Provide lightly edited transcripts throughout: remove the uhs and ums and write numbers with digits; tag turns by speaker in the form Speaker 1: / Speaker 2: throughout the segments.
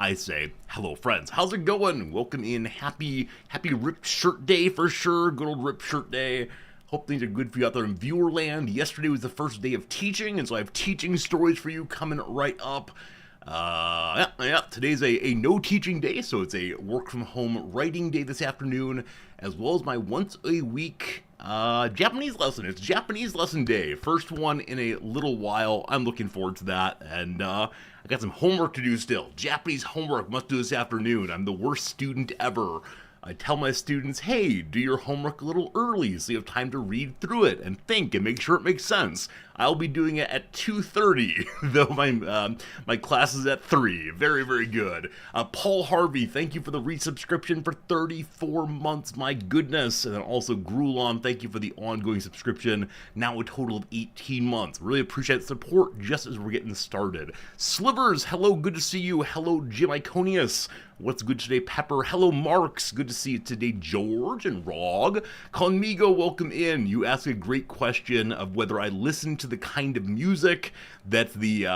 Speaker 1: I say, hello friends, how's it going? Welcome in, happy Ripped Shirt Day for sure, good old Ripped Shirt Day. Hope things are good for you out there in viewer land. Yesterday was the first day of teaching, and so I have teaching stories for you coming right up. Today's a no teaching day, so it's a work from home writing day this afternoon, as well as my once a week Japanese lesson. It's Japanese lesson day. First one in a little while. I'm looking forward to that, and I got some homework to do still. Japanese homework, must do this afternoon. I'm the worst student ever. I tell my students, hey, do your homework a little early so you have time to read through it and think and make sure it makes sense. I'll be doing it at 2:30, though my class is at 3. Very, very good. Paul Harvey, thank you for the resubscription for 34 months. My goodness. And then also Grulon, thank you for the ongoing subscription. Now a total of 18 months. Really appreciate the support just as we're getting started. Slivers, hello, good to see you. Hello, Jim Iconius. What's good today, Pepper? Hello, Marks. Good to see you today, George and Rog. Conmigo, welcome in. You asked a great question of whether I listen to the kind of music that the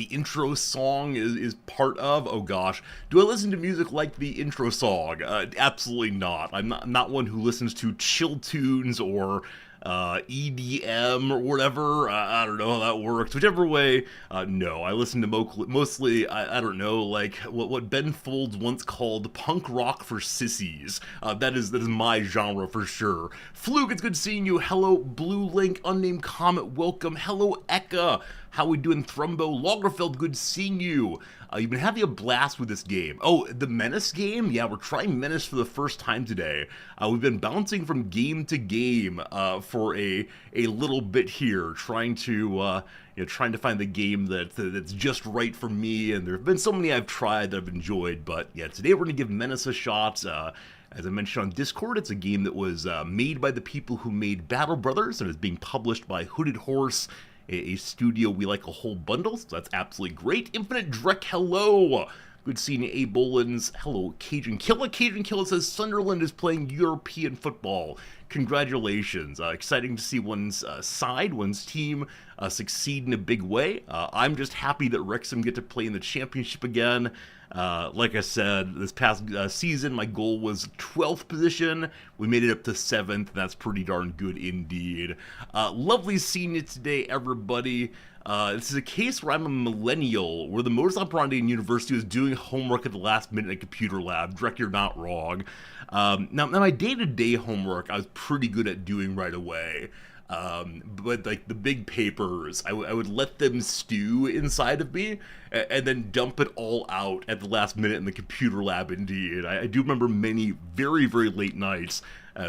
Speaker 1: intro song is part of. Oh gosh, do I listen to music like the intro song? Absolutely not. I'm not one who listens to chill tunes or EDM or whatever. I don't know how that works. Whichever way, no. I listen to mostly, I don't know, like what Ben Folds once called punk rock for sissies. That is my genre for sure. Fluke, it's good seeing you. Hello, Blue Link, Unnamed Comet, welcome. Hello, Eka. How we doing, Thrumbo? Lagerfeld, good seeing you. You've been having a blast with this game. Oh, the Menace game? Yeah, we're trying Menace for the first time today. We've been bouncing from game to game for a little bit here, trying to find the game that's just right for me. And there have been so many I've tried that I've enjoyed, but yeah, today we're gonna give Menace a shot. As I mentioned on Discord, it's a game that was made by the people who made Battle Brothers and is being published by Hooded Horse, a studio we like a whole bundle, so that's absolutely great. Infinite Drek, hello! Good seeing you, A. Bolins. Hello, Cajun Killa. Cajun Killa says Sunderland is playing European football. Congratulations. Exciting to see one's side, one's team succeed in a big way. I'm just happy that Wrexham get to play in the championship again. Like I said, this past season, my goal was 12th position. We made it up to 7th. That's pretty darn good indeed. Lovely seeing you today, everybody. This is a case where I'm a millennial, where the modus operandi in university was doing homework at the last minute in a computer lab. Drek, you're not wrong. Now my day-to-day homework I was pretty good at doing right away. But like the big papers, I would let them stew inside of me and then dump it all out at the last minute in the computer lab indeed. I do remember many very, very late nights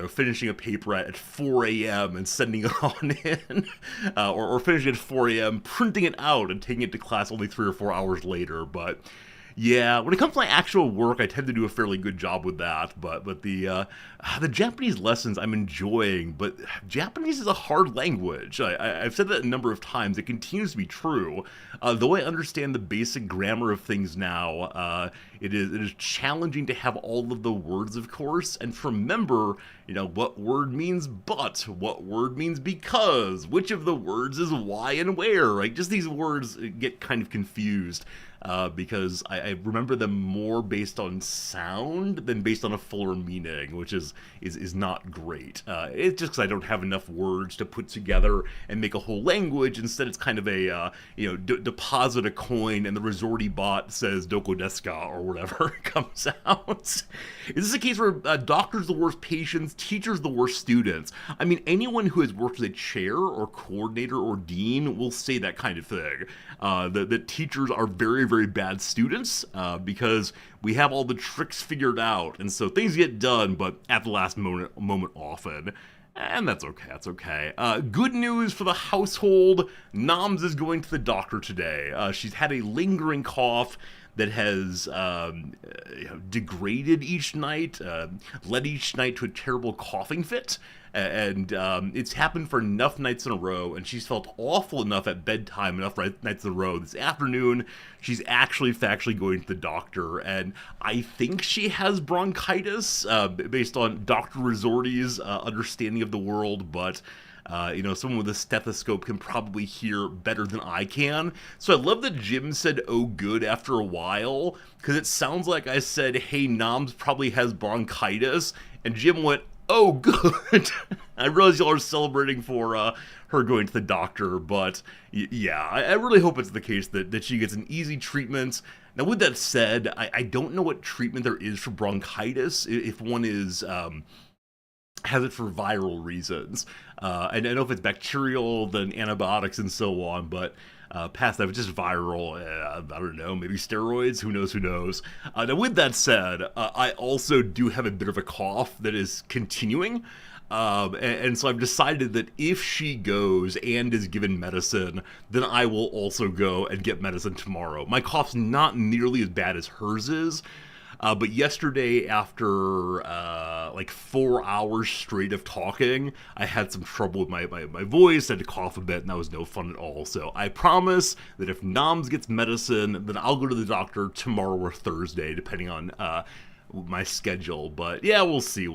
Speaker 1: finishing a paper at 4 a.m. and sending it on in, or finishing at 4 a.m., printing it out and taking it to class only 3 or 4 hours later. But yeah, when it comes to my actual work, I tend to do a fairly good job with that, but the Japanese lessons I'm enjoying, but Japanese is a hard language. I've said that a number of times. It continues to be true. Though I understand the basic grammar of things now, it is challenging to have all of the words, of course, and to remember, what word means but, what word means because, which of the words is why and where. Like, just these words get kind of confused. Because I remember them more based on sound than based on a fuller meaning, which is not great. It's just because I don't have enough words to put together and make a whole language. Instead, it's kind of a, deposit a coin and the resorty bot says Doko desu ka or whatever comes out. Is this a case where doctors the worst patients, teachers the worst students? I mean, anyone who has worked as a chair or coordinator or dean will say that kind of thing. That teachers are very, very bad students because we have all the tricks figured out, and so things get done, but at the last moment often. And that's okay, that's okay. Good news for the household. Noms is going to the doctor today. She's had a lingering cough that has degraded each night, led each night to a terrible coughing fit. And it's happened for enough nights in a row, and she's felt awful enough at bedtime, enough nights in a row. This afternoon, she's actually factually going to the doctor, and I think she has bronchitis, based on Dr. Resorti's understanding of the world, but Someone with a stethoscope can probably hear better than I can. So I love that Jim said, "Oh, good," after a while, because it sounds like I said, "Hey, Noms probably has bronchitis," and Jim went, "Oh, good." I realize y'all are celebrating for her going to the doctor, but yeah, I really hope it's the case that she gets an easy treatment. Now, with that said, I don't know what treatment there is for bronchitis if one is has it for viral reasons. And I know if it's bacterial, then antibiotics and so on, but past that, if it's just viral, I don't know, maybe steroids, who knows, who knows. Now, with that said, I also do have a bit of a cough that is continuing. And so I've decided that if she goes and is given medicine, then I will also go and get medicine tomorrow. My cough's not nearly as bad as hers is. But yesterday, after like 4 hours straight of talking, I had some trouble with my voice. I had to cough a bit, and that was no fun at all. So I promise that if Noms gets medicine, then I'll go to the doctor tomorrow or Thursday, depending on my schedule. But yeah, we'll see.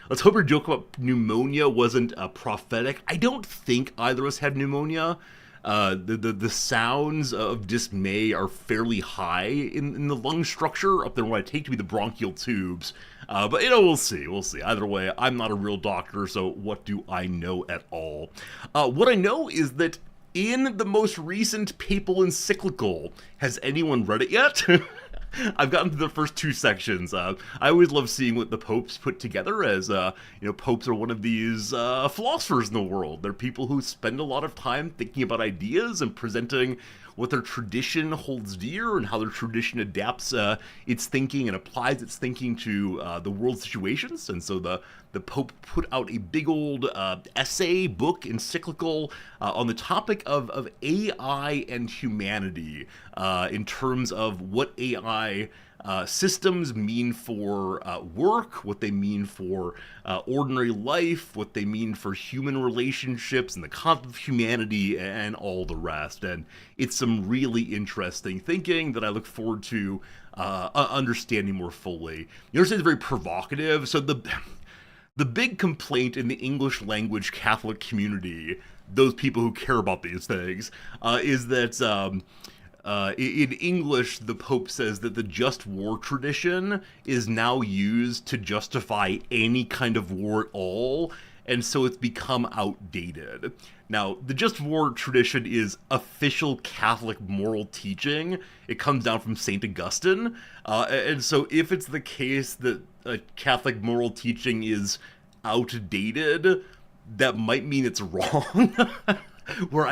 Speaker 1: Let's hope her joke about pneumonia wasn't prophetic. I don't think either of us had pneumonia. The sounds of dismay are fairly high in the lung structure up there what I take to be the bronchial tubes. But we'll see. Either way, I'm not a real doctor, so what do I know at all? What I know is that in the most recent papal encyclical, has anyone read it yet? I've gotten to the first 2 sections. I always love seeing what the popes put together, as popes are one of these philosophers in the world. They're people who spend a lot of time thinking about ideas and presenting what their tradition holds dear and how their tradition adapts its thinking and applies its thinking to the world situations. And so the Pope put out a big old essay, book, encyclical on the topic of AI and humanity in terms of what AI systems mean for work, what they mean for ordinary life, what they mean for human relationships and the concept of humanity and all the rest. And it's some really interesting thinking that I look forward to understanding more fully. You understand it's very provocative. So the big complaint in the English language Catholic community, those people who care about these things, is that in English, the Pope says that the just war tradition is now used to justify any kind of war at all, and so it's become outdated. Now, the just war tradition is official Catholic moral teaching. It comes down from St. Augustine, and so if it's the case that Catholic moral teaching is outdated, that might mean it's wrong. Where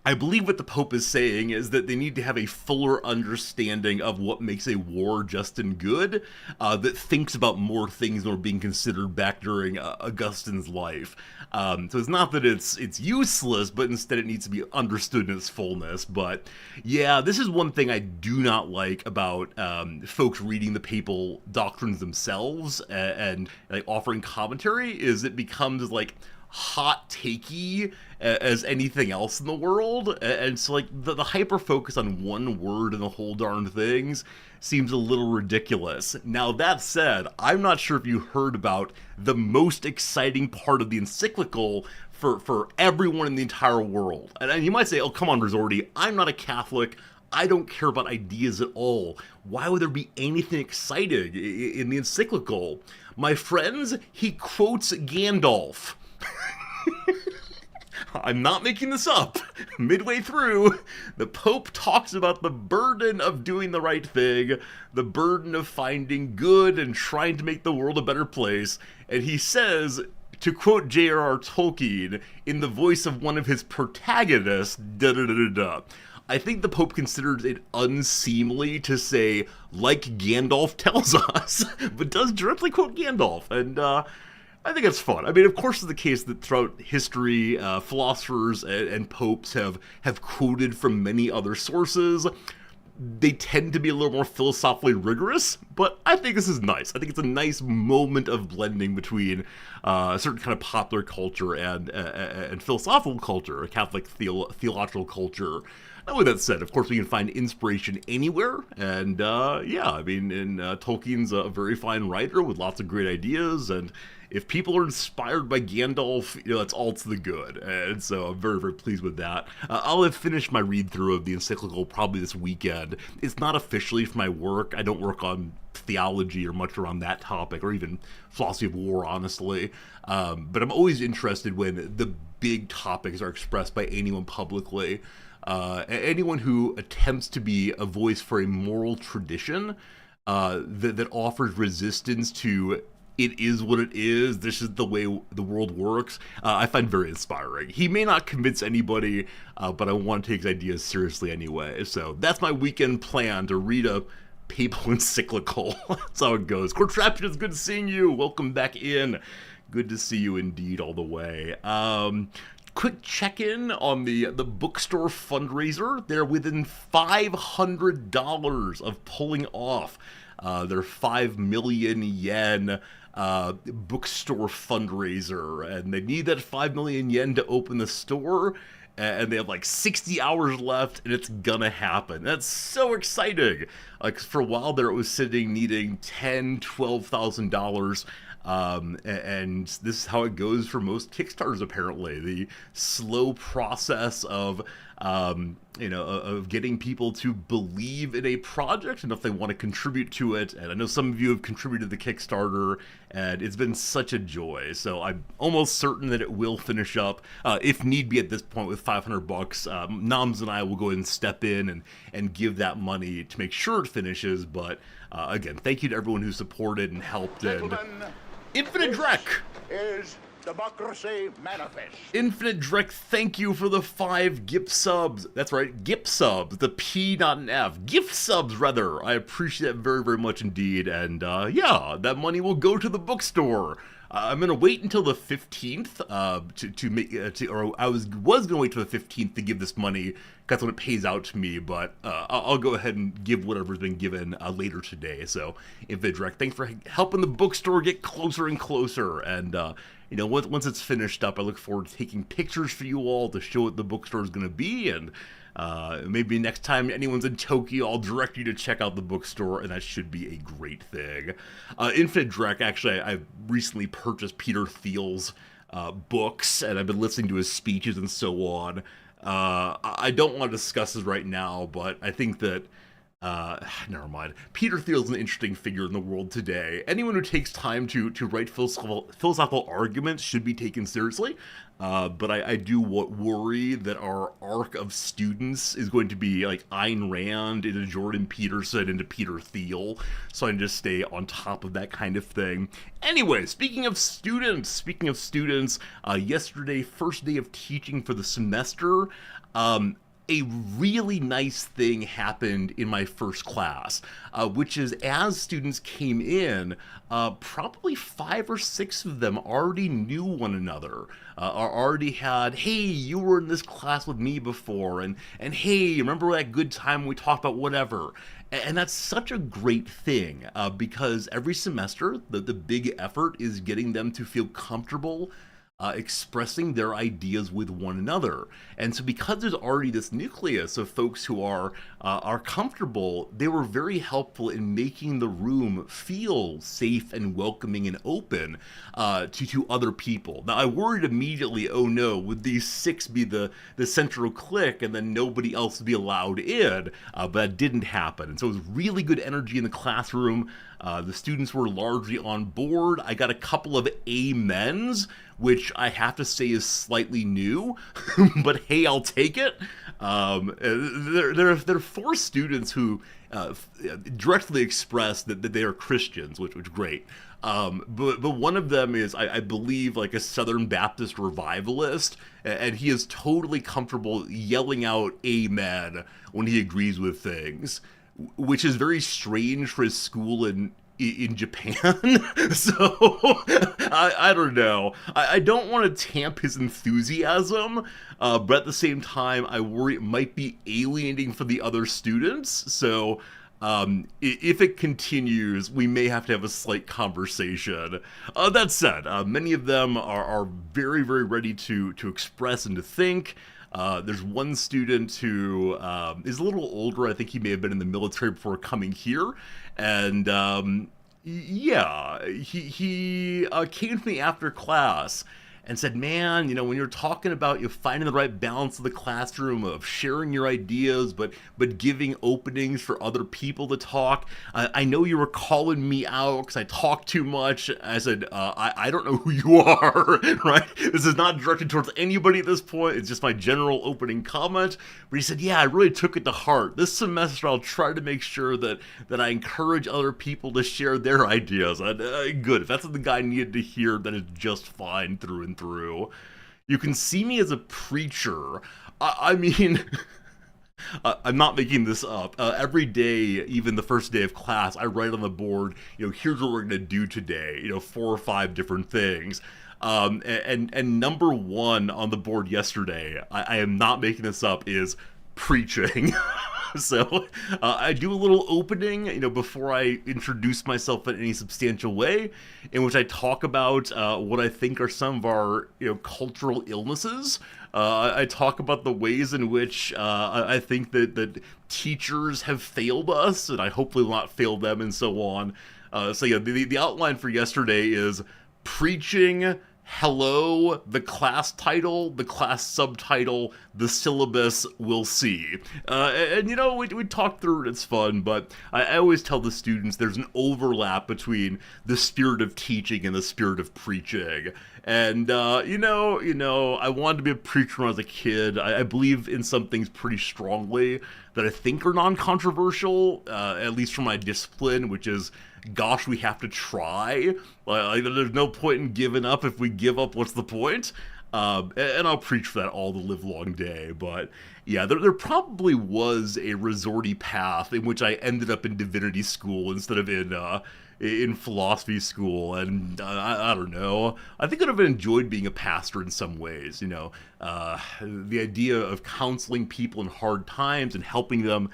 Speaker 1: I believe what the Pope is saying is that they need to have a fuller understanding of what makes a war just and good, that thinks about more things that were being considered back during Augustine's life. So it's not that it's useless, but instead it needs to be understood in its fullness. But yeah, this is one thing I do not like about folks reading the papal doctrines themselves and like offering commentary, is it becomes like hot takey as anything else in the world, and so like the hyper focus on one word and the whole darn things seems a little ridiculous. Now that said, I'm not sure if you heard about the most exciting part of the encyclical for everyone in the entire world. And you might say, oh come on Resorti, I'm not a Catholic, I don't care about ideas at all. Why would there be anything exciting in the encyclical? My friends, he quotes Gandalf. I'm not making this up. Midway through, the Pope talks about the burden of doing the right thing, the burden of finding good and trying to make the world a better place, and he says, to quote J.R.R. Tolkien, in the voice of one of his protagonists, da-da-da-da-da. I think the Pope considers it unseemly to say, like Gandalf tells us, but does directly quote Gandalf, and I think it's fun. I mean, of course, it's the case that throughout history, philosophers and popes have quoted from many other sources. They tend to be a little more philosophically rigorous, but I think this is nice. I think it's a nice moment of blending between a certain kind of popular culture and philosophical culture, a Catholic theological culture. Now, with that said, of course, we can find inspiration anywhere, and yeah, I mean, Tolkien's a very fine writer with lots of great ideas, and if people are inspired by Gandalf, that's all to the good. And so I'm very, very pleased with that. I'll have finished my read through of the encyclical probably this weekend. It's not officially for my work. I don't work on theology or much around that topic, or even philosophy of war, honestly. But I'm always interested when the big topics are expressed by anyone publicly. Anyone who attempts to be a voice for a moral tradition that offers resistance to it is what it is, this is the way the world works, I find very inspiring. He may not convince anybody, but I want to take his ideas seriously anyway. So that's my weekend plan, to read a papal encyclical. That's how it goes. Contraption, it's good seeing you. Welcome back in. Good to see you indeed, all the way. Quick check-in on the bookstore fundraiser. They're within $500 of pulling off their 5 million yen bookstore fundraiser, and they need that 5 million yen to open the store, and they have like 60 hours left, and it's gonna happen. That's so exciting. Like, for a while there, it was sitting needing $10,000-$12,000. And this is how it goes for most Kickstarters, apparently. The slow process of of getting people to believe in a project and if they want to contribute to it. And I know some of you have contributed to the Kickstarter, and it's been such a joy. So I'm almost certain that it will finish up, if need be at this point, with $500. Noms and I will go ahead and step in and give that money to make sure it finishes. But again, thank you to everyone who supported and helped. And Infinite Drek
Speaker 2: is Democracy Manifest.
Speaker 1: Infinite Drek, thank you for the 5 gift subs. That's right, gift subs. The P, not an F. Gift subs, rather. I appreciate that very, very much indeed. And yeah, that money will go to the bookstore. I'm gonna wait until the 15th I was gonna wait till the 15th to give this money. That's when it pays out to me, but I'll go ahead and give whatever's been given later today. So, Infinite Drek, thanks for helping the bookstore get closer and closer. And once it's finished up, I look forward to taking pictures for you all to show what the bookstore is gonna be. And maybe next time anyone's in Tokyo, I'll direct you to check out the bookstore, and that should be a great thing. Infinite Drek, actually, I recently purchased Peter Thiel's books, and I've been listening to his speeches and so on. I don't want to discuss this right now, but I think that never mind. Peter Thiel's an interesting figure in the world today. Anyone who takes time to write philosophical arguments should be taken seriously. But I do worry that our arc of students is going to be like Ayn Rand into Jordan Peterson into Peter Thiel. So I just stay on top of that kind of thing. Anyway, speaking of students, yesterday, first day of teaching for the semester, a really nice thing happened in my first class, which is as students came in, probably 5 or 6 of them already knew one another, or already had, hey, you were in this class with me before, and hey, remember that good time we talked about whatever. And that's such a great thing, because every semester, the big effort is getting them to feel comfortable expressing their ideas with one another. And so because there's already this nucleus of folks who are comfortable, they were very helpful in making the room feel safe and welcoming and open to other people. Now, I worried immediately, oh no, would these 6 be the central clique and then nobody else would be allowed in? But that didn't happen. And so it was really good energy in the classroom. The students were largely on board. I got a couple of amens, which I have to say is slightly new, but hey, I'll take it. There are 4 students who directly expressed that they are Christians, which was great. But one of them is, I believe, like a Southern Baptist revivalist, and he is totally comfortable yelling out amen when he agrees with things, which is very strange for his school in Japan. So I don't know. I don't want to tamp his enthusiasm, but at the same time, I worry it might be alienating for the other students. So if it continues, we may have to have a slight conversation. That said, many of them are very, very ready to express and to think. There's one student who is a little older. I think he may have been in the military before coming here. And Yeah, he came to me after class and said, "Man, when you're talking about finding the right balance of the classroom of sharing your ideas, but giving openings for other people to talk. I know you were calling me out because I talk too much." I said, "I don't know who you are, right? This is not directed towards anybody at this point. It's just my general opening comment." But he said, "Yeah, I really took it to heart. This semester, I'll try to make sure that I encourage other people to share their ideas." And, good. If that's what the guy needed to hear, then it's just fine through and through. You can see me as a preacher. I mean, I'm not making this up. Every day, even the first day of class, I write on the board, here's what we're going to do today, 4 or 5 different things. And number one on the board yesterday, I am not making this up, is preaching. So I do a little opening, before I introduce myself in any substantial way, in which I talk about what I think are some of our, cultural illnesses. I talk about the ways in which I think that teachers have failed us, and I hopefully will not fail them, and so on. So yeah, the outline for yesterday is preaching, hello, the class title, the class subtitle, the syllabus, we'll see. And we talk through it, it's fun, but I always tell the students there's an overlap between the spirit of teaching and the spirit of preaching. And, I wanted to be a preacher when I was a kid. I believe in some things pretty strongly that I think are non-controversial, at least for my discipline, which is, gosh, we have to try. There's no point in giving up. If we give up, what's the point? And I'll preach for that all the live long day. But yeah, there probably was a resorty path in which I ended up in divinity school instead of in philosophy school, and I don't know. I think I'd have enjoyed being a pastor in some ways. The idea of counseling people in hard times and helping them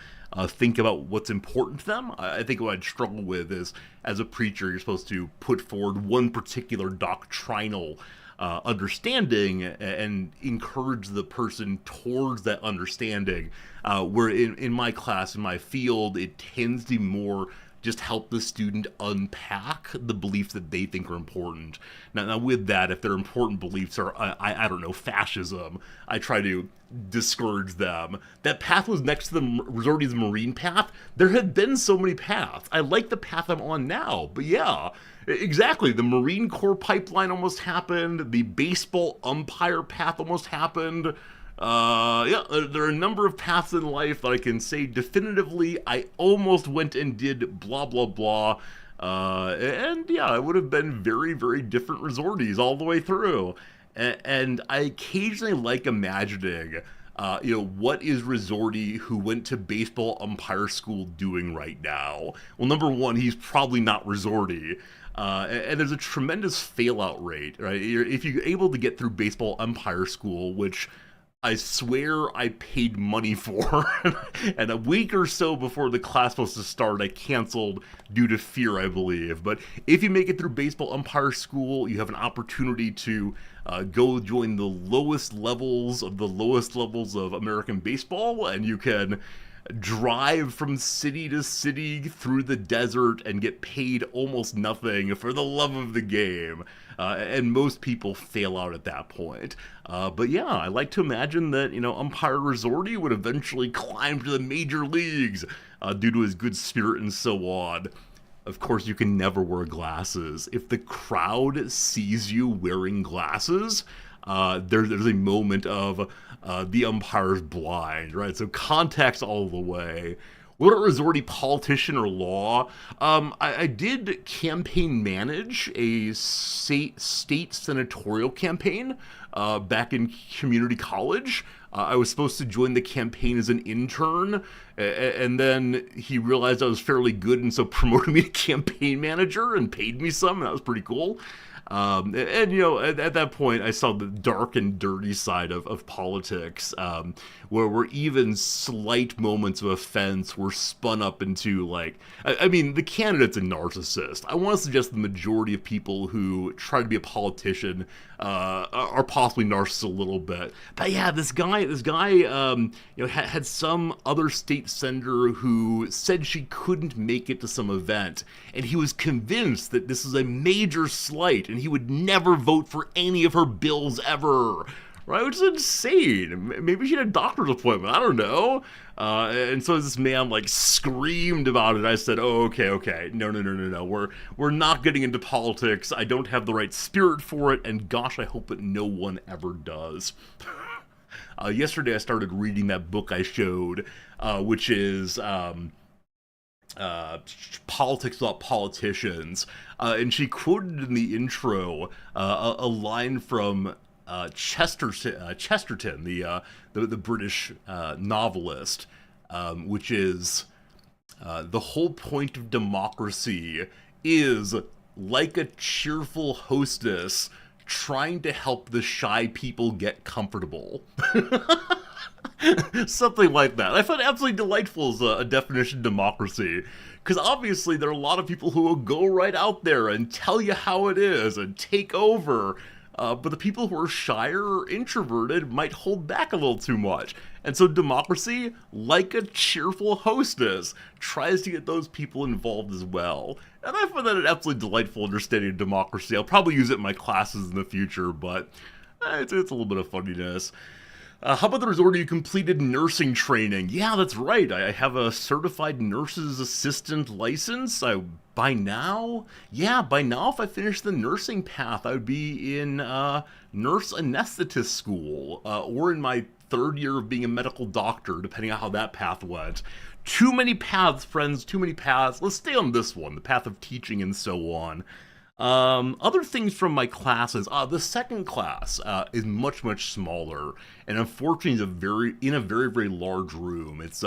Speaker 1: think about what's important to them. I think what I'd struggle with is, as a preacher, you're supposed to put forward one particular doctrinal understanding and encourage the person towards that understanding. Where in my class, in my field, it tends to be more just help the student unpack the beliefs that they think are important. Now with that, if their important beliefs are, I don't know, fascism, I try to discourage them. That path was next to the Resorty's Marine path. There had been so many paths. I like the path I'm on now, but yeah, exactly. The Marine Corps pipeline almost happened. The baseball umpire path almost happened. Yeah, there are a number of paths in life that I can say definitively I almost went and did blah, blah, blah. And yeah, it would have been very, very different resorties all the way through. And I occasionally like imagining, what is Resorty who went to baseball umpire school doing right now? Well, number one, he's probably not Resorty. And there's a tremendous fail-out rate, right? If you're able to get through baseball umpire school, which I swear I paid money for, and a week or so before the class was supposed to start, I canceled due to fear, I believe. But if you make it through baseball umpire school, you have an opportunity to go join the lowest levels of American baseball, and you can drive from city to city through the desert and get paid almost nothing for the love of the game. And most people fail out at that point. But yeah, I like to imagine that, umpire Resorty would eventually climb to the major leagues due to his good spirit and so on. Of course, you can never wear glasses. If the crowd sees you wearing glasses, there's a moment of the umpire's blind, right? So contacts all the way. What a Resorty politician or law. I did campaign manage a state senatorial campaign back in community college. I was supposed to join the campaign as an intern, and then he realized I was fairly good and so promoted me to campaign manager and paid me some, and that was pretty cool. And at that point, I saw the dark and dirty side of politics, where even slight moments of offense were spun up into, like, I mean, the candidate's a narcissist. I want to suggest the majority of people who try to be a politician are possibly narcissists a little bit. But yeah, this guy, had some other state senator who said she couldn't make it to some event, and he was convinced that this is a major slight, and he would never vote for any of her bills ever. Right, which is insane. Maybe she had a doctor's appointment. I don't know. And so this man like screamed about it. I said, "Oh, okay. No. We're not getting into politics. I don't have the right spirit for it, and gosh, I hope that no one ever does." Yesterday, I started reading that book I showed, which is Politics About Politicians, and she quoted in the intro a line from Chesterton, the British novelist, which is the whole point of democracy is like a cheerful hostess trying to help the shy people get comfortable. Something like that. I found it absolutely delightful as a definition of democracy. Because obviously there are a lot of people who will go right out there and tell you how it is and take over. But the people who are shy or introverted might hold back a little too much. And so democracy, like a cheerful hostess, tries to get those people involved as well. And I find that an absolutely delightful understanding of democracy. I'll probably use it in my classes in the future, but it's a little bit of funniness. How about the resort of you completed nursing training? Yeah, that's right. I have a certified nurse's assistant license. By now, if I finished the nursing path, I would be in nurse anesthetist school, or in my third year of being a medical doctor, depending on how that path went. Too many paths, friends, too many paths. Let's stay on this one, the path of teaching and so on. Other things from my classes, the second class is much smaller, and unfortunately is in a very large room. It's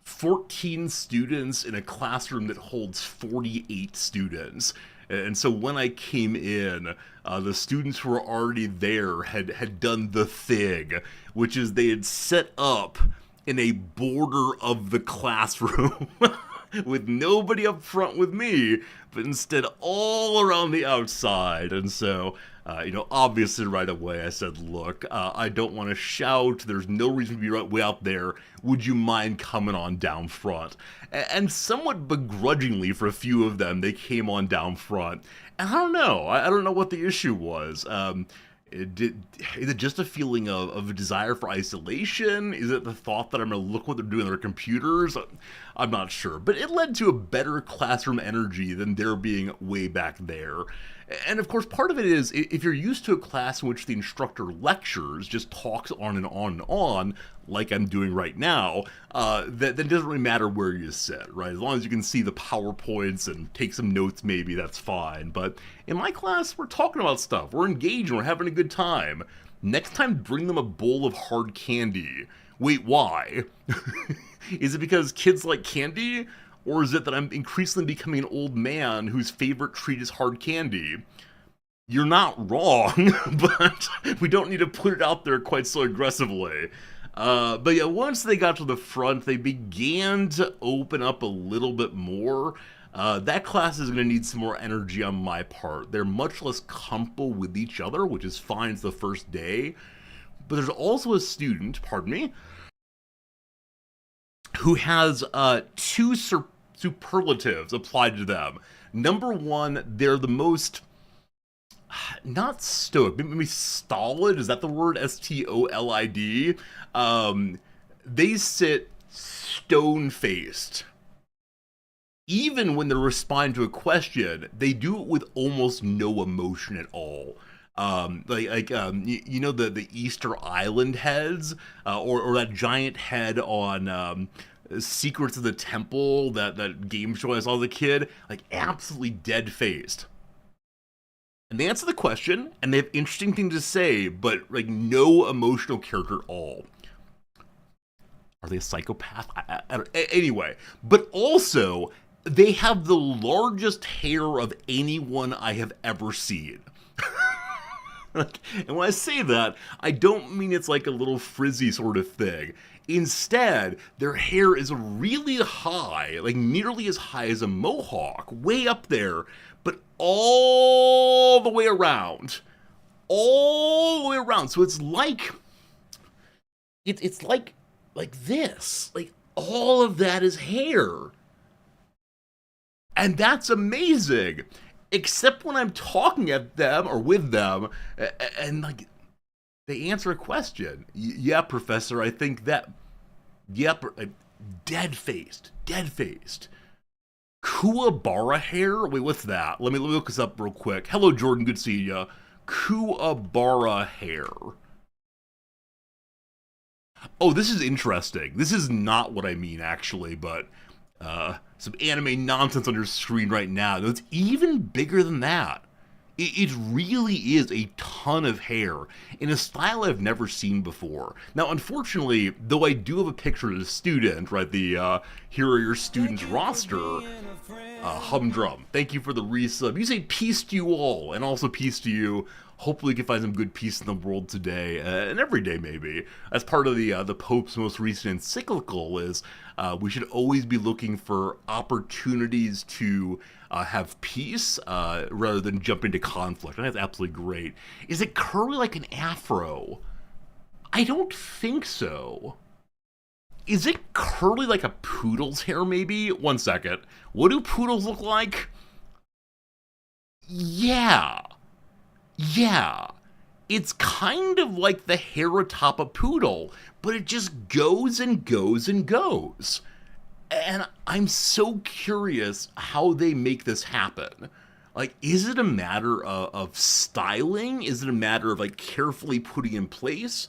Speaker 1: 14 students in a classroom that holds 48 students. And so when I came in, the students who were already there had done the thing, which is they had set up in a border of the classroom with nobody up front with me, but instead all around the outside. And so, obviously right away I said, look, I don't want to shout. There's no reason to be right way out there. Would you mind coming on down front? And somewhat begrudgingly for a few of them, they came on down front. And I don't know. I don't know what the issue was. Is it just a feeling of a desire for isolation? Is it the thought that I'm going to look what they're doing on their computers? I'm not sure. But it led to a better classroom energy than there being way back there. And of course, part of it is, if you're used to a class in which the instructor lectures, just talks on and on, like I'm doing right now, then it doesn't really matter where you sit, right? As long as you can see the PowerPoints and take some notes, maybe that's fine. But in my class, we're talking about stuff. We're engaged and we're having a good time. Next time, bring them a bowl of hard candy. Wait, why? Is it because kids like candy? Or is it that I'm increasingly becoming an old man whose favorite treat is hard candy? You're not wrong, but we don't need to put it out there quite so aggressively. But yeah, once they got to the front, they began to open up a little bit more. That class is going to need some more energy on my part. They're much less comfortable with each other, which is fine. It's the first day. But there's also a student, who has two superlatives applied to them. Number one, they're the most, not stoic, maybe stolid, is that the word? S-T-O-L-I-D? They sit stone-faced. Even when they're responding to a question, they do it with almost no emotion at all. The Easter Island heads, or that giant head on Secrets of the Temple, that game show I saw as a kid, like absolutely dead-faced. And they answer the question, and they have interesting things to say, but like no emotional character at all. Are they a psychopath? Anyway, but also, they have the largest hair of anyone I have ever seen. And when I say that, I don't mean it's like a little frizzy sort of thing. Instead, their hair is really high, like nearly as high as a mohawk, way up there, but all the way around. All the way around. So it's like it's like this. Like all of that is hair. And that's amazing. Except when I'm talking at them or with them and like they answer a question. Yeah, professor, I think that. Yep, dead faced. Kuwabara hair? Wait, what's that? Let me look this up real quick. Hello, Jordan, good seeing ya. Kuwabara hair. Oh, this is interesting. This is not what I mean, actually, but some anime nonsense on your screen right now. It's even bigger than that. It really is a ton of hair in a style I've never seen before. Now, unfortunately, though I do have a picture of the student, right, the here are your students roster, humdrum, thank you for the resub. You say peace to you all, and also peace to you. Hopefully we can find some good peace in the world today, and every day maybe. As part of the Pope's most recent encyclical is we should always be looking for opportunities to have peace rather than jump into conflict. And that's absolutely great. Is it curly like an afro? I don't think so. Is it curly like a poodle's hair maybe? One second. What do poodles look like? Yeah. It's kind of like the hair atop a poodle, but it just goes and goes and goes. And I'm so curious how they make this happen. Like, is it a matter of styling? Is it a matter of, like, carefully putting in place?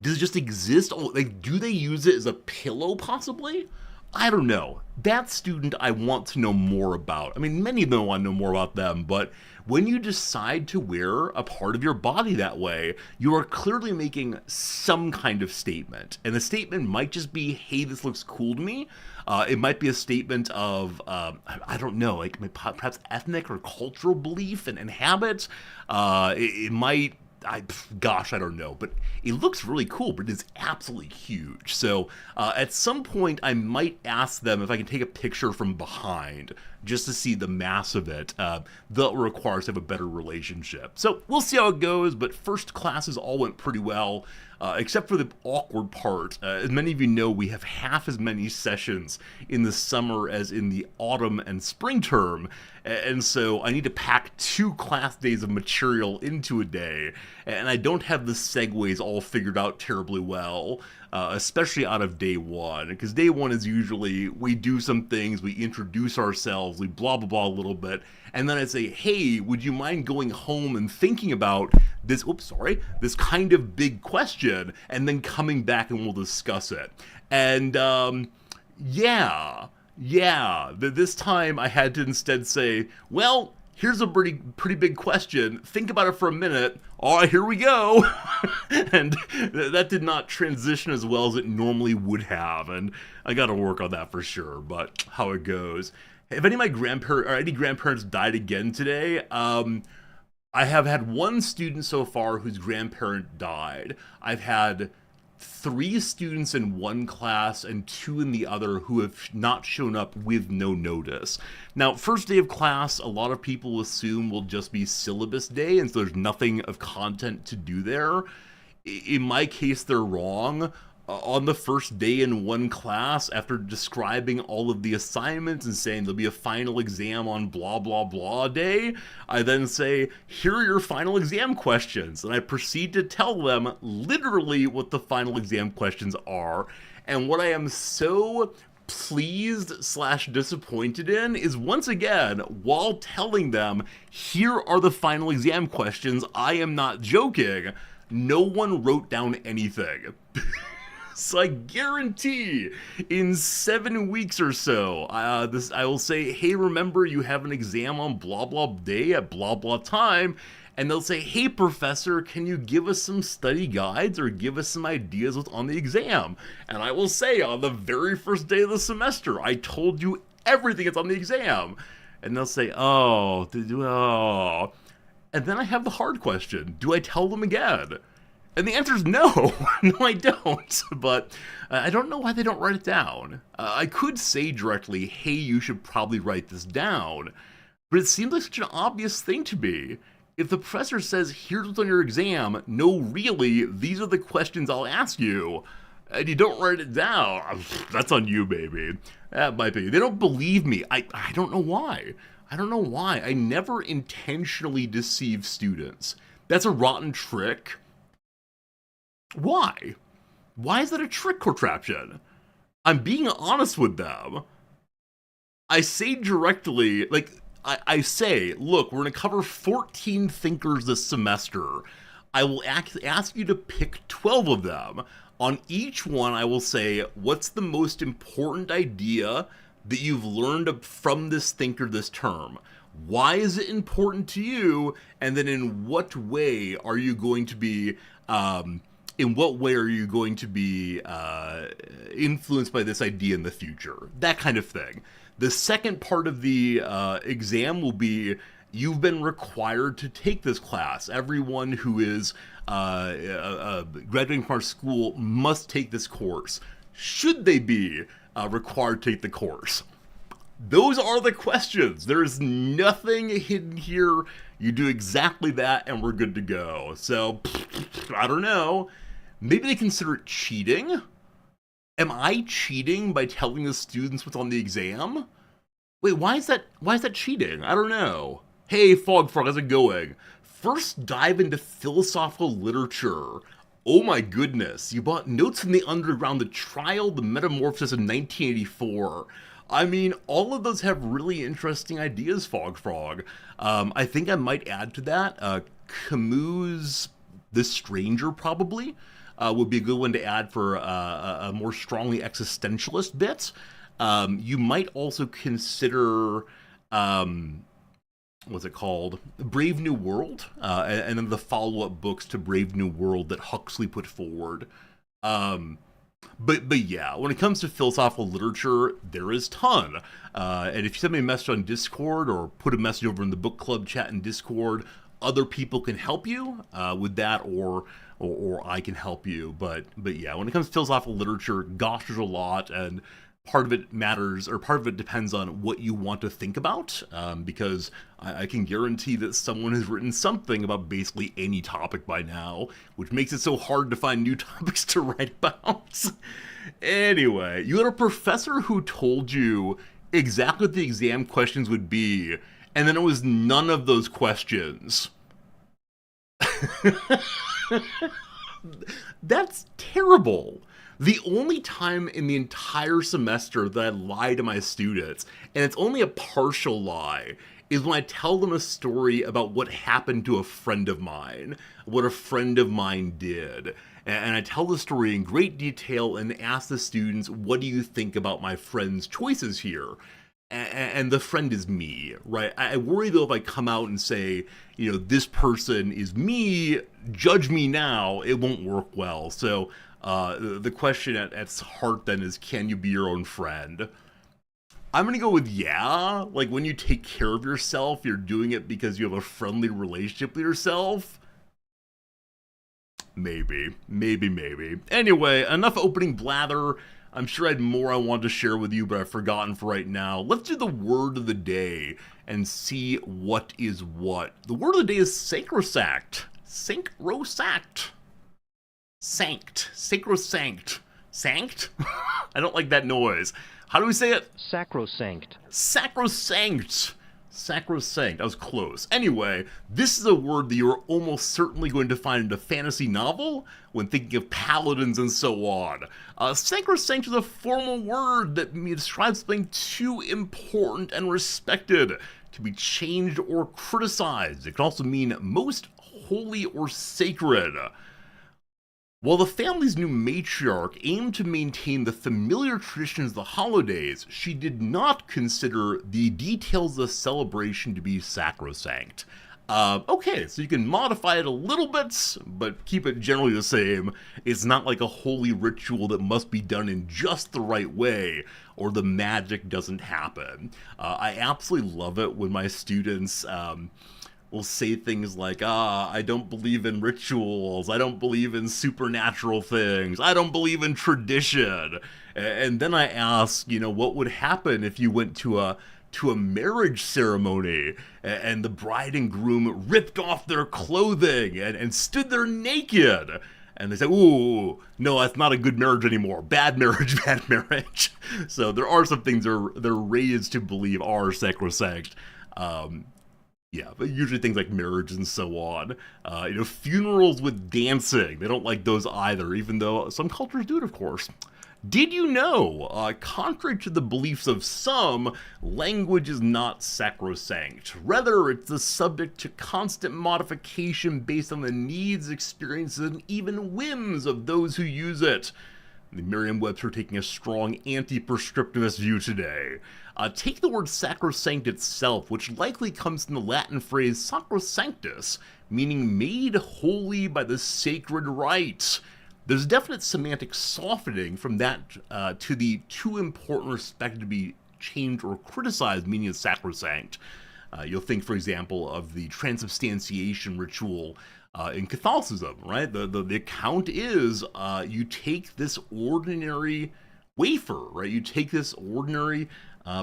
Speaker 1: Does it just exist? Oh, like, do they use it as a pillow, possibly? I don't know. That student I want to know more about. I mean, many of them want to know more about them, but when you decide to wear a part of your body that way, you are clearly making some kind of statement. And the statement might just be, hey, this looks cool to me. It might be a statement of, I don't know, like perhaps ethnic or cultural belief and habits. It might, I don't know, but it looks really cool, but it's absolutely huge. So at some point, I might ask them if I can take a picture from behind just to see the mass of it. That'll require us to have a better relationship. So we'll see how it goes, but first classes all went pretty well. Except for the awkward part. As many of you know, we have half as many sessions in the summer as in the autumn and spring term, and so I need to pack 2 class days of material into a day, and I don't have the segues all figured out terribly well, especially out of day 1, because day 1 is usually, we do some things, we introduce ourselves, we blah blah blah a little bit, and then I say, hey, would you mind going home and thinking about this, this kind of big question, and then coming back and we'll discuss it. And, this time I had to instead say, well, here's a pretty big question. Think about it for a minute. All right, here we go. And that did not transition as well as it normally would have, and I got to work on that for sure, but how it goes. If any of my grandparents died again today, I have had 1 student so far whose grandparent died. I've had 3 students in one class and 2 in the other who have not shown up with no notice. Now, first day of class, a lot of people assume will just be syllabus day, and so there's nothing of content to do there. In my case, they're wrong. On the first day in one class, after describing all of the assignments and saying there'll be a final exam on blah blah blah day, I then say, here are your final exam questions, and I proceed to tell them literally what the final exam questions are. And what I am so pleased/disappointed in is, once again, while telling them here are the final exam questions, I am not joking, no one wrote down anything. So I guarantee in 7 weeks or so, I will say, hey, remember you have an exam on blah blah day at blah blah time, and they'll say, hey professor, can you give us some study guides or give us some ideas what's on the exam? And I will say, on the very first day of the semester, I told you everything that's on the exam. And they'll say, oh. And then I have the hard question. Do I tell them again? And the answer is no. No, I don't. But I don't know why they don't write it down. I could say directly, hey, you should probably write this down. But it seems like such an obvious thing to me. If the professor says, here's what's on your exam, no, really, these are the questions I'll ask you, and you don't write it down, that's on you, baby. That might be. They don't believe me. I don't know why. I don't know why. I never intentionally deceive students. That's a rotten trick. Why? Why is that a trick contraption? I'm being honest with them. I say directly, like, I say, look, we're going to cover 14 thinkers this semester. I will ask you to pick 12 of them. On each one, I will say, what's the most important idea that you've learned from this thinker this term? Why is it important to you? And then in what way are you going to be influenced by this idea in the future? That kind of thing. The second part of the exam will be, you've been required to take this class. Everyone who is graduating from our school must take this course. Should they be required to take the course? Those are the questions. There is nothing hidden here. You do exactly that and we're good to go. So, I don't know. Maybe they consider it cheating? Am I cheating by telling the students what's on the exam? Wait, why is that cheating? I don't know. Hey, Frog, how's it going? First dive into philosophical literature. Oh my goodness, you bought Notes from the Underground, The Trial, The Metamorphosis in 1984. I mean, all of those have really interesting ideas, Frog. I think I might add to that, Camus' The Stranger, probably. Would be a good one to add for a more strongly existentialist bit. You might also consider, what's it called? Brave New World, and then the follow-up books to Brave New World that Huxley put forward. But yeah, when it comes to philosophical literature, there is ton. And if you send me a message on Discord or put a message over in the book club chat in Discord, other people can help you with that, or I can help you. But yeah, when it comes to philosophical literature, gosh, there's a lot, and part of it matters, or part of it depends on what you want to think about, because I can guarantee that someone has written something about basically any topic by now, which makes it so hard to find new topics to write about. Anyway, you had a professor who told you exactly what the exam questions would be, and then it was none of those questions. That's terrible. The only time in the entire semester that I lie to my students, and it's only a partial lie, is when I tell them a story about what happened to a friend of mine, what a friend of mine did. And I tell the story in great detail and ask the students, what do you think about my friend's choices here? And the friend is me, right? I worry, though, if I come out and say, you know, this person is me, judge me now, it won't work well. So the question at its heart then is, can you be your own friend? I'm going to go with yeah. Like, when you take care of yourself, you're doing it because you have a friendly relationship with yourself. Maybe. Anyway, enough opening blather. I'm sure I had more I wanted to share with you, but I've forgotten for right now. Let's do the word of the day and see what is what. The word of the day is sacrosanct. Sacrosanct. Sacrosanct. Sanct? I don't like that noise. How do we say it?
Speaker 3: Sacrosanct.
Speaker 1: Sacrosanct. Sacrosanct. I was close. Anyway, this is a word that you're almost certainly going to find in a fantasy novel when thinking of paladins and so on. Sacrosanct is a formal word that describes something too important and respected to be changed or criticized. It can also mean most holy or sacred. While the family's new matriarch aimed to maintain the familiar traditions of the holidays, she did not consider the details of the celebration to be sacrosanct. Okay, so you can modify it a little bit, but keep it generally the same. It's not like a holy ritual that must be done in just the right way, or the magic doesn't happen. I absolutely love it when my students, will say things like, I don't believe in rituals, I don't believe in supernatural things, I don't believe in tradition. And then I ask, what would happen if you went to a marriage ceremony and the bride and groom ripped off their clothing and stood there naked? And they say, ooh, no, that's not a good marriage anymore. Bad marriage, bad marriage. So there are some things they're raised to believe are sacrosanct. Yeah, but usually things like marriage and so on. Funerals with dancing. They don't like those either, even though some cultures do it, of course. Did you know, contrary to the beliefs of some, language is not sacrosanct. Rather, it's the subject to constant modification based on the needs, experiences, and even whims of those who use it. The Merriam-Webster taking a strong anti-prescriptivist view today. Take the word sacrosanct itself, which likely comes from the Latin phrase sacrosanctus, meaning made holy by the sacred rite. There's definite semantic softening from that to the too important or expected to be changed or criticized meaning of sacrosanct. You'll think, for example, of the transubstantiation ritual in Catholicism, right? The account is you take this ordinary wafer, right? You take this ordinary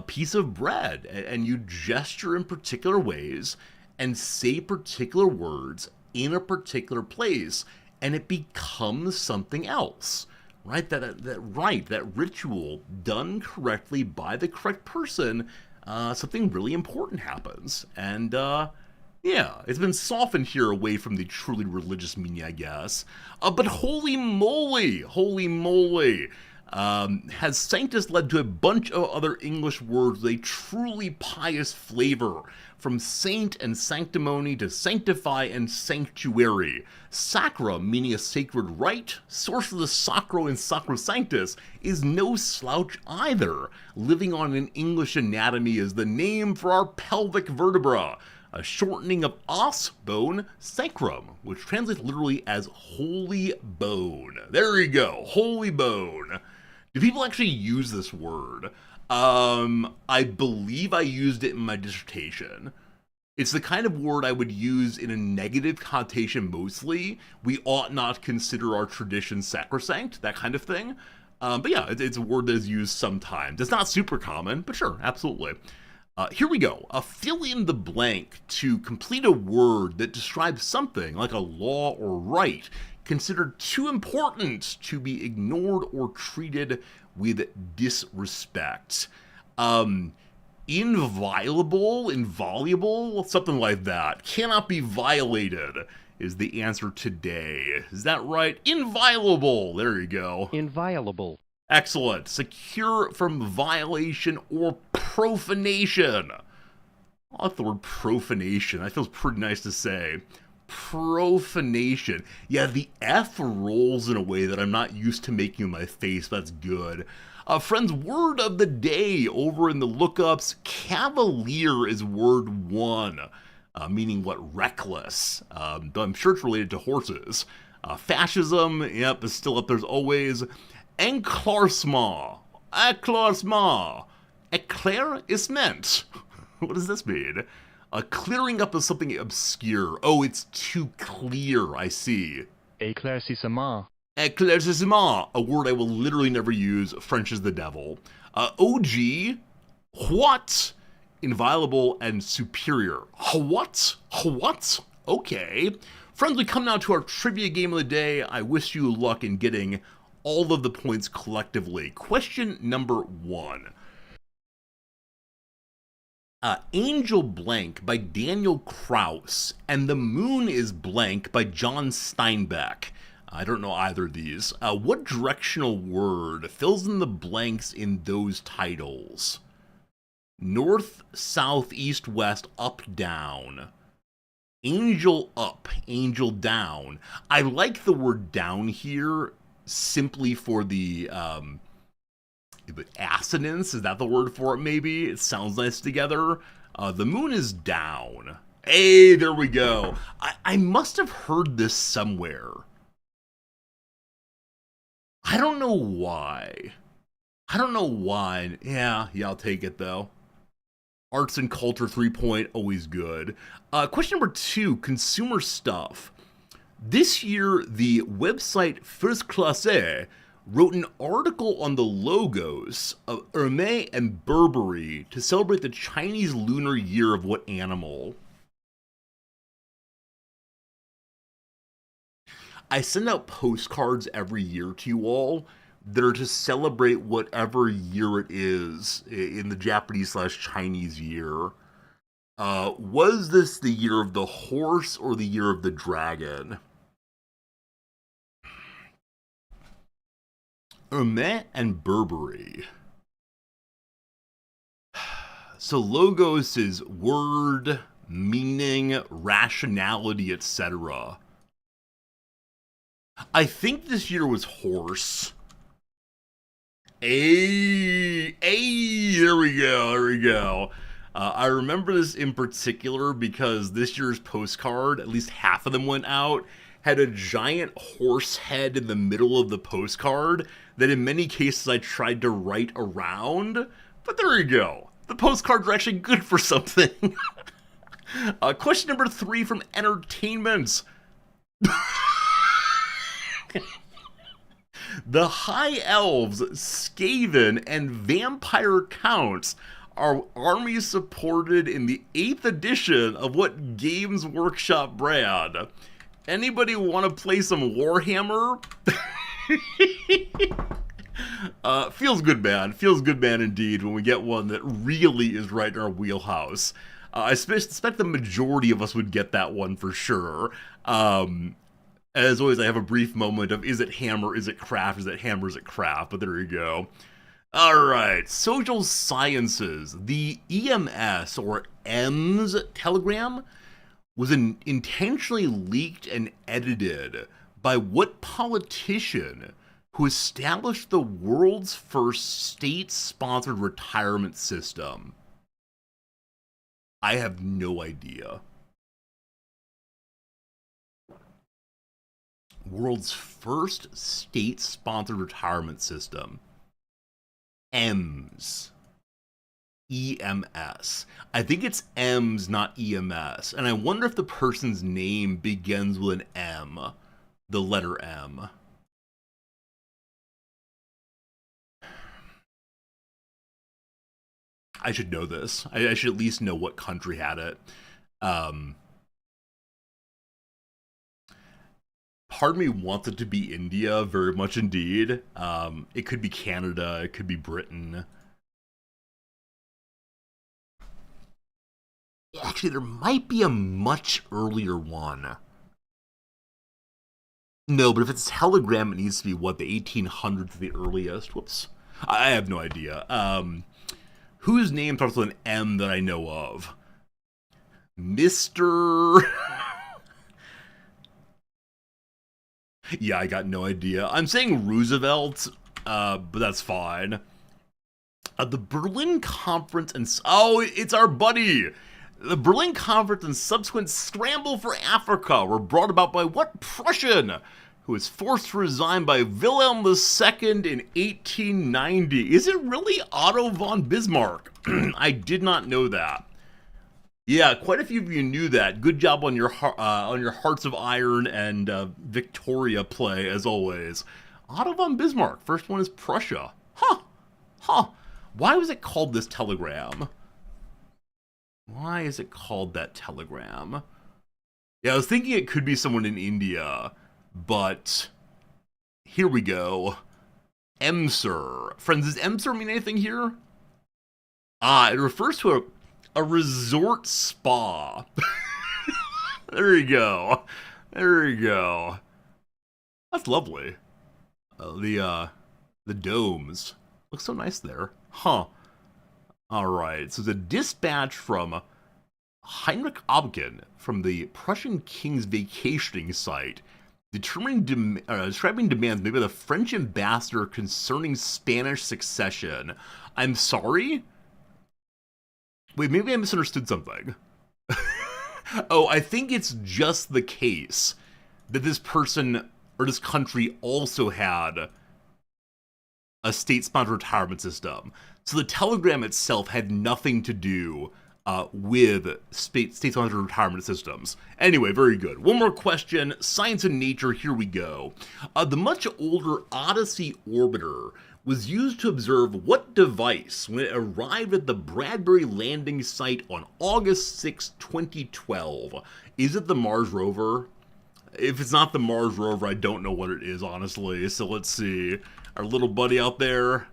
Speaker 1: piece of bread and you gesture in particular ways and say particular words in a particular place, and it becomes something else, right? That ritual done correctly by the correct person, something really important happens. And yeah, it's been softened here away from the truly religious meaning, I guess. But holy moly, has sanctus led to a bunch of other English words with a truly pious flavor, from saint and sanctimony to sanctify and sanctuary. Sacra, meaning a sacred rite, source of the sacro and sacrosanctus, is no slouch either. Living on an English anatomy is the name for our pelvic vertebra, a shortening of os bone sacrum, which translates literally as holy bone. There you go, holy bone. Do people actually use this word? I believe I used it in my dissertation. It's the kind of word I would use in a negative connotation mostly. We ought not consider our tradition sacrosanct, that kind of thing. But yeah, it's a word that is used sometimes. It's not super common, but sure, absolutely. Here we go. Fill in the blank to complete a word that describes something, like a law or right, considered too important to be ignored or treated with disrespect. Inviolable, something like that. Cannot be violated is the answer today. Is that right? Inviolable. There you go.
Speaker 3: Inviolable.
Speaker 1: Excellent. Secure from violation or profanation. I like the word profanation. That feels pretty nice to say. Profanation. Yeah, the F rolls in a way that I'm not used to making in my face. That's good. Friends, word of the day over in the lookups. Cavalier is word one, meaning what? Reckless. I'm sure it's related to horses. Fascism, yep, is still up there as always. Enclaircissement. Éclaircissement. What does this mean? Clearing up of something obscure. Oh, it's too clear, I see.
Speaker 3: Éclaircissement.
Speaker 1: Éclaircissement, a word I will literally never use. French is the devil. OG, what? Inviolable and superior. What? Okay. Friends, we come now to our trivia game of the day. I wish you luck in getting all of the points collectively. Question number 1. Angel Blank by Daniel Kraus and The Moon is Blank by John Steinbeck. I don't know either of these. What directional word fills in the blanks in those titles? North, south, east, west, up, down. Angel up, angel down. I like the word down here simply for the assonance. Is that the word for it, maybe? It sounds nice together. The moon is down. Hey, there we go. I must have heard this somewhere. I don't know why. Yeah, I'll take it though. Arts and culture 3 point, always good. Question number 2, consumer stuff. This year, the website First Classe wrote an article on the logos of Hermès and Burberry to celebrate the Chinese Lunar Year of what animal? I send out postcards every year to you all that are to celebrate whatever year it is in the Japanese/Chinese year. Was this the year of the horse or the year of the dragon? Hermès and Burberry. So logos is word, meaning, rationality, etc. I think this year was horse. There we go. I remember this in particular because this year's postcard, at least half of them went out, had a giant horse head in the middle of the postcard that in many cases I tried to write around. But there you go. The postcards are actually good for something. Question number 3 from Entertainment. The High Elves, Skaven, and Vampire Counts are armies supported in the 8th edition of what Games Workshop brand? Anybody want to play some Warhammer? Feels good, man. Feels good, man, indeed, when we get one that really is right in our wheelhouse. I suspect the majority of us would get that one for sure. As always, I have a brief moment of, is it hammer, is it craft, is it hammer, is it craft? But there you go. Alright, social sciences. The EMS, or EMS telegram, was intentionally leaked and edited by what politician who established the world's first state-sponsored retirement system? I have no idea. World's first state-sponsored retirement system. EMS. EMS. I think it's EMS, not EMS. And I wonder if the person's name begins with an M. The letter M. I should know this. I should at least know what country had it. Part of me wants it to be India, very much indeed. It could be Canada, it could be Britain. Actually, there might be a much earlier one. No, but if it's Telegram, it needs to be, what, the 1800s, the earliest? Whoops. I have no idea. Whose name starts with an M that I know of? Mr. Yeah, I got no idea. I'm saying Roosevelt, but that's fine. The Berlin Conference and... Oh, it's our buddy! The Berlin Conference and subsequent scramble for Africa were brought about by what Prussian, who was forced to resign by Wilhelm II in 1890? Is it really Otto von Bismarck? I did not know that. Yeah, quite a few of you knew that. Good job on your Hearts of Iron and Victoria play, as always. Otto von Bismarck. First one is Prussia. Huh. Why was it called this telegram? Why is it called that telegram? Yeah, I was thinking it could be someone in India, but here we go. Emser. Friends, does Emser mean anything here? It refers to a resort spa. There you go. That's lovely. The domes look so nice there. Huh. Alright, so the dispatch from Heinrich Obken from the Prussian king's vacationing site describing demands made by the French ambassador concerning Spanish succession. I'm sorry? Wait, maybe I misunderstood something. Oh, I think it's just the case that this person or this country also had a state-sponsored retirement system. So the telegram itself had nothing to do with state-sponsored retirement systems. Anyway, very good. One more question. Science and nature, here we go. The much older Odyssey orbiter was used to observe what device when it arrived at the Bradbury landing site on August 6, 2012? Is it the Mars rover? If it's not the Mars rover, I don't know what it is, honestly. So let's see. Our little buddy out there.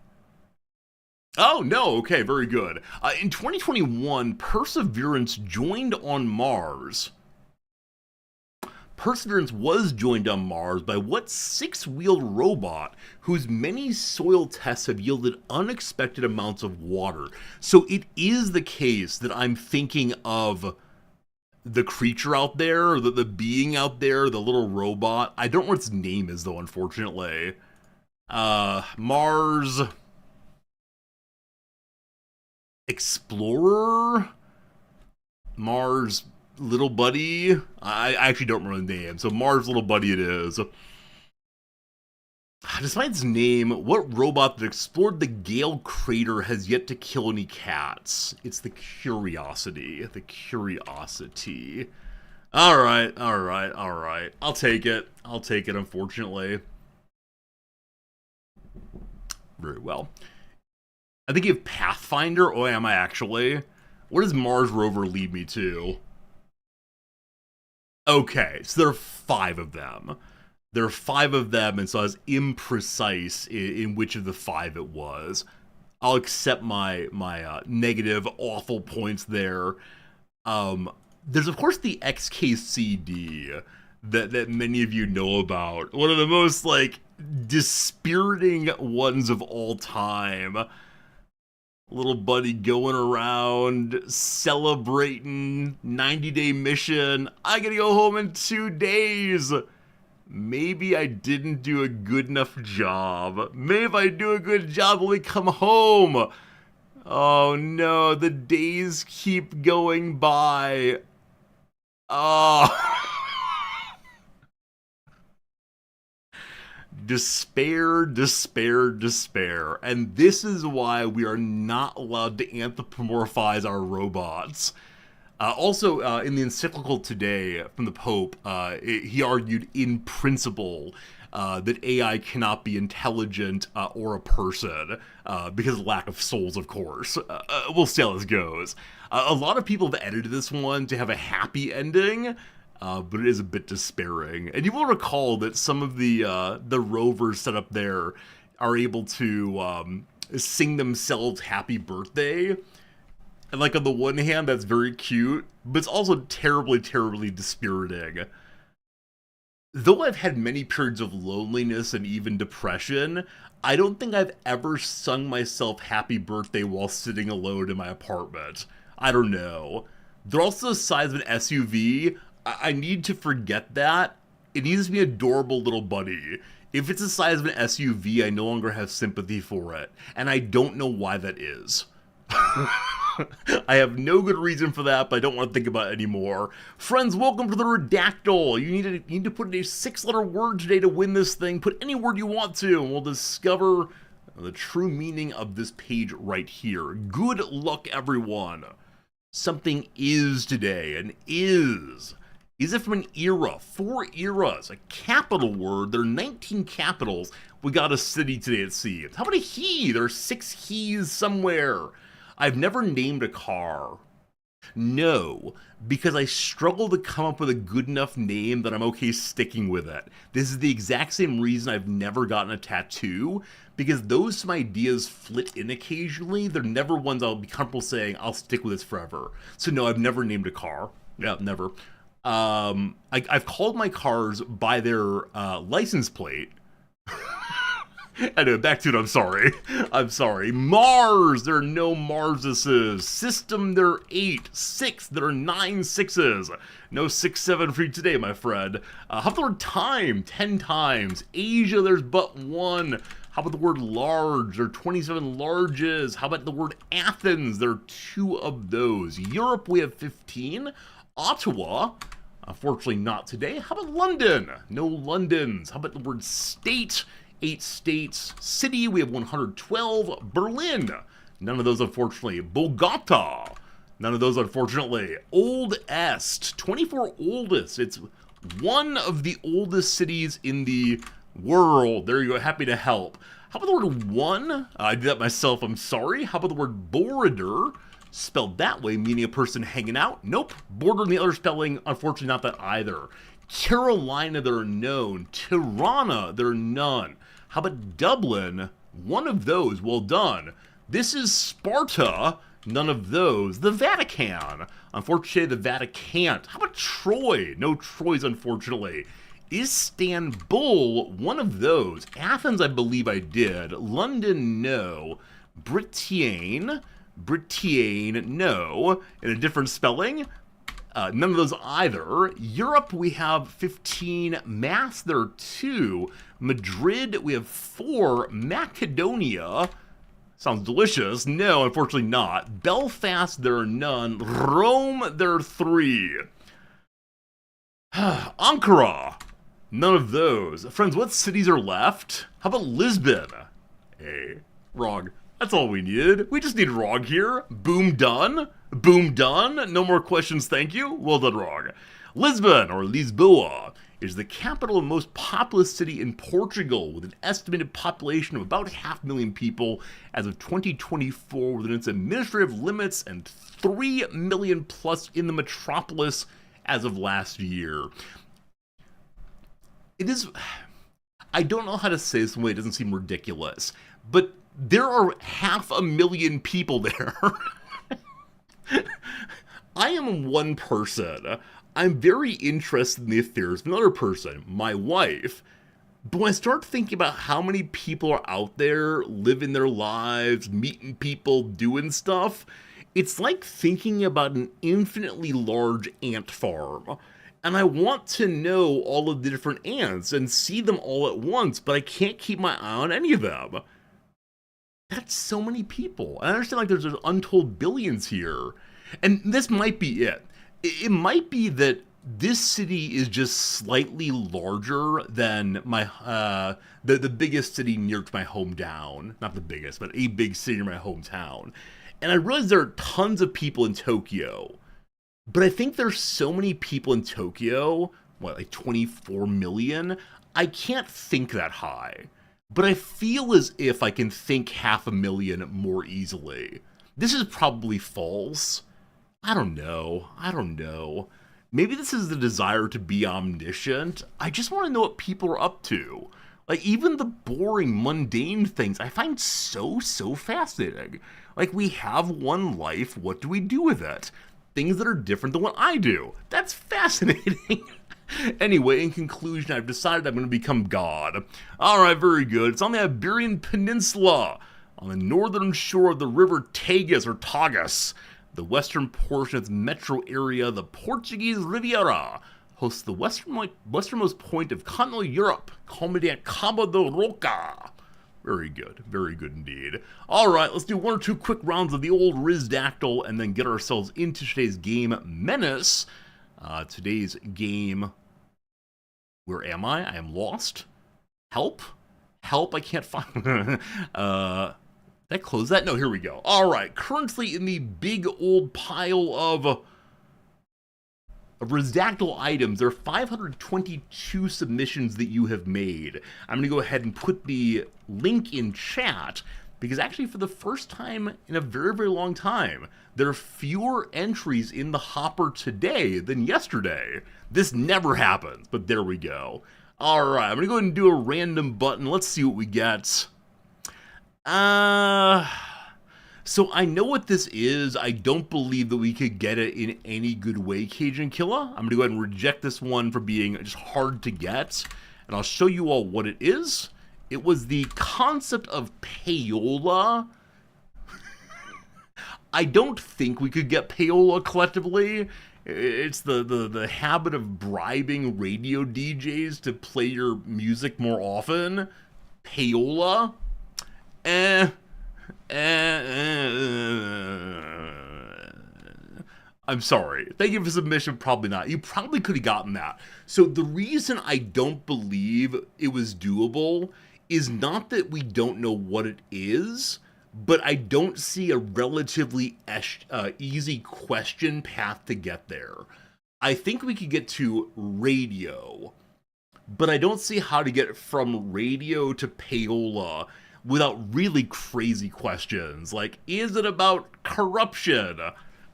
Speaker 1: Oh, no. Okay, very good. In 2021, Perseverance joined on Mars. Perseverance was joined on Mars by what six-wheeled robot whose many soil tests have yielded unexpected amounts of water? So it is the case that I'm thinking of the creature out there, the being out there, the little robot. I don't know what its name is, though, unfortunately. Mars Explorer? Mars Little Buddy? I actually don't remember the name, so Mars Little Buddy it is. Despite its name, what robot that explored the Gale crater has yet to kill any cats? It's the Curiosity. The Curiosity. Alright. I'll take it, unfortunately. Very well. I think you have Pathfinder. Oh, am I actually? What does Mars rover lead me to? Okay, so there are 5 of them. And so I was imprecise in which of the 5 it was. I'll accept my negative, awful points there. There's, of course, the XKCD that many of you know about. One of the most, dispiriting ones of all time. Little buddy going around, celebrating, 90-day mission. I gotta go home in 2 days. Maybe I didn't do a good enough job. Maybe if I do a good job when we come home. Oh no, the days keep going by. Oh. Despair. And this is why we are not allowed to anthropomorphize our robots. Also, in the encyclical today from the Pope, he argued in principle that AI cannot be intelligent or a person because of lack of souls, of course. We'll see how this goes. A lot of people have edited this one to have a happy ending, but it is a bit despairing. And you will recall that some of the rovers set up there are able to sing themselves happy birthday. And on the one hand, that's very cute, but it's also terribly, terribly dispiriting. Though I've had many periods of loneliness and even depression, I don't think I've ever sung myself happy birthday while sitting alone in my apartment. I don't know. They're also the size of an SUV. I need to forget that. It needs to be an adorable little buddy. If it's the size of an SUV, I no longer have sympathy for it. And I don't know why that is. I have no good reason for that, but I don't want to think about it anymore. Friends, welcome to the Redactyl. You need to put in a 6-letter word today to win this thing. Put any word you want to, and we'll discover the true meaning of this page right here. Good luck, everyone. Something is today, and is. Is it from an era? 4 eras. A capital word. There are 19 capitals. We got a city today, it seems. How about a he? There are 6 he's somewhere. I've never named a car. No, because I struggle to come up with a good enough name that I'm okay sticking with it. This is the exact same reason I've never gotten a tattoo, because those some ideas flit in occasionally. They're never ones I'll be comfortable saying, I'll stick with this forever. So no, I've never named a car. Yeah, never. I've called my cars by their license plate. Anyway, back to it, I'm sorry. Mars! There are no Marsuses. System, there are 8. 6, there are 9 sixes. No 6-7 for you today, my friend. How about the word time? 10 times. Asia, there's but 1. How about the word large? There are 27 larges. How about the word Athens? There are 2 of those. Europe, we have 15. Ottawa, unfortunately not today. How about London? No Londons. How about the word state? 8 states. City, we have 112. Berlin, none of those, unfortunately. Bogota, None of those, unfortunately. Old Est, 24 oldest. It's one of the oldest cities in the world. There you go, happy to help. How about the word one? I did that myself, I'm sorry. How about the word border? Spelled that way, meaning a person hanging out? Nope. Border in the other spelling, unfortunately not that either. Carolina, there are none. Tirana, there are none. How about Dublin? One of those, well done. This is Sparta, none of those. The Vatican, unfortunately the Vatican. How about Troy? No Troys, unfortunately. Istanbul, one of those. Athens, I believe I did. London, no. Britain, no. In a different spelling, none of those either. Europe, we have 15. Mass, there are 2. Madrid, we have 4. Macedonia, sounds delicious. No, unfortunately not. Belfast, there are none. Rome, there are 3. Ankara, none of those. Friends, what cities are left? How about Lisbon? Hey, wrong. That's all we needed. We just need wrong here. Boom, done. Boom, done. No more questions, thank you. Well done, wrong. Lisbon, or Lisboa, is the capital and most populous city in Portugal, with an estimated population of about 500,000 people as of 2024 within its administrative limits, and 3 million plus in the metropolis as of last year. It is... I don't know how to say this in a way it doesn't seem ridiculous, but there are 500,000 people there. I am one person. I'm very interested in the affairs of another person, my wife. But when I start thinking about how many people are out there living their lives, meeting people, doing stuff, it's like thinking about an infinitely large ant farm. And I want to know all of the different ants and see them all at once, but I can't keep my eye on any of them. That's so many people. I understand like there's untold billions here. And this might be it. It might be that this city is just slightly larger than my the biggest city near to my hometown. Not the biggest, but a big city near my hometown. And I realize there are tons of people in Tokyo. But I think there's so many people in Tokyo, like 24 million? I can't think that high. But I feel as if I can think 500,000 more easily. This is probably false. I don't know. Maybe this is the desire to be omniscient. I just want to know what people are up to. Like, even the boring, mundane things I find so fascinating. Like, we have one life, what do we do with it? Things that are different than what I do. That's fascinating. Anyway, in conclusion, I've decided I'm going to become God. Alright, very good. It's on the Iberian Peninsula, on the northern shore of the river Tagus, or Tagus. The western portion of its metro area, the Portuguese Riviera, hosts the westernmost point of continental Europe, culminating at Cabo da Roca. Very good indeed. Alright, let's do 1 or 2 quick rounds of the old Rizdactyl and then get ourselves into today's game, Menace. Today's game, where am I? I am lost. Help, I can't find... Did I close that? No, here we go. Alright, currently in the big old pile of Rizdactyl items, there are 522 submissions that you have made. I'm going to go ahead and put the link in chat, because actually for the first time in a very long time, there are fewer entries in the hopper today than yesterday. This never happens, but there we go. Alright, I'm going to go ahead and do a random button. Let's see what we get. So I know what this is. I don't believe that we could get it in any good way, Cajun Killa. I'm going to go ahead and reject this one for being just hard to get. And I'll show you all what it is. It was the concept of payola. I don't think we could get payola collectively. It's the habit of bribing radio DJs to play your music more often. Payola. I'm sorry. Thank you for submission. Probably not. You probably could have gotten that. So the reason I don't believe it was doable is not that we don't know what it is, but I don't see a relatively easy question path to get there. I think we could get to radio, but I don't see how to get from radio to payola without really crazy questions. Like, is it about corruption?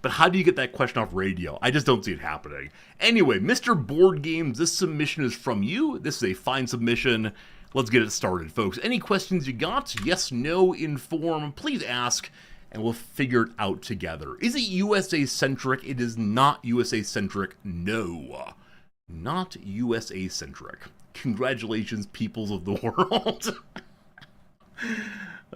Speaker 1: But how do you get that question off radio? I just don't see it happening. Anyway, Mr. Board Games, this submission is from you. This is a fine submission. Let's get it started, folks. Any questions you got? Yes, no, inform. Please ask, and we'll figure it out together. Is it USA-centric? It is not USA-centric. No. Not USA-centric. Congratulations, peoples of the world.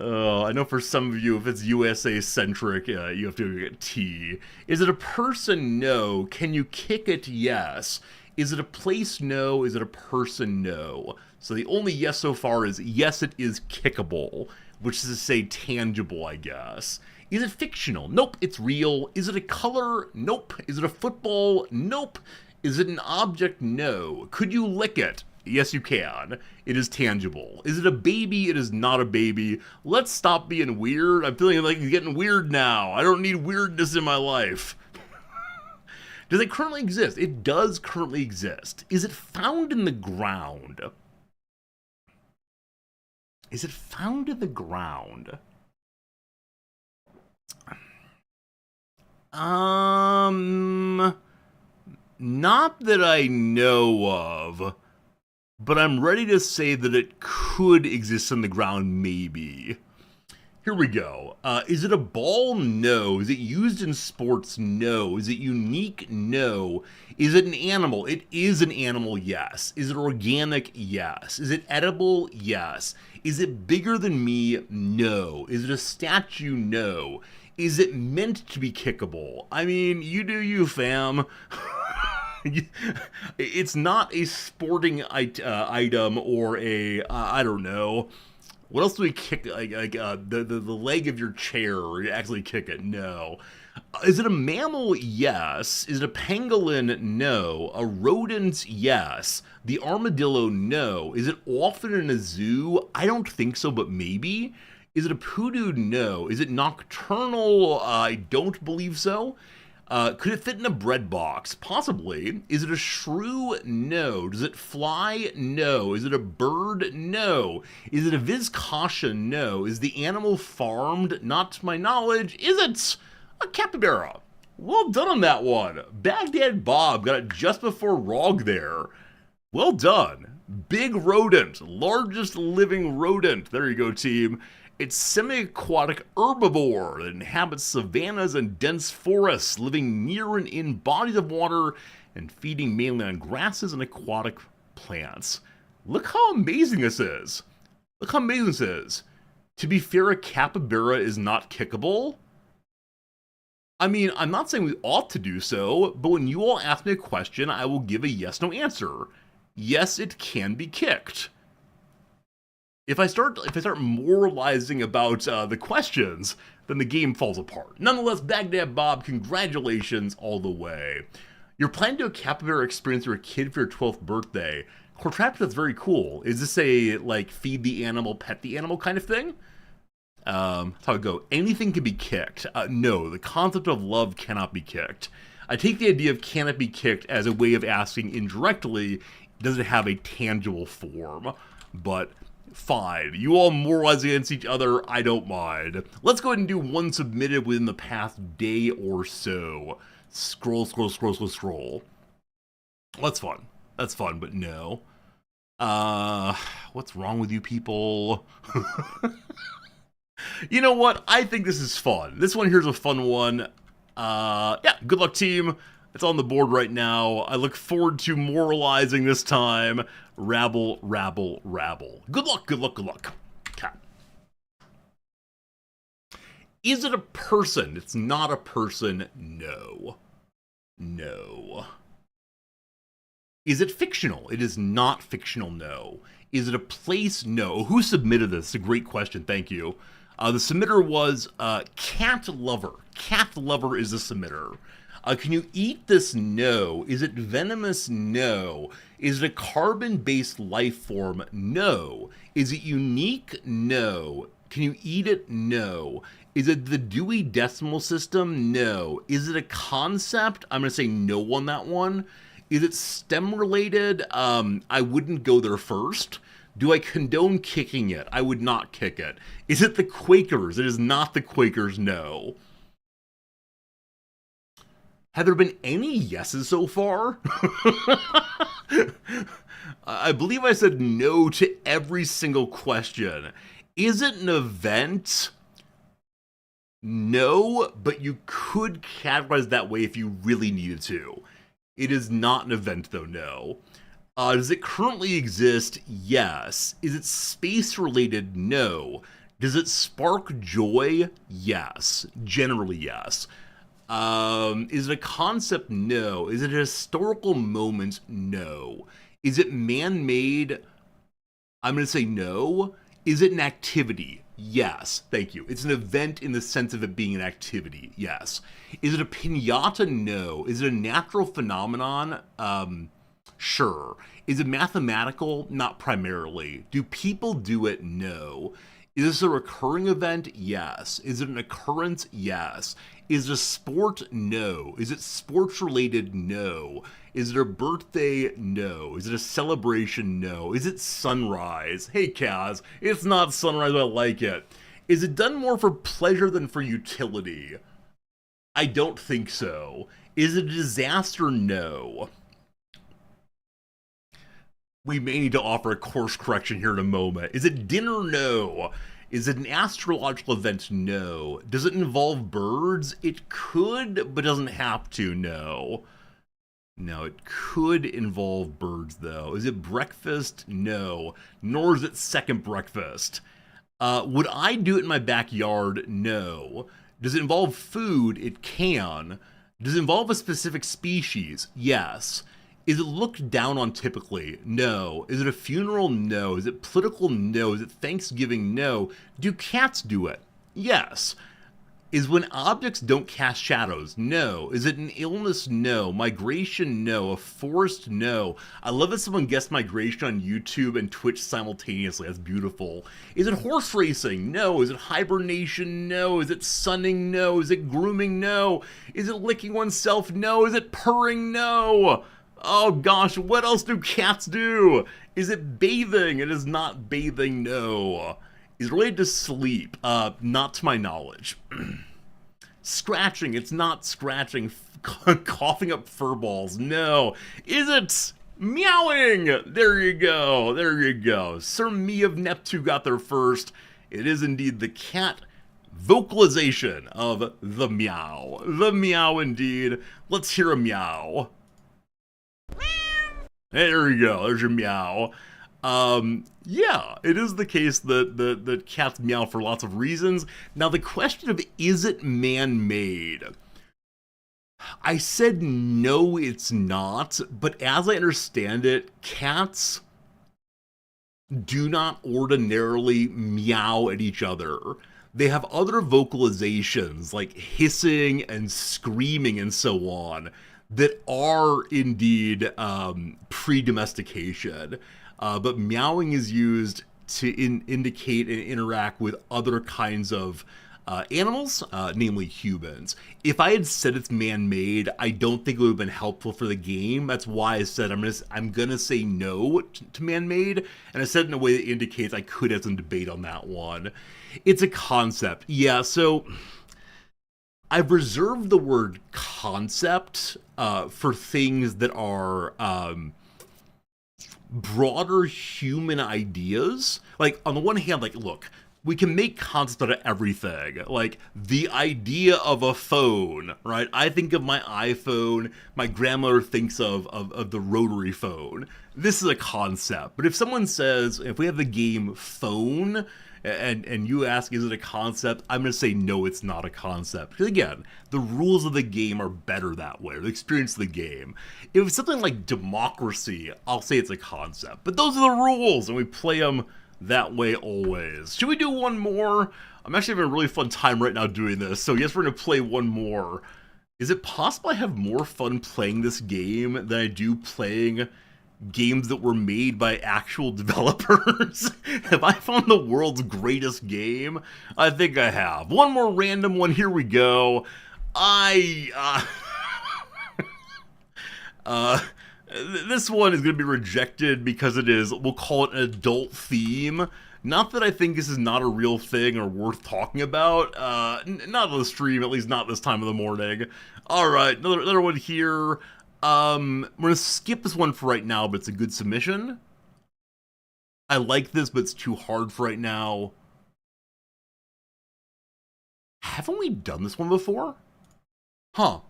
Speaker 1: Oh, I know for some of you, if it's USA-centric, you have to get T. Is it a person? No. Can you kick it? Yes. Is it a place? No. Is it a person? No. So the only yes so far is yes, it is kickable, which is to say tangible, I guess. Is it fictional? Nope, it's real. Is it a color? Nope. Is it a football? Nope. Is it an object? No. Could you lick it? Yes, you can. It is tangible. Is it a baby? It is not a baby. Let's stop being weird. I'm feeling like it's getting weird now. I don't need weirdness in my life. Does it currently exist? It does currently exist. Is it found in the ground? Is it found in the ground? Not that I know of. But I'm ready to say that it could exist on the ground, maybe. Here we go. Is it a ball? No. Is it used in sports? No. Is it unique? No. Is it an animal? It is an animal, yes. Is it organic? Yes. Is it edible? Yes. Is it bigger than me? No. Is it a statue? No. Is it meant to be kickable? I mean, you do you, fam. It's not a sporting item or a, I don't know. What else do we kick? The leg of your chair, or you actually kick it? No. Is it a mammal? Yes. Is it a pangolin? No. A rodent? Yes. The armadillo? No. Is it often in a zoo? I don't think so, but maybe. Is it a poodoo? No. Is it nocturnal? I don't believe so. Could it fit in a bread box? Possibly. Is it a shrew? No. Does it fly? No. Is it a bird? No. Is it a vizcacha? No. Is the animal farmed? Not to my knowledge. Is it a capybara? Well done on that one. Baghdad Bob got it just before Rog there. Well done. Big rodent. Largest living rodent. There you go, team. It's semi-aquatic herbivore that inhabits savannas and dense forests, living near and in bodies of water and feeding mainly on grasses and aquatic plants. Look how amazing this is. Look how amazing this is. To be fair, a capybara is not kickable. I mean, I'm not saying we ought to do so, but when you all ask me a question, I will give a yes-no answer. Yes, it can be kicked. If I start moralizing about the questions, then the game falls apart. Nonetheless, Baghdad Bob, congratulations all the way. You're planning to do a capybara experience for a kid for your 12th birthday. Cortrapta, that's very cool. Is this a, like, feed the animal, pet the animal kind of thing? That's how it go. Anything can be kicked. No, the concept of love cannot be kicked. I take the idea of can it be kicked as a way of asking indirectly, does it have a tangible form? But fine. You all moralize against each other, I don't mind. Let's go ahead and do one submitted within the past day or so. Scroll. That's fun. That's fun, but no. What's wrong with you people? You know what? I think this is fun. This one here's a fun one. Yeah, good luck, team. It's on the board right now. I look forward to moralizing this time. Rabble. Good luck. Okay. Is it a person? It's not a person. No. Is it fictional? It is not fictional, no. Is it a place? No. Who submitted this? It's a great question, thank you. The submitter was Cat Lover. Cat Lover is the submitter. Can you eat this? No. Is it venomous? No. Is it a carbon-based life form? No. Is it unique? No. Can you eat it? No. Is it the Dewey Decimal System? No. Is it a concept? I'm going to say no on that one. Is it STEM related? I wouldn't go there first. Do I condone kicking it? I would not kick it. Is it the Quakers? It is not the Quakers, no. Have there been any yeses so far? I believe I said no to every single question. Is it an event? No, but you could categorize that way if you really needed to. It is not an event, though, no. Does it currently exist? Yes. Is it space-related? No. Does it spark joy? Yes. Generally, yes. Is it a concept? No. Is it a historical moment? No. Is it man-made? I'm going to say no. Is it an activity? Yes. Thank you. It's an event in the sense of it being an activity. Yes. Is it a piñata? No. Is it a natural phenomenon? Sure. Is it mathematical? Not primarily. Do people do it? No. Is this a recurring event? Yes. Is it an occurrence? Yes. Is it a sport? No. Is it sports related? No. Is it a birthday? No. Is it a celebration? No. Is it sunrise? Hey, Kaz, it's not sunrise, but I like it. Is it done more for pleasure than for utility? I don't think so. Is it a disaster? No. We may need to offer a course correction here in a moment. Is it dinner? No. Is it an astrological event? No. Does it involve birds? It could, but doesn't have to, no. No, it could involve birds, though. Is it breakfast? No. Nor is it second breakfast. Would I do it in my backyard? No. Does it involve food? It can. Does it involve a specific species? Yes. Is it looked down on typically? No. Is it a funeral? No. Is it political? No. Is it Thanksgiving? No. Do cats do it? Yes. Is when objects don't cast shadows? No. Is it an illness? No. Migration? No. A forest? No. I love that someone guessed migration on YouTube and Twitch simultaneously. That's beautiful. Is it horse racing? No. Is it hibernation? No. Is it sunning? No. Is it grooming? No. Is it licking oneself? No. Is it purring? No. Oh gosh, what else do cats do? Is it bathing? It is not bathing, no. Is it related to sleep? Not to my knowledge. Scratching, it's not scratching. Coughing up fur balls, no. Is it meowing? There you go, there you go. Sir Me of Neptune got there first. It is indeed the cat vocalization of the meow. The meow indeed. Let's hear a meow. There you go, there's your meow. Yeah, it is the case that cats meow for lots of reasons. Now the question of is it man-made? I said no, it's not, but as I understand it, cats do not ordinarily meow at each other. They have other vocalizations like hissing and screaming and so on that are indeed pre-domestication. But meowing is used to indicate and interact with other kinds of animals, namely humans. If I had said it's man-made, I don't think it would have been helpful for the game. That's why I said I'm gonna say no to man-made, and I said it in a way that indicates I could have some debate on that one. It's a concept, yeah. So I've reserved the word concept for things that are broader human ideas. Like, on the one hand, like, look, we can make concepts out of everything. Like, the idea of a phone, right? I think of my iPhone, my grandmother thinks of the rotary phone. This is a concept. But if someone says, if we have the game phone, and you ask, is it a concept? I'm going to say, no, it's not a concept. Because again, the rules of the game are better that way, or the experience of the game. If it's something like democracy, I'll say it's a concept. But those are the rules, and we play them that way always. Should we do one more? I'm actually having a really fun time right now doing this, so yes, we're going to play one more. Is it possible I have more fun playing this game than I do playing games that were made by actual developers? Have I found the world's greatest game? I think I have. One more random one. Here we go. This one is going to be rejected because it is, we'll call it an adult theme. Not that I think this is not a real thing or worth talking about. Not on the stream, at least not this time of the morning. Alright, another one here. We're going to skip this one for right now, but it's a good submission. I like this, but it's too hard for right now. Haven't we done this one before? Huh.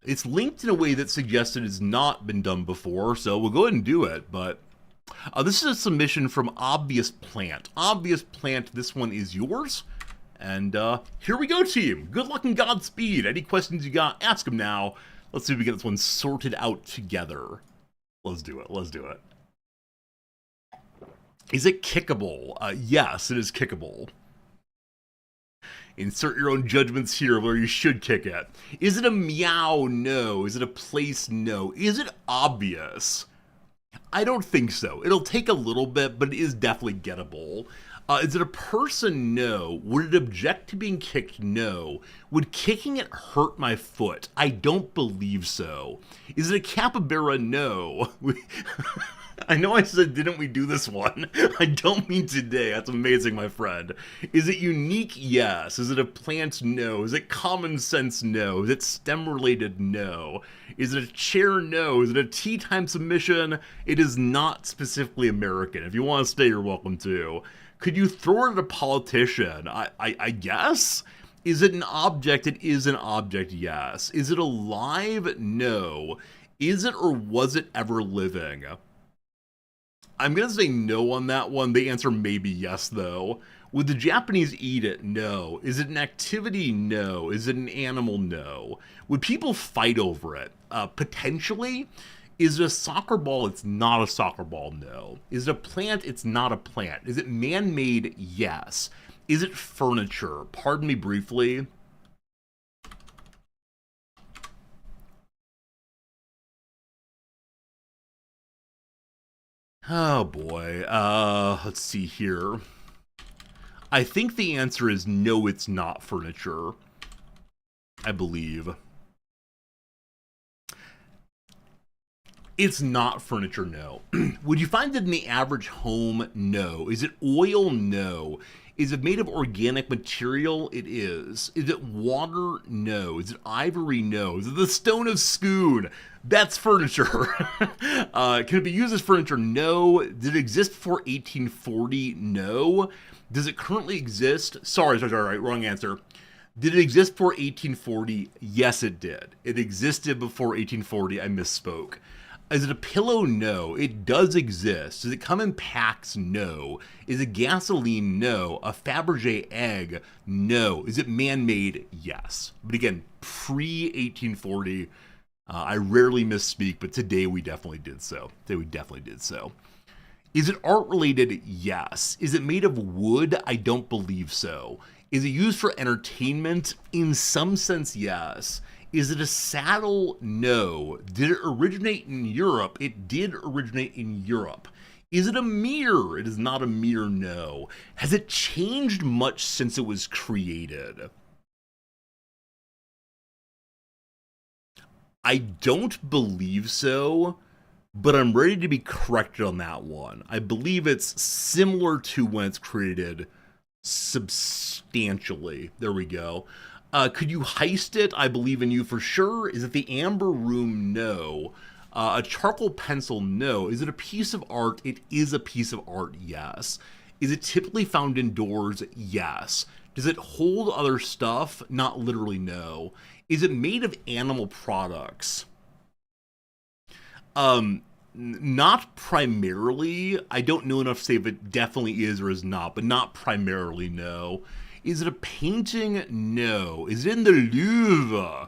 Speaker 1: It's linked in a way that suggests it has not been done before, so we'll go ahead and do it, but... this is a submission from Obvious Plant. Obvious Plant, this one is yours. And here we go, team. Good luck and Godspeed. Any questions you got, ask them now. Let's see if we get this one sorted out together. Let's do it. Let's do it. Is it kickable? Yes, it is kickable. Insert your own judgments here where you should kick it. Is it a meow? No. Is it a place? No. Is it obvious? I don't think so. It'll take a little bit, but it is definitely gettable. Is it a person? No. Would it object to being kicked? No. Would kicking it hurt my foot? I don't believe so. Is it a capybara? No. I know I said, didn't we do this one? I don't mean today. That's amazing, my friend. Is it unique? Yes. Is it a plant? No. Is it common sense? No. Is it STEM-related? No. Is it a chair? No. Is it a tea time submission? It is not specifically American. If you want to stay, you're welcome to. Could you throw it at a politician? I guess? Is it an object? It is an object, yes. Is it alive? No. Is it or was it ever living? I'm going to say no on that one. The answer may be yes, though. Would the Japanese eat it? No. Is it an activity? No. Is it an animal? No. Would people fight over it? Potentially. Is it a soccer ball? It's not a soccer ball, no. Is it a plant? It's not a plant. Is it man-made? Yes. Is it furniture? Pardon me briefly. Oh boy, let's see here. I think the answer is no, it's not furniture. I believe. It's not furniture, no. Would you find it in the average home? No. Is it oil? No. Is it made of organic material? It is. Is it water? No. Is it ivory? No. Is it the stone of Scoon? That's furniture. Can it be used as furniture? No. Did it exist before 1840? No. Does it currently exist? Sorry, wrong answer. Did it exist before 1840? Yes, it did. It existed before 1840. I misspoke. Is it a pillow? No. It does exist. Does it come in packs? No. Is it gasoline? No. A Fabergé egg? No. Is it man-made? Yes. But again, pre-1840, I rarely misspeak, but today we definitely did so. Is it art-related? Yes. Is it made of wood? I don't believe so. Is it used for entertainment? In some sense, yes. Is it a saddle? No. Did it originate in Europe? It did originate in Europe. Is it a mirror? It is not a mirror, no. Has it changed much since it was created? I don't believe so, but I'm ready to be corrected on that one. I believe it's similar to when it's created substantially. There we go. Could you heist it? I believe in you for sure. Is it the Amber Room? No. A charcoal pencil? No. Is it a piece of art? It is a piece of art, yes. Is it typically found indoors? Yes. Does it hold other stuff? Not literally, no. Is it made of animal products? Not primarily. I don't know enough to say if it definitely is or is not, but not primarily, no. Is it a painting? No. Is it in the Louvre? I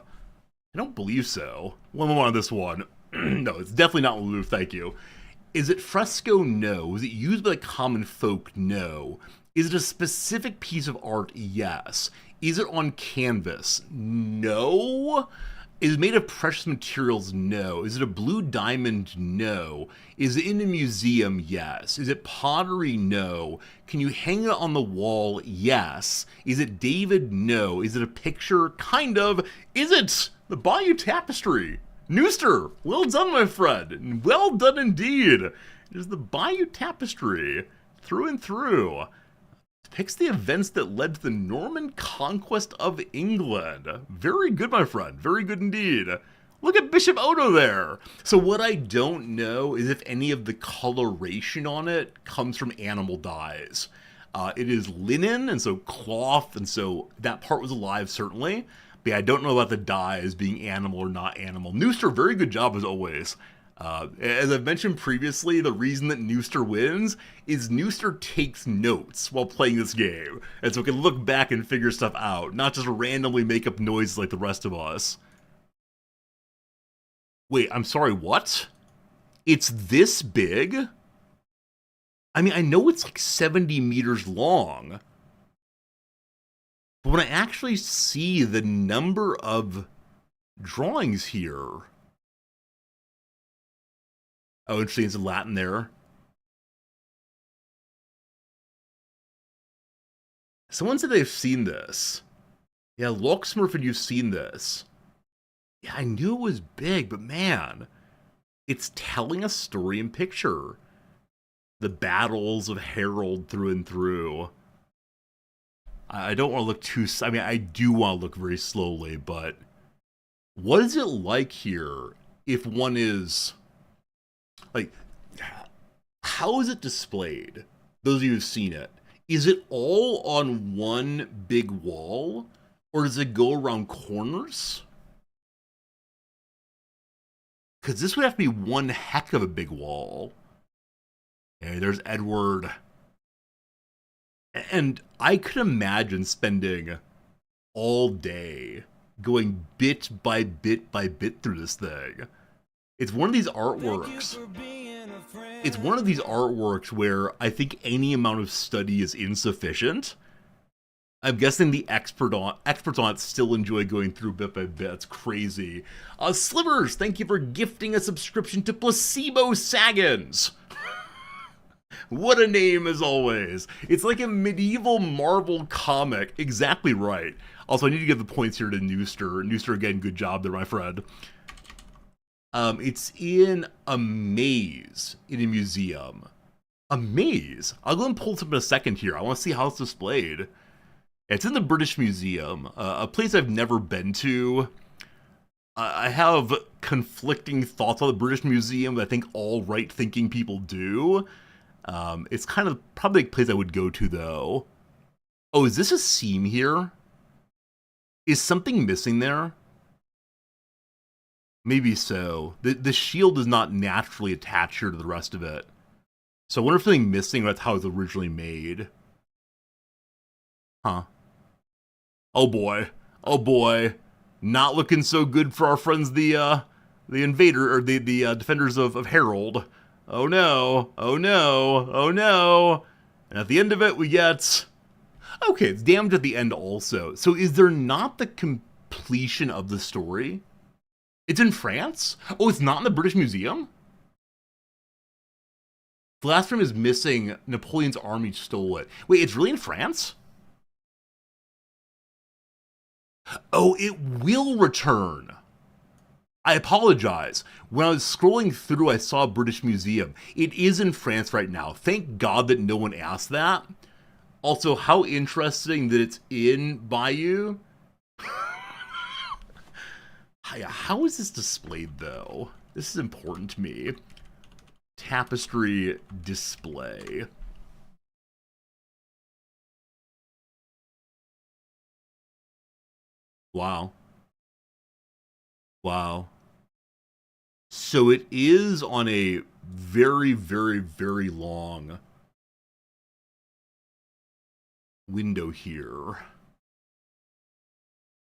Speaker 1: don't believe so. One more on this one. No, it's definitely not in the Louvre, thank you. Is it fresco? No. Is it used by the common folk? No. Is it a specific piece of art? Yes. Is it on canvas? No. Is it made of precious materials? No. Is it a blue diamond? No. Is it in a museum? Yes. Is it pottery? No. Can you hang it on the wall? Yes. Is it David? No. Is it a picture? Kind of. Is it the Bayeux Tapestry? Nooster, well done, my friend. Well done indeed. It is the Bayeux Tapestry, through and through. Depicts the events that led to the Norman conquest of England. Very good, my friend. Very good indeed. Look at Bishop Odo there. So what I don't know is if any of the coloration on it comes from animal dyes. It is linen, and so cloth, and so that part was alive, certainly. But yeah, I don't know about the dyes being animal or not animal. Nooster, very good job as always. As I've mentioned previously, the reason that Nooster wins is Nooster takes notes while playing this game, and so it can look back and figure stuff out, not just randomly make up noises like the rest of us. Wait, I'm sorry, what? It's this big? I mean, I know it's like 70 meters long, but when I actually see the number of drawings here... Oh, interesting, it's in Latin there. Someone said they've seen this. Yeah, Locksmurf, you've seen this. Yeah, I knew it was big, but man, it's telling a story in picture. The battles of Harold through and through. I don't want to look too... I mean, I do want to look very slowly, but... What is it like here if one is... Like, how is it displayed? Those of you who've seen it. Is it all on one big wall? Or does it go around corners? Because this would have to be one heck of a big wall. Hey, there's Edward. And I could imagine spending all day going bit by bit by bit through this thing. It's one of these artworks. It's one of these artworks where I think any amount of study is insufficient. I'm guessing the experts on it still enjoy going through bit by bit. It's crazy. Slivers, thank you for gifting a subscription to Placebo Saggins. What a name, as always. It's like a medieval Marvel comic. Exactly right. Also, I need to give the points here to Nooster. Nooster, again, good job there, my friend. It's in a maze in a museum. A maze? I'll go and pull it up in a second here. I want to see how it's displayed. It's in the British Museum, a place I've never been to. I have conflicting thoughts on the British Museum that I think all right-thinking people do. It's kind of probably a place I would go to, though. Oh, is this a seam here? Is something missing there? Maybe so. The shield is not naturally attached here to the rest of it. So I wonder if something missing, that's how it was originally made. Huh. Oh boy. Oh boy. Not looking so good for our friends, the invader, or the defenders of Harold. Oh no. Oh no. Oh no. And at the end of it, we get... Okay, it's damned at the end also. So is there not the completion of the story? It's in France? Oh, it's not in the British Museum? The last room is missing. Napoleon's army stole it. Wait, it's really in France? Oh, it will return. I apologize. When I was scrolling through, I saw British Museum. It is in France right now. Thank God that no one asked that. Also, how interesting that it's in Bayeux. How is this displayed, though? This is important to me. Tapestry display. Wow. Wow. So it is on a very, very, very long window here.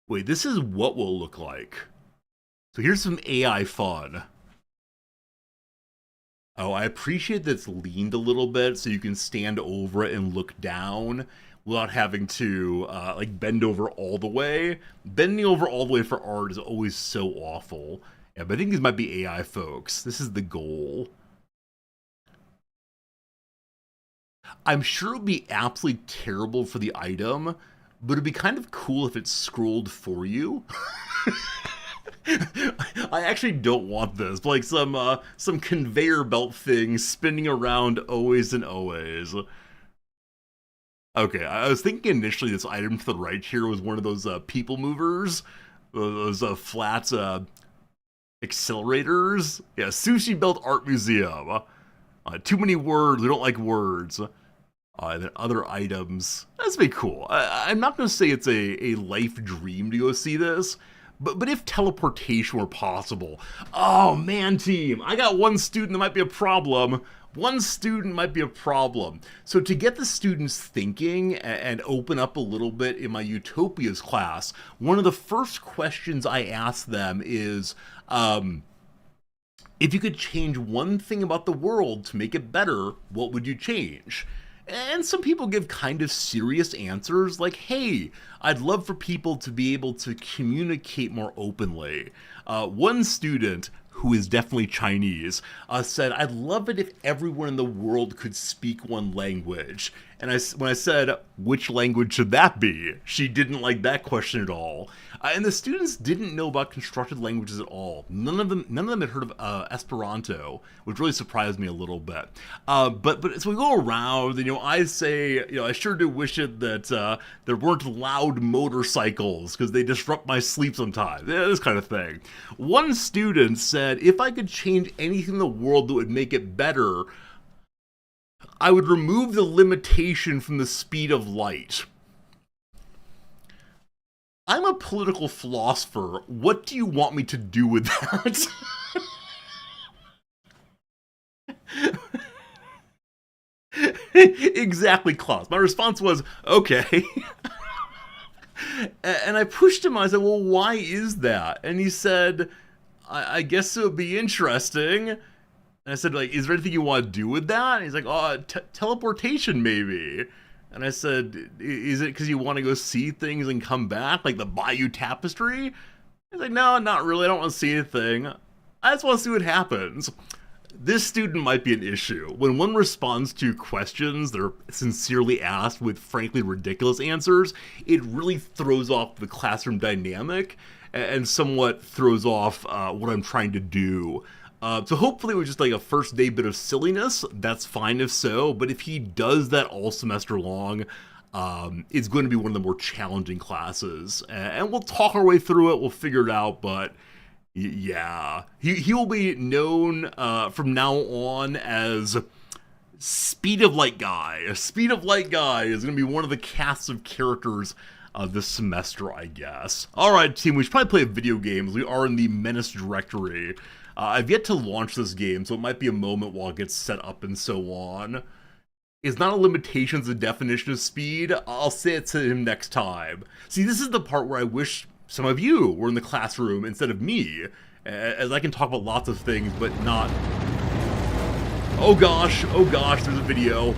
Speaker 1: Wait, this is what will look like. So here's some AI fun. Oh, I appreciate that it's leaned a little bit so you can stand over it and look down, without having to like bend over all the way. Bending over all the way for art is always so awful. Yeah, but I think these might be AI folks. This is the goal. I'm sure it would be absolutely terrible for the item, but it'd be kind of cool if it scrolled for you. I actually don't want this, but like some conveyor belt thing spinning around always and always. Okay, I was thinking initially this item to the right here was one of those people movers, those flat accelerators. Yeah, Sushi Belt Art Museum. Too many words. We don't like words. And then other items. That's be cool. I'm not going to say it's a life dream to go see this, but if teleportation were possible, oh man, team, I got one student that might be a problem. One student might be a problem. So to get the students thinking and open up a little bit in my Utopias class, one of the first questions I ask them is, if you could change one thing about the world to make it better, what would you change? And some people give kind of serious answers like, hey, I'd love for people to be able to communicate more openly. One student, who is definitely Chinese, said, I'd love it if everyone in the world could speak one language. And when I said, which language should that be? She didn't like that question at all. And the students didn't know about constructed languages at all. None of them had heard of Esperanto, which really surprised me a little bit. But so we go around, and I say, I sure do wish it that there weren't loud motorcycles because they disrupt my sleep sometimes. Yeah, this kind of thing. One student said, if I could change anything in the world that would make it better, I would remove the limitation from the speed of light. I'm a political philosopher. What do you want me to do with that? Exactly, Klaus. My response was, okay. And I pushed him. I said, well, why is that? And he said, I guess it would be interesting. And I said, like, is there anything you want to do with that? And he's like, oh, teleportation maybe. And I said, is it because you want to go see things and come back, like the Bayou Tapestry? He's like, no, not really. I don't want to see anything. I just want to see what happens. This student might be an issue. When one responds to questions that are sincerely asked with frankly ridiculous answers, it really throws off the classroom dynamic and somewhat throws off what I'm trying to do. So hopefully it was just like a first day bit of silliness. That's fine if so, but if he does that all semester long, it's going to be one of the more challenging classes. And we'll talk our way through it, we'll figure it out, but yeah. He will be known from now on as Speed of Light Guy. Speed of Light Guy is going to be one of the casts of characters this semester, I guess. Alright team, we should probably play a video game. We are in the Menace directory. I've yet to launch this game, so it might be a moment while it gets set up and so on. It's not a limitation, it's a definition of speed. I'll say it to him next time. See, this is the part where I wish some of you were in the classroom instead of me, as I can talk about lots of things, but not... oh gosh, there's a video.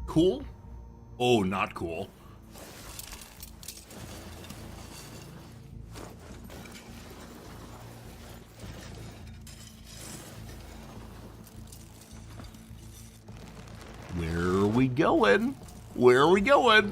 Speaker 1: Cool? Oh, not cool. Where are we going? Where are we going?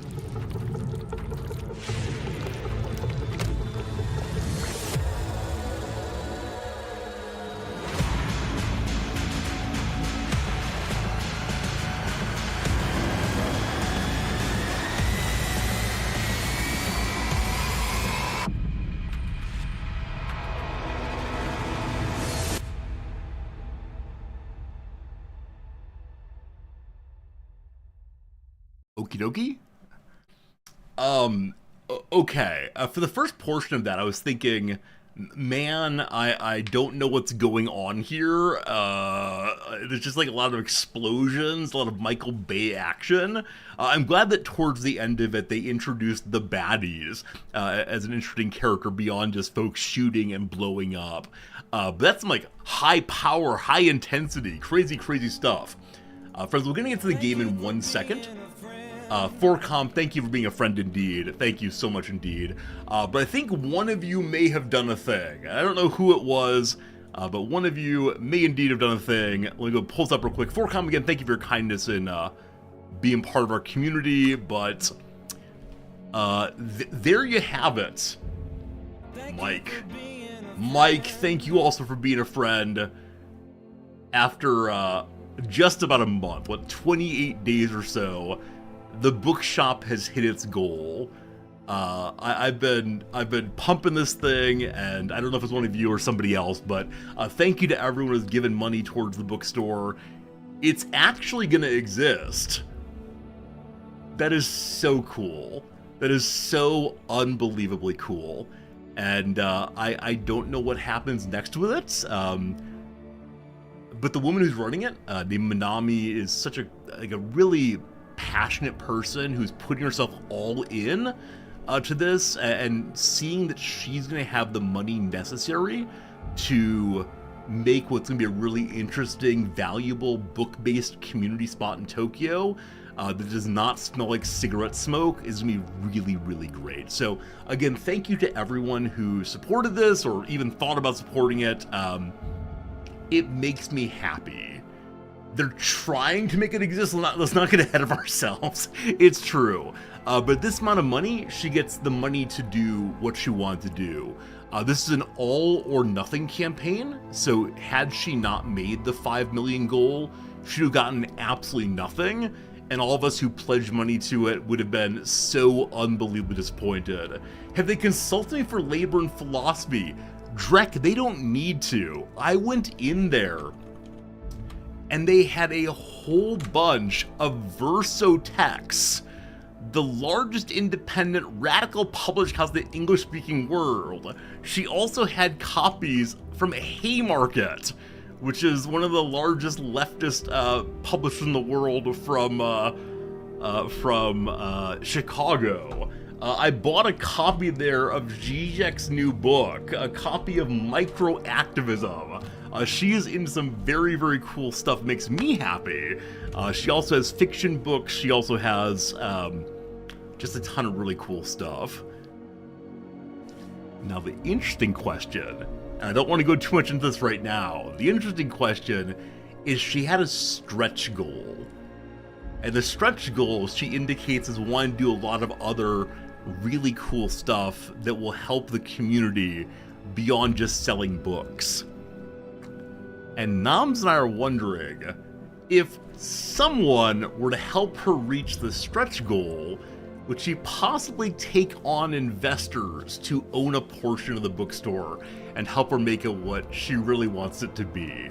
Speaker 1: Okie dokie. Okay. For the first portion of that, I was thinking, man, I don't know what's going on here. There's just like a lot of explosions, a lot of Michael Bay action. I'm glad that towards the end of it, they introduced the baddies as an interesting character beyond just folks shooting and blowing up. But that's some like high power, high intensity, crazy, crazy stuff. Friends, we're going to get to the game in 1 second. Forcom, thank you for being a friend indeed. Thank you so much indeed. But I think one of you may have done a thing. I don't know who it was, but one of you may indeed have done a thing. Let me go pull this up real quick. Forcom, again, thank you for your kindness in being part of our community. But there you have it. Mike, thank you also for being a friend. After just about a month, 28 days or so, the bookshop has hit its goal. I've been pumping this thing, and I don't know if it's one of you or somebody else, but thank you to everyone who's given money towards the bookstore. It's actually going to exist. That is so cool. That is so unbelievably cool. And I don't know what happens next with it. But the woman who's running it, named Menace, is such a really passionate person who's putting herself all in to this, and seeing that she's going to have the money necessary to make what's going to be a really interesting, valuable, book-based community spot in Tokyo that does not smell like cigarette smoke is going to be really, really great. So again, thank you to everyone who supported this or even thought about supporting it. It makes me happy. They're trying to make it exist. Let's not get ahead of ourselves. It's true. But this amount of money, she gets the money to do what she wanted to do. This is an all or nothing campaign. So had she not made the 5 million goal, she'd have gotten absolutely nothing. And all of us who pledged money to it would have been so unbelievably disappointed. Have they consulted me for labor and philosophy? Drek, they don't need to. I went in there and they had a whole bunch of Verso texts, the largest independent radical published house in the English-speaking world. She also had copies from Haymarket, which is one of the largest leftist publishers in the world from Chicago. I bought a copy there of Zizek's new book, a copy of Microactivism. She is into some very, very cool stuff, makes me happy. She also has fiction books. She also has just a ton of really cool stuff. Now, the interesting question, and I don't want to go too much into this right now, the interesting question is she had a stretch goal. And the stretch goal, she indicates, is wanting to do a lot of other really cool stuff that will help the community beyond just selling books. And Noms and I are wondering, if someone were to help her reach the stretch goal, would she possibly take on investors to own a portion of the bookstore and help her make it what she really wants it to be?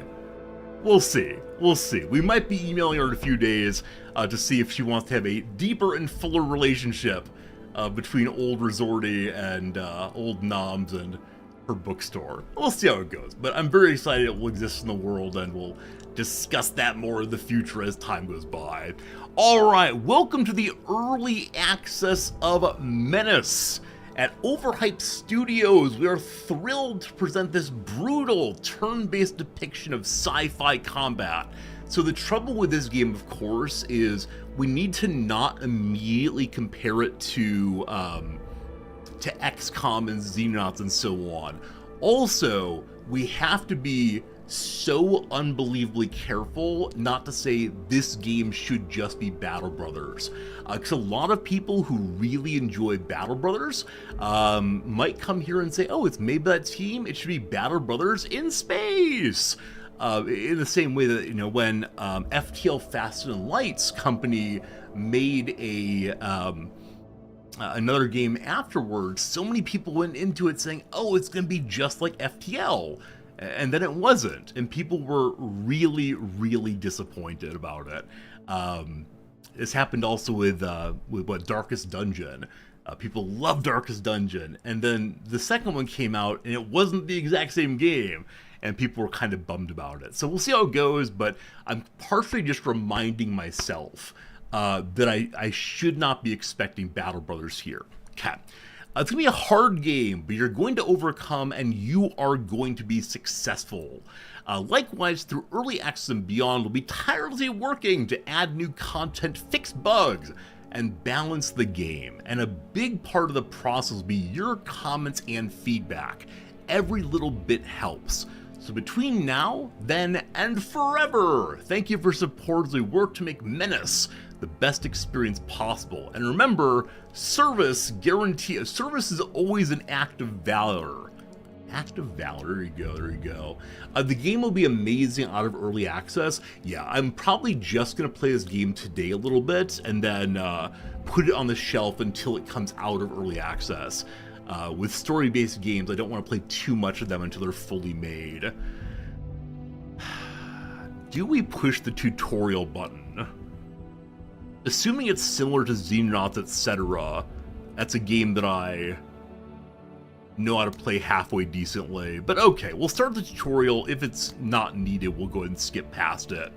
Speaker 1: We'll see. We'll see. We might be emailing her in a few days to see if she wants to have a deeper and fuller relationship between old Resorty and old Noms and her bookstore. We'll see how it goes, but I'm very excited it will exist in the world, and we'll discuss that more in the future as time goes by. Alright, welcome to the early access of Menace. At Overhyped Studios, we are thrilled to present this brutal, turn-based depiction of sci-fi combat. So the trouble with this game, of course, is we need to not immediately compare it to XCOM and Xenonauts and so on. Also, we have to be so unbelievably careful not to say this game should just be Battle Brothers. Because a lot of people who really enjoy Battle Brothers might come here and say, oh, it's made by that team, it should be Battle Brothers in space. In the same way that, you know, when FTL Faster Than Light's company made another game afterwards, so many people went into it saying, oh, it's going to be just like FTL. And then it wasn't, and people were really, really disappointed about it. This happened also with what, Darkest Dungeon. People love Darkest Dungeon, and then the second one came out, and it wasn't the exact same game, and people were kind of bummed about it. So we'll see how it goes, but I'm partially just reminding myself that I should not be expecting Battle Brothers here. Okay. It's going to be a hard game, but you're going to overcome, and you are going to be successful. Likewise, through Early Access and beyond, we'll be tirelessly working to add new content, fix bugs, and balance the game. And a big part of the process will be your comments and feedback. Every little bit helps. So between now, then, and forever, thank you for support as we work to make Menace the best experience possible. And remember, service is always an act of valor. Act of valor, there you go. The game will be amazing out of early access. Yeah, I'm probably just gonna play this game today a little bit and then put it on the shelf until it comes out of early access. With story-based games, I don't want to play too much of them until they're fully made. Do we push the tutorial button? Assuming it's similar to Xenonauts, etc., that's a game that I know how to play halfway decently. But okay, we'll start the tutorial. If it's not needed, we'll go ahead and skip past it.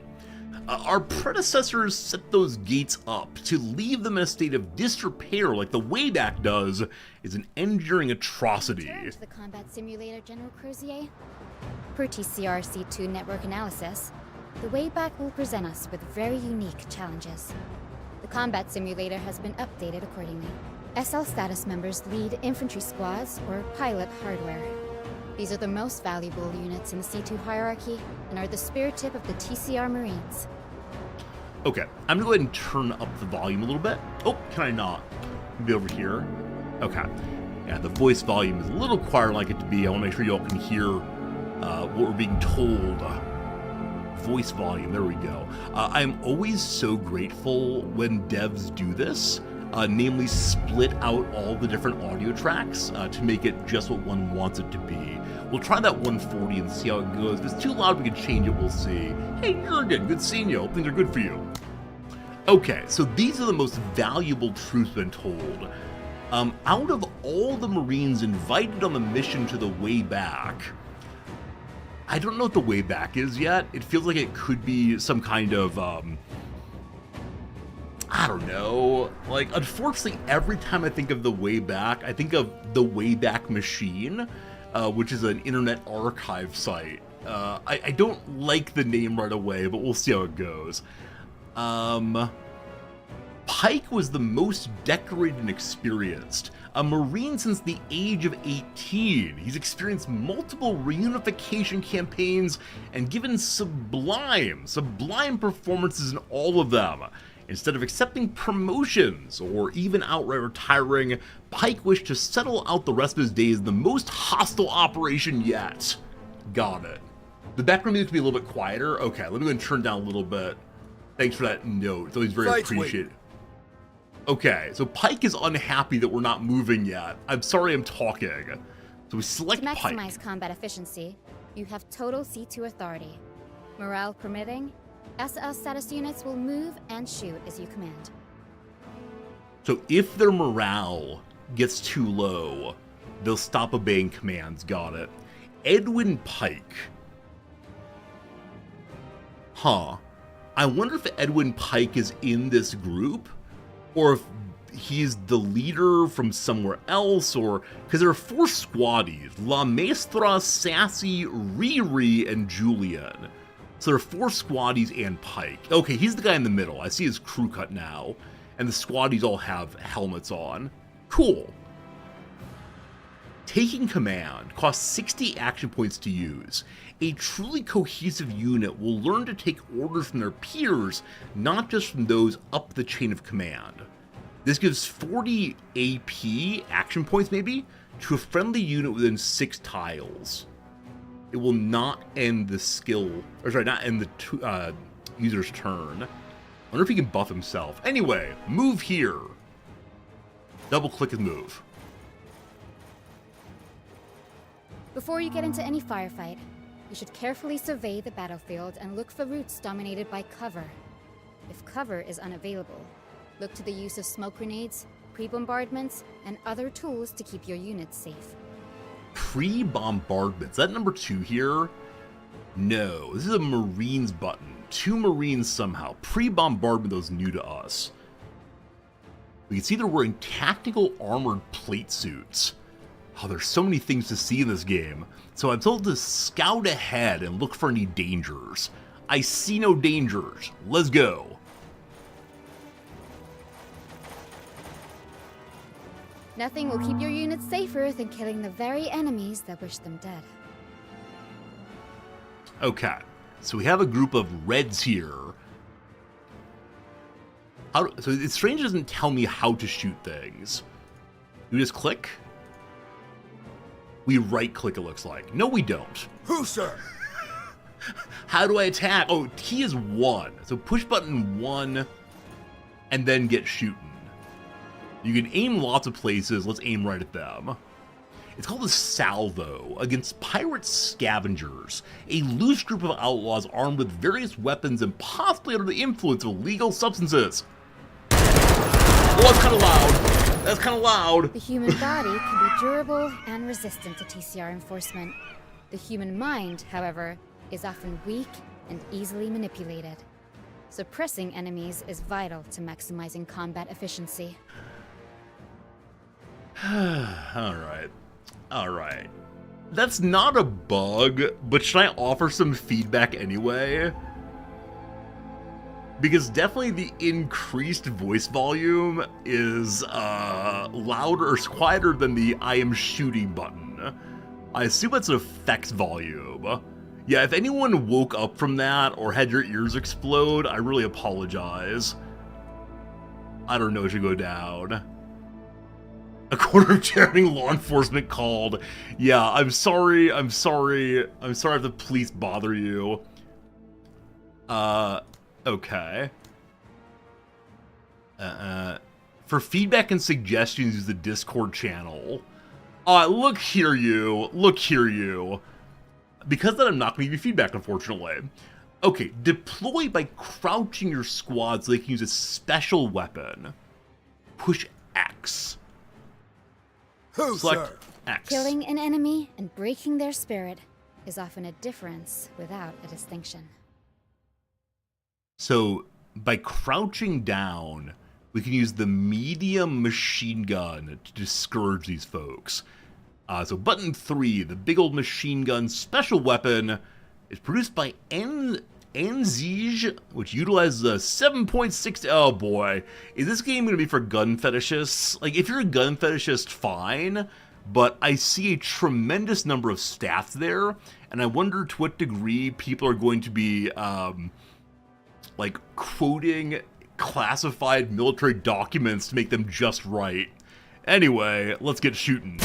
Speaker 1: Our predecessors set those gates up. To leave them in a state of disrepair like the Wayback does is an engineering atrocity.
Speaker 4: Return to the combat simulator, General Crozier. Per TCRC2 network analysis, the Wayback will present us with very unique challenges. The combat simulator has been updated accordingly. SL status members lead infantry squads or pilot hardware. These are the most valuable units in the C2 hierarchy and are the spear tip of the TCR Marines.
Speaker 1: Okay, I'm gonna go ahead and turn up the volume a little bit. Oh, can I not? Maybe over here. Okay. Yeah, the voice volume is a little quieter than I like it to be. I want to make sure you all can hear what we're being told. Voice volume, there we go. I'm always so grateful when devs do this. Namely split out all the different audio tracks to make it just what one wants it to be. We'll try that 140 and see how it goes. If it's too loud, we can change it, we'll see. Hey, Jurgen, good seeing you. Hope things are good for you. Okay, so these are the most valuable truths been told. Out of all the Marines invited on the mission to the Wayback, I don't know what the Wayback is yet. It feels like it could be some kind of, I don't know. Like, unfortunately, every time I think of the Wayback, I think of the Wayback Machine, which is an internet archive site. I don't like the name right away, but we'll see how it goes. Pike was the most decorated and experienced. A Marine since the age of 18. He's experienced multiple reunification campaigns and given sublime performances in all of them. Instead of accepting promotions or even outright retiring, Pike wished to settle out the rest of his days in the most hostile operation yet. Got it. The background music can be a little bit quieter. Okay, let me go and turn down a little bit. Thanks for that note. It's always very appreciated. Okay, so Pike is unhappy that we're not moving yet. I'm sorry I'm talking. So we select Pike.
Speaker 4: To maximize combat efficiency, you have total C2 authority. Morale permitting, SL status units will move and shoot as you command.
Speaker 1: So if their morale gets too low, they'll stop obeying commands. Got it. Edwin Pike. Huh. I wonder if Edwin Pike is in this group, or if he's the leader from somewhere else, or... Because there are 4 squaddies. La Maestra, Sassy, Riri, and Julian. So there are 4 squaddies and Pike. Okay, he's the guy in the middle. I see his crew cut now. And the squaddies all have helmets on. Cool. Taking command costs 60 action points to use. A truly cohesive unit will learn to take orders from their peers, not just from those up the chain of command. This gives 40 AP, action points maybe, to a friendly unit within 6 tiles. It will not end the skill, or sorry, not end the user's turn. I wonder if he can buff himself. Anyway, move here. Double click and move.
Speaker 4: Before you get into any firefight, you should carefully survey the battlefield and look for routes dominated by cover. If cover is unavailable, look to the use of smoke grenades, pre-bombardments, and other tools to keep your units safe.
Speaker 1: Pre-bombardment. Is that number 2 here? No, this is a Marines button. 2 Marines somehow. Pre-bombardment, those new to us. We can see they're wearing tactical armored plate suits. Oh, there's so many things to see in this game. So I'm told to scout ahead and look for any dangers. I see no dangers. Let's go.
Speaker 4: Nothing will keep your units safer than killing the very enemies that wish them dead.
Speaker 1: Okay, so we have a group of Reds here. So it's strange it doesn't tell me how to shoot things. Do we just click? We right-click, it looks like. No, we don't.
Speaker 2: Who, sir?
Speaker 1: How do I attack? Oh, T is 1. So push button 1, and then get shooting. You can aim lots of places. Let's aim right at them. It's called a salvo against pirate scavengers, a loose group of outlaws armed with various weapons and possibly under the influence of illegal substances. Oh, that's kind of loud. That's kind of loud.
Speaker 4: The human body can be durable and resistant to TCR enforcement. The human mind, however, is often weak and easily manipulated. Suppressing enemies is vital to maximizing combat efficiency.
Speaker 1: Alright. Alright. That's not a bug, but should I offer some feedback anyway? Because definitely the increased voice volume is louder or quieter than the I am shooting button. I assume that's an effects volume. Yeah, if anyone woke up from that or had your ears explode, I really apologize. I don't know, it should go down. A quarter of charity law enforcement called. Yeah, I'm sorry if the police bother you. Okay. For feedback and suggestions, use the Discord channel. Look here, you. Because of that, I'm not going to give you feedback, unfortunately. Okay, deploy by crouching your squad so they can use a special weapon. Push X.
Speaker 2: Who,
Speaker 1: Select
Speaker 2: sir?
Speaker 1: X.
Speaker 4: Killing an enemy and breaking their spirit is often a difference without a distinction.
Speaker 1: So, by crouching down, we can use the medium machine gun to discourage these folks. So button 3, the big old machine gun special weapon, is produced by Anzige, which utilizes a 7.6... Oh boy, is this game going to be for gun fetishists? Like, if you're a gun fetishist, fine, but I see a tremendous number of stats there, and I wonder to what degree people are going to be, like, quoting classified military documents to make them just right. Anyway, let's get shooting.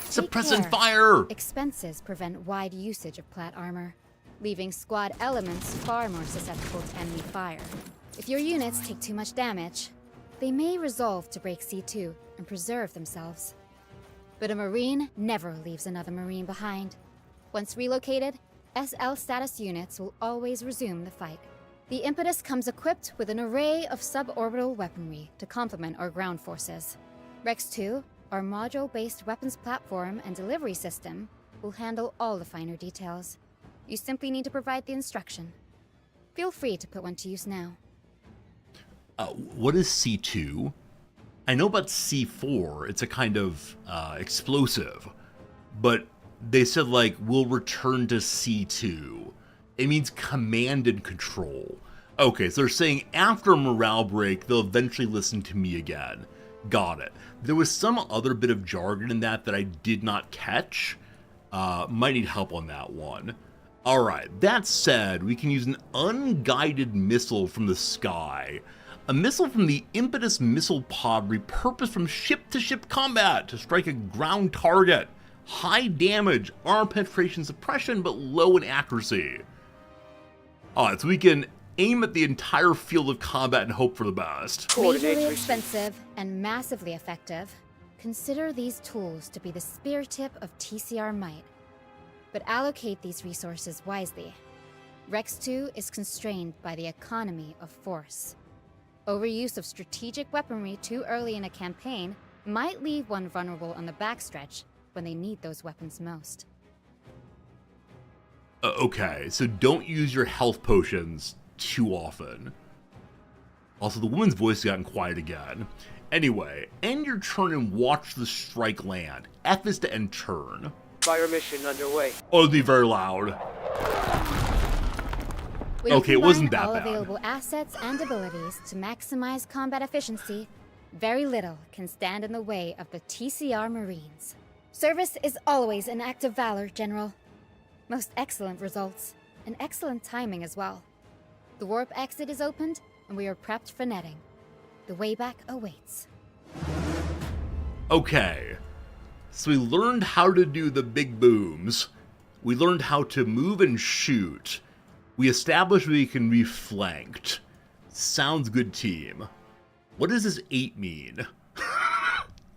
Speaker 1: Suppressing fire!
Speaker 4: Expenses prevent wide usage of plat armor, leaving squad elements far more susceptible to enemy fire. If your units take too much damage, they may resolve to break C2 and preserve themselves. But a Marine never leaves another Marine behind. Once relocated, SL status units will always resume the fight. The Impetus comes equipped with an array of suborbital weaponry to complement our ground forces. Rex 2, our module-based weapons platform and delivery system, will handle all the finer details. You simply need to provide the instruction. Feel free to put one to use now.
Speaker 1: What is C2? I know about C4, it's a kind of explosive, but they said, like, we'll return to C2. It means command and control. Okay, so they're saying after a morale break, they'll eventually listen to me again. Got it. There was some other bit of jargon in that I did not catch. Might need help on that one. Alright, that said, we can use an unguided missile from the sky. A missile from the Impetus missile pod repurposed from ship-to-ship combat to strike a ground target. High damage, arm penetration suppression, but low in accuracy. Alright, so we can aim at the entire field of combat and hope for the best.
Speaker 4: Majorly expensive and massively effective, consider these tools to be the spear tip of TCR might. But allocate these resources wisely. Rex 2 is constrained by the economy of force. Overuse of strategic weaponry too early in a campaign might leave one vulnerable on the backstretch when they need those weapons most.
Speaker 1: Okay, so don't use your health potions too often. Also, the woman's voice has gotten quiet again. Anyway, end your turn and watch the strike land. F is to end turn.
Speaker 2: Fire mission underway.
Speaker 1: Oh, it'd be very loud.
Speaker 4: When
Speaker 1: Okay,
Speaker 4: you
Speaker 1: it wasn't
Speaker 4: combine
Speaker 1: that
Speaker 4: all
Speaker 1: bad.
Speaker 4: available assets and abilities to maximize combat efficiency, very little can stand in the way of the TCR Marines. Service is always an act of valor, General. Most excellent results, and excellent timing as well. The warp exit is opened, and we are prepped for netting. The way back awaits.
Speaker 1: Okay, so we learned how to do the big booms. We learned how to move and shoot. We established we can be flanked. Sounds good, team. What does this 8 mean?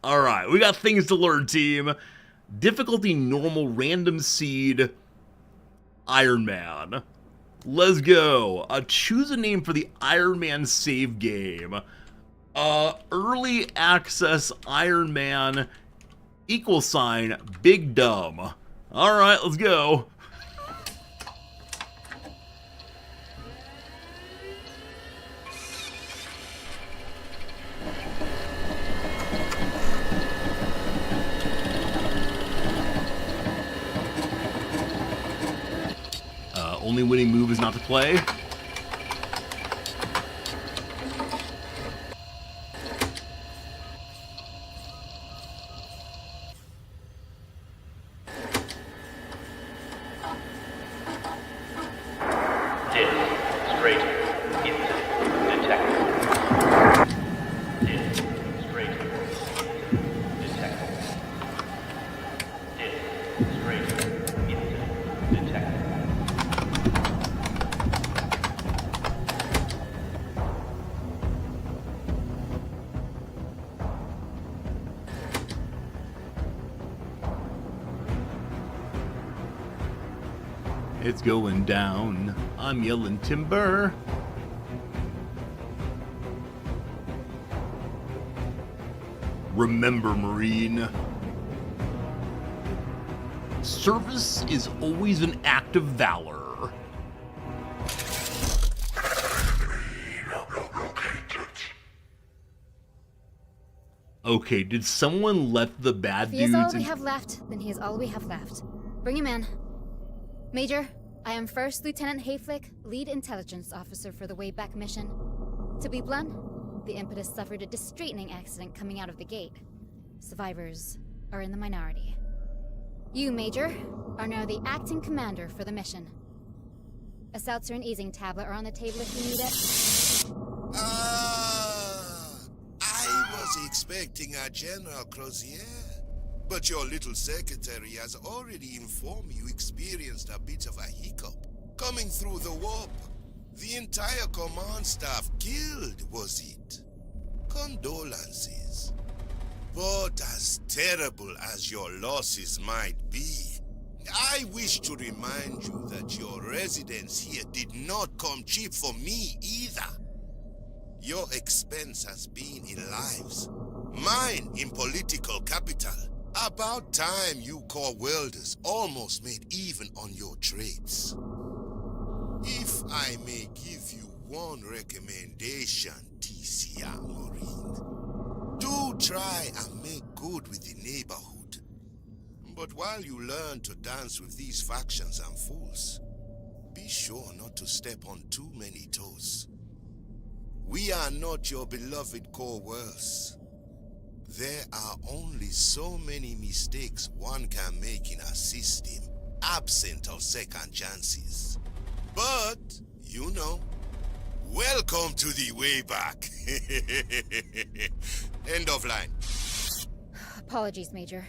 Speaker 1: Alright, we got things to learn, team. Difficulty normal, random seed, Iron Man. Let's go. Choose a name for the Iron Man save game. Early access Iron Man = Big Dumb. Alright, let's go. Only winning move is not to play. It's going down. I'm yelling timber. Remember, Marine. Service is always an act of valor. Okay, did someone let the bad
Speaker 4: If he is
Speaker 1: dudes
Speaker 4: all we
Speaker 1: in-
Speaker 4: have left, then he is all we have left. Bring him in. Major, I am First Lieutenant Hayflick, Lead Intelligence Officer for the Wayback Mission. To be blunt, the Impetus suffered a straightening accident coming out of the gate. Survivors are in the minority. You, Major, are now the acting commander for the mission. A seltzer and easing tablet are on the table if you need it.
Speaker 5: I was expecting a General Crozier. But your little secretary has already informed me you experienced a bit of a hiccup. Coming through the warp, the entire command staff killed, was it? Condolences. But as terrible as your losses might be, I wish to remind you that your residence here did not come cheap for me either. Your expense has been in lives, mine in political capital. About time you core welders almost made even on your trades. If I may give you one recommendation, TCR Marine, do try and make good with the neighborhood. But while you learn to dance with these factions and fools, be sure not to step on too many toes. We are not your beloved core worlds. There are only so many mistakes one can make in a system, absent of second chances. But, you know, welcome to the way back. End of line.
Speaker 4: Apologies, Major.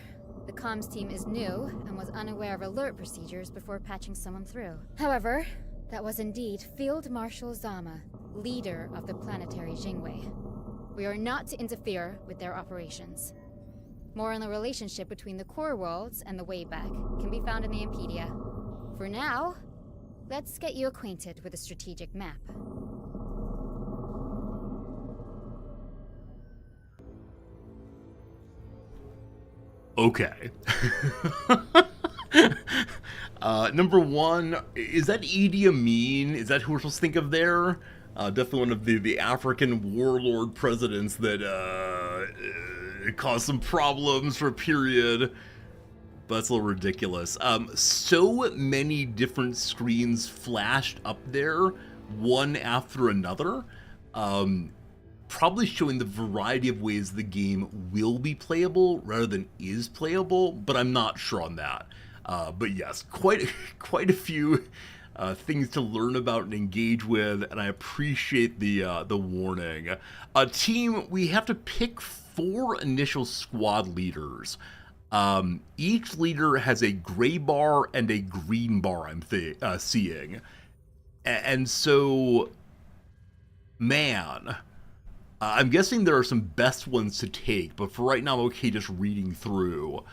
Speaker 4: The comms team is new and was unaware of alert procedures before patching someone through. However, that was indeed Field Marshal Zama, leader of the planetary Jingwei. We are not to interfere with their operations. More on the relationship between the core worlds and the Wayback can be found in the Impedia. For now, Let's get you acquainted with the strategic map.
Speaker 1: Okay. Number one, is that Idi Amin? Is that who we're supposed to think of there? Definitely one of the African warlord presidents that caused some problems for a period. But that's a little ridiculous. So many different screens flashed up there, one after another. Probably showing the variety of ways the game will be playable rather than is playable, but I'm not sure on that. But yes, quite a few things to learn about and engage with, and I appreciate the warning. Team, we have to pick 4 initial squad leaders. Each leader has a gray bar and a green bar, I'm seeing. And so, man, I'm guessing there are some best ones to take, but for right now, I'm okay just reading through.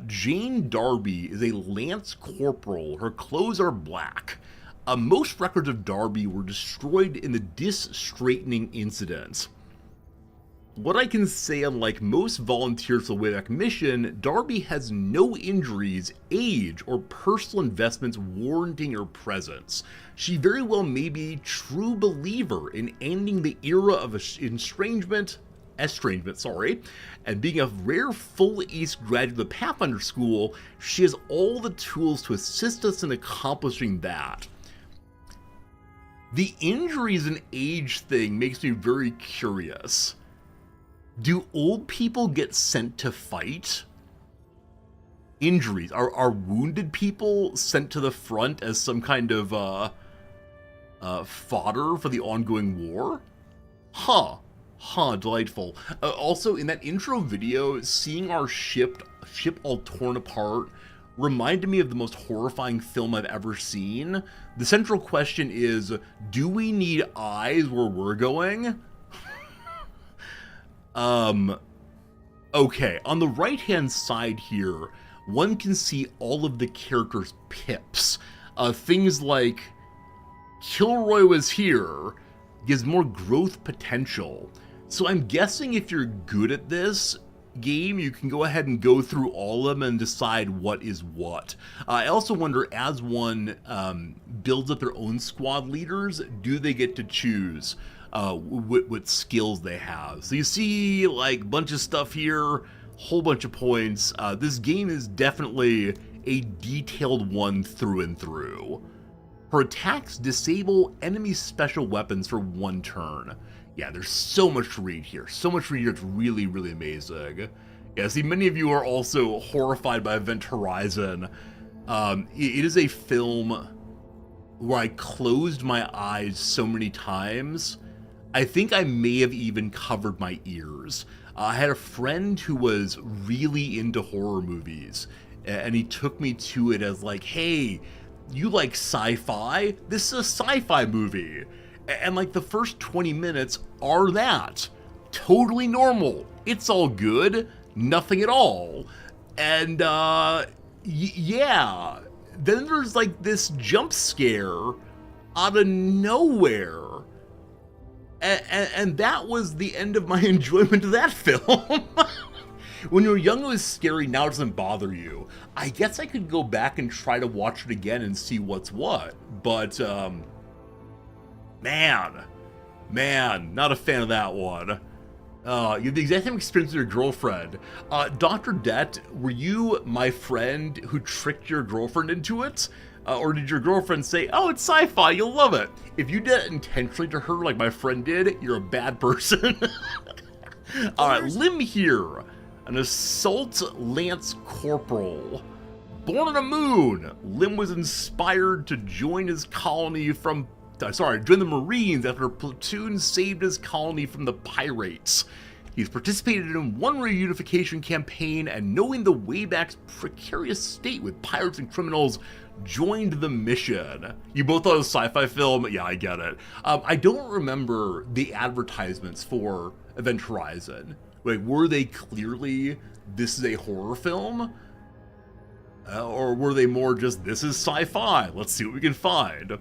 Speaker 1: Jane Darby is a Lance Corporal. Her clothes are black. Most records of Darby were destroyed in the Dis-Straightening incident. What I can say, unlike most volunteers for the Wayback Mission, Darby has no injuries, age, or personal investments warranting her presence. She very well may be a true believer in ending the era of estrangement, and being a rare full East graduate of the Pathfinder School, she has all the tools to assist us in accomplishing that. The injuries and age thing makes me very curious. Do old people get sent to fight? Injuries. Are wounded people sent to the front as some kind of fodder for the ongoing war? Huh, delightful. Also, in that intro video, seeing our ship all torn apart reminded me of the most horrifying film I've ever seen. The central question is, do we need eyes where we're going? Okay, on the right-hand side here, one can see all of the characters' pips. Things like, Kilroy was here, gives more growth potential. So I'm guessing if you're good at this game, you can go ahead and go through all of them and decide what is what. I also wonder, as one builds up their own squad leaders, do they get to choose what skills they have? So you see, like, a bunch of stuff here, whole bunch of points. This game is definitely a detailed one through and through. Her attacks disable enemy special weapons for 1 turn. Yeah, there's so much to read here. So much to read here, it's really, really amazing. Yeah, see, many of you are also horrified by Event Horizon. It is a film where I closed my eyes so many times, I think I may have even covered my ears. I had a friend who was really into horror movies, and he took me to it as like, hey, you like sci-fi? This is a sci-fi movie. And like the first 20 minutes are that. Totally normal. It's all good. Nothing at all. And yeah. Then there's like this jump scare out of nowhere. And that was the end of my enjoyment of that film. When you're young, it was scary, now it doesn't bother you. I guess I could go back and try to watch it again and see what's what. But, man, not a fan of that one. You have the exact same experience with your girlfriend. Dr. Det, were you my friend who tricked your girlfriend into it? Or did your girlfriend say, oh, it's sci-fi, you'll love it? If you did it intentionally to her like my friend did, you're a bad person. Alright, Lim here. An assault lance corporal. Born on a moon, Lim was inspired to join his colony from... join the Marines after a platoon saved his colony from the pirates. He's participated in one reunification campaign, and knowing the Wayback's precarious state with pirates and criminals, joined the mission. You both thought it was a sci-fi film? Yeah, I get it. I don't remember the advertisements for Event Horizon. Like, were they clearly, this is a horror film? Or were they more just, this is sci-fi, let's see what we can find?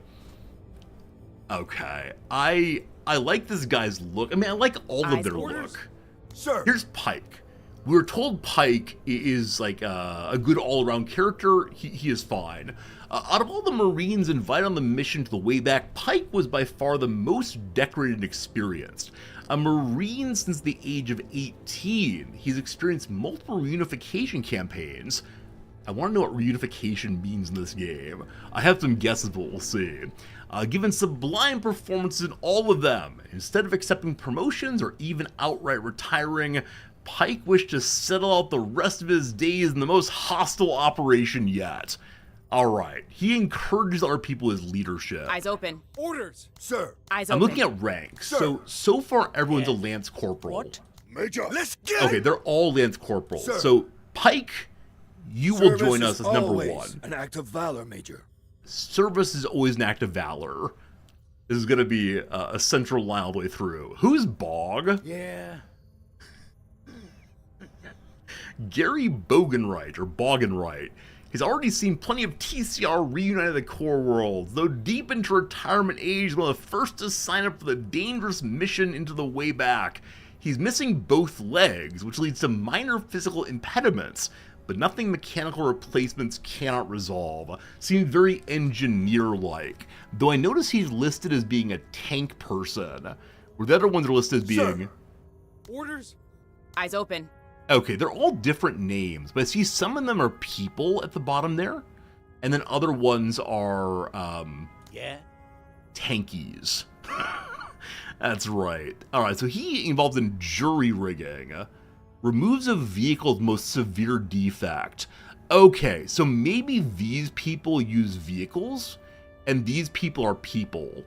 Speaker 1: Okay, I like this guy's look. I mean, I like all of their look.
Speaker 2: Sir.
Speaker 1: Here's Pike. We were told Pike is like a good all-around character. He is fine. Out of all the Marines invited on the mission to the way back, Pike was by far the most decorated and experienced. A Marine since the age of 18, he's experienced multiple reunification campaigns. I want to know what reunification means in this game. I have some guesses, but we'll see. Given sublime performances in all of them, instead of accepting promotions or even outright retiring, Pike wished to settle out the rest of his days in the most hostile operation yet. Alright, he encourages other people as leadership.
Speaker 6: Eyes open.
Speaker 2: Orders, sir.
Speaker 6: Eyes
Speaker 1: I'm
Speaker 6: open.
Speaker 1: looking at ranks.
Speaker 2: Sir.
Speaker 1: So far everyone's a Lance Corporal.
Speaker 3: What?
Speaker 2: Major. Let's get
Speaker 1: Okay,
Speaker 2: it.
Speaker 1: they're all Lance Corporals.
Speaker 2: Sir.
Speaker 1: So, Pike, you will
Speaker 2: Service
Speaker 1: join
Speaker 2: is
Speaker 1: us as number
Speaker 2: always
Speaker 1: 1.
Speaker 2: An act of valor, Major.
Speaker 1: Service is always an act of valor. This is going to be a central line all the way through. Who's Bog?
Speaker 2: Yeah.
Speaker 1: Gary Bogenwright, or Bogenwright. He's already seen plenty of TCR reunited the core worlds, though deep into retirement age, one of the first to sign up for the dangerous mission into the way back. He's missing both legs, which leads to minor physical impediments, but nothing mechanical replacements cannot resolve. Seems very engineer-like, though I notice he's listed as being a tank person, where the other ones are listed as being...
Speaker 2: Sir. Orders.
Speaker 6: Eyes open.
Speaker 1: Okay, they're all different names, but I see some of them are people at the bottom there, and then other ones are,
Speaker 2: Yeah.
Speaker 1: tankies. That's right. Alright, so he involved in jury rigging. Removes a vehicle's most severe defect. Okay, so maybe these people use vehicles, and these people are people.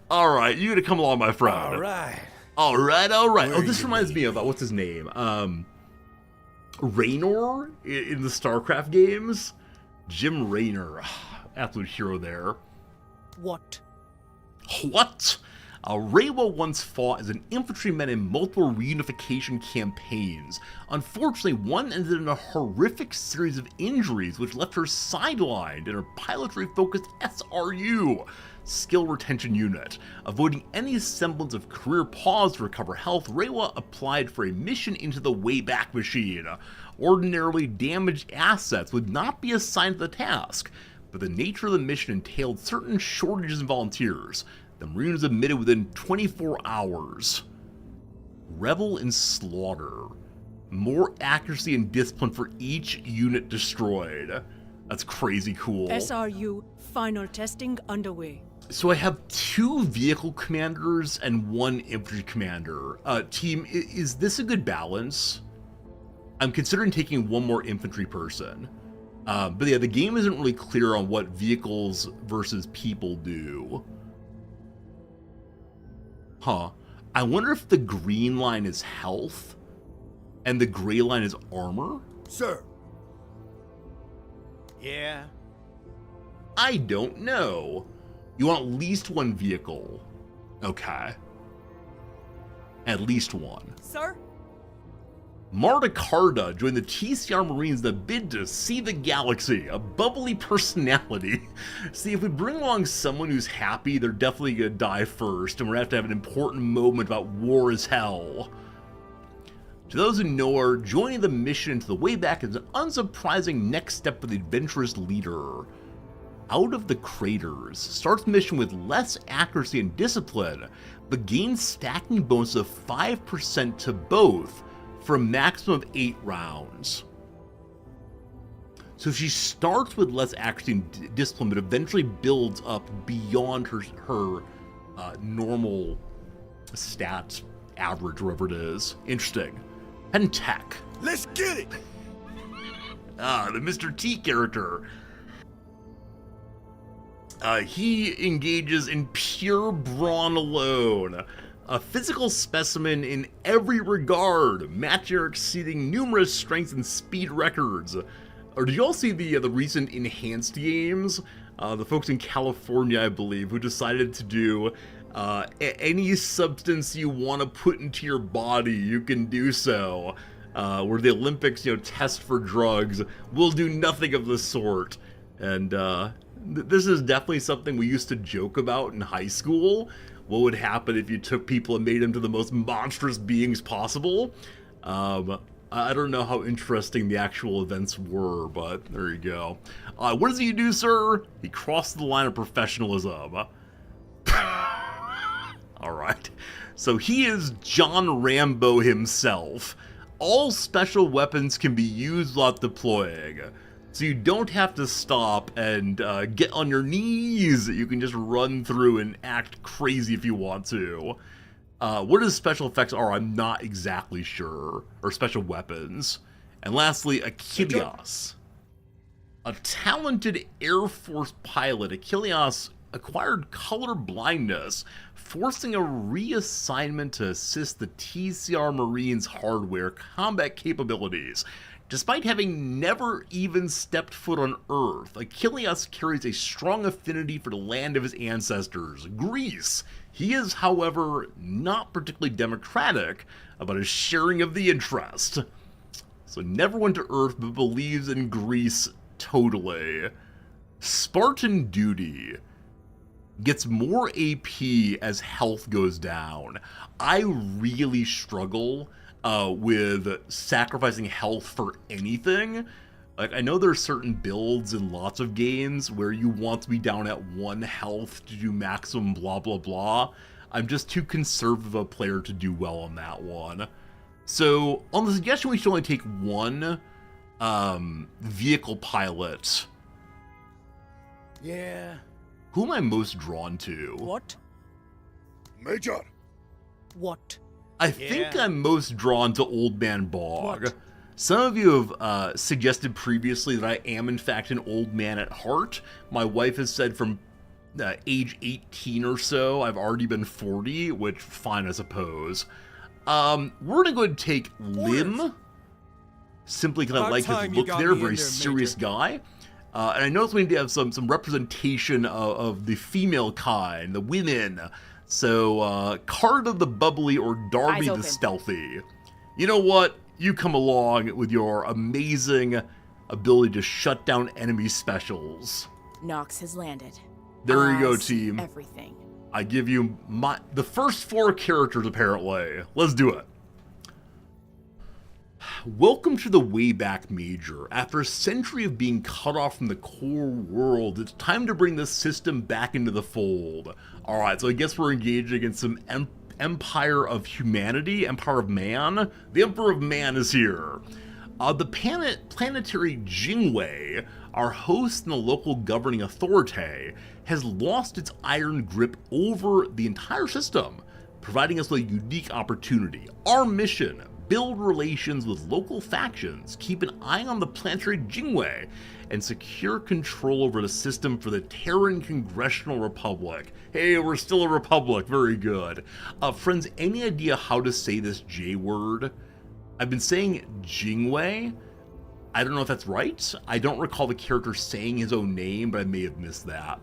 Speaker 1: Alright, you gotta come along, my friend.
Speaker 2: All right.
Speaker 1: Alright.
Speaker 2: Where
Speaker 1: Oh, this
Speaker 2: you
Speaker 1: reminds me of, what's his name? Raynor in the StarCraft games? Jim Raynor. Absolute hero there.
Speaker 6: What?
Speaker 1: What? Reiwa once fought as an infantryman in multiple reunification campaigns. Unfortunately, one ended in a horrific series of injuries which left her sidelined in her pilotry-focused SRU, Skill Retention Unit. Avoiding any semblance of career pause to recover health, Reiwa applied for a mission into the Wayback Machine. Ordinarily, damaged assets would not be assigned to the task, but the nature of the mission entailed certain shortages in volunteers. The Marine was admitted within 24 hours. Revel in slaughter. More accuracy and discipline for each unit destroyed. That's crazy cool.
Speaker 7: SRU final testing underway.
Speaker 1: So I have 2 vehicle commanders and 1 infantry commander. Team, is this a good balance? I'm considering taking 1 more infantry person. But yeah, the game isn't really clear on what vehicles versus people do. Huh. I wonder if the green line is health and the gray line is armor?
Speaker 2: Sir. Yeah.
Speaker 1: I don't know. You want at least 1 vehicle. Okay. At least 1.
Speaker 7: Sir?
Speaker 1: Marta Carda joined the TCR Marines in the bid to see the galaxy, a bubbly personality. See, if we bring along someone who's happy, they're definitely gonna die first, and we're gonna have to have an important moment about war is hell. To those who know her, joining the mission into the Wayback is an unsurprising next step for the adventurous leader. Out of the Craters starts the mission with less accuracy and discipline, but gains stacking bonus of 5% to both, for a maximum of 8 rounds. So she starts with less accuracy and discipline, but eventually builds up beyond her normal stat average, whatever it is. Interesting. And tech.
Speaker 2: Let's get it.
Speaker 1: The Mr. T character. He engages in pure brawn alone. A physical specimen in every regard, matching or exceeding numerous strength and speed records. Or did you all see the recent enhanced games? The folks in California, I believe, who decided to do any substance you want to put into your body, you can do so. where the Olympics, test for drugs. We'll do nothing of the sort. And this is definitely something we used to joke about in high school. What would happen if you took people and made them to the most monstrous beings possible? I don't know how interesting the actual events were, but there you go. What does he do, sir? He crossed the line of professionalism. Alright. So he is John Rambo himself. All special weapons can be used while deploying. So you don't have to stop and get on your knees. You can just run through and act crazy if you want to. What his special effects are, I'm not exactly sure. Or special weapons. And lastly, Achilles. A talented Air Force pilot, Achilles acquired color blindness, forcing a reassignment to assist the TCR Marines' hardware combat capabilities. Despite having never even stepped foot on Earth, Achilles carries a strong affinity for the land of his ancestors, Greece. He is, however, not particularly democratic about his sharing of the interest. So never went to Earth, but believes in Greece totally. Spartan Duty gets more AP as health goes down. I really struggle with sacrificing health for anything. Like, I know there are certain builds in lots of games where you want to be down at 1 health to do maximum blah blah blah. I'm just too conservative a player to do well on that one. So, on the suggestion we should only take 1 vehicle pilot.
Speaker 2: Yeah.
Speaker 1: Who am I most drawn to?
Speaker 7: What?
Speaker 2: Major.
Speaker 7: What?
Speaker 1: I think I'm most drawn to Old Man Bog.
Speaker 7: What?
Speaker 1: Some of you have suggested previously that I am in fact an old man at heart. My wife has said from age 18 or so, I've already been 40, which fine I suppose. We're gonna go ahead and take Lim, simply because I
Speaker 2: About
Speaker 1: like his
Speaker 2: time you
Speaker 1: look
Speaker 2: got
Speaker 1: there,
Speaker 2: me in
Speaker 1: very
Speaker 2: there,
Speaker 1: serious
Speaker 2: Major.
Speaker 1: guy. And I noticed we need to have some representation of the female kind, the women. So, Carta the Bubbly or Darby
Speaker 6: Eyes
Speaker 1: the
Speaker 6: open.
Speaker 1: Stealthy. You know what? You come along with your amazing ability to shut down enemy specials.
Speaker 6: Nox has landed.
Speaker 1: There you go,
Speaker 6: Eyes,
Speaker 1: team.
Speaker 6: Everything.
Speaker 1: I give you the first 4 characters, apparently. Let's do it. Welcome to the Wayback Major. After a century of being cut off from the core world, it's time to bring the system back into the fold. Alright, so I guess we're engaging against some Empire of Humanity, Empire of Man. The Emperor of Man is here. The planetary Jingwei, our host and the local governing authority, has lost its iron grip over the entire system, providing us with a unique opportunity. Our mission: build relations with local factions, keep an eye on the planetary Jingwei, and secure control over the system for the Terran Congressional Republic. Hey, we're still a republic, very good. Friends, any idea how to say this J word? I've been saying Jingwei. I don't know if that's right. I don't recall the character saying his own name, but I may have missed that.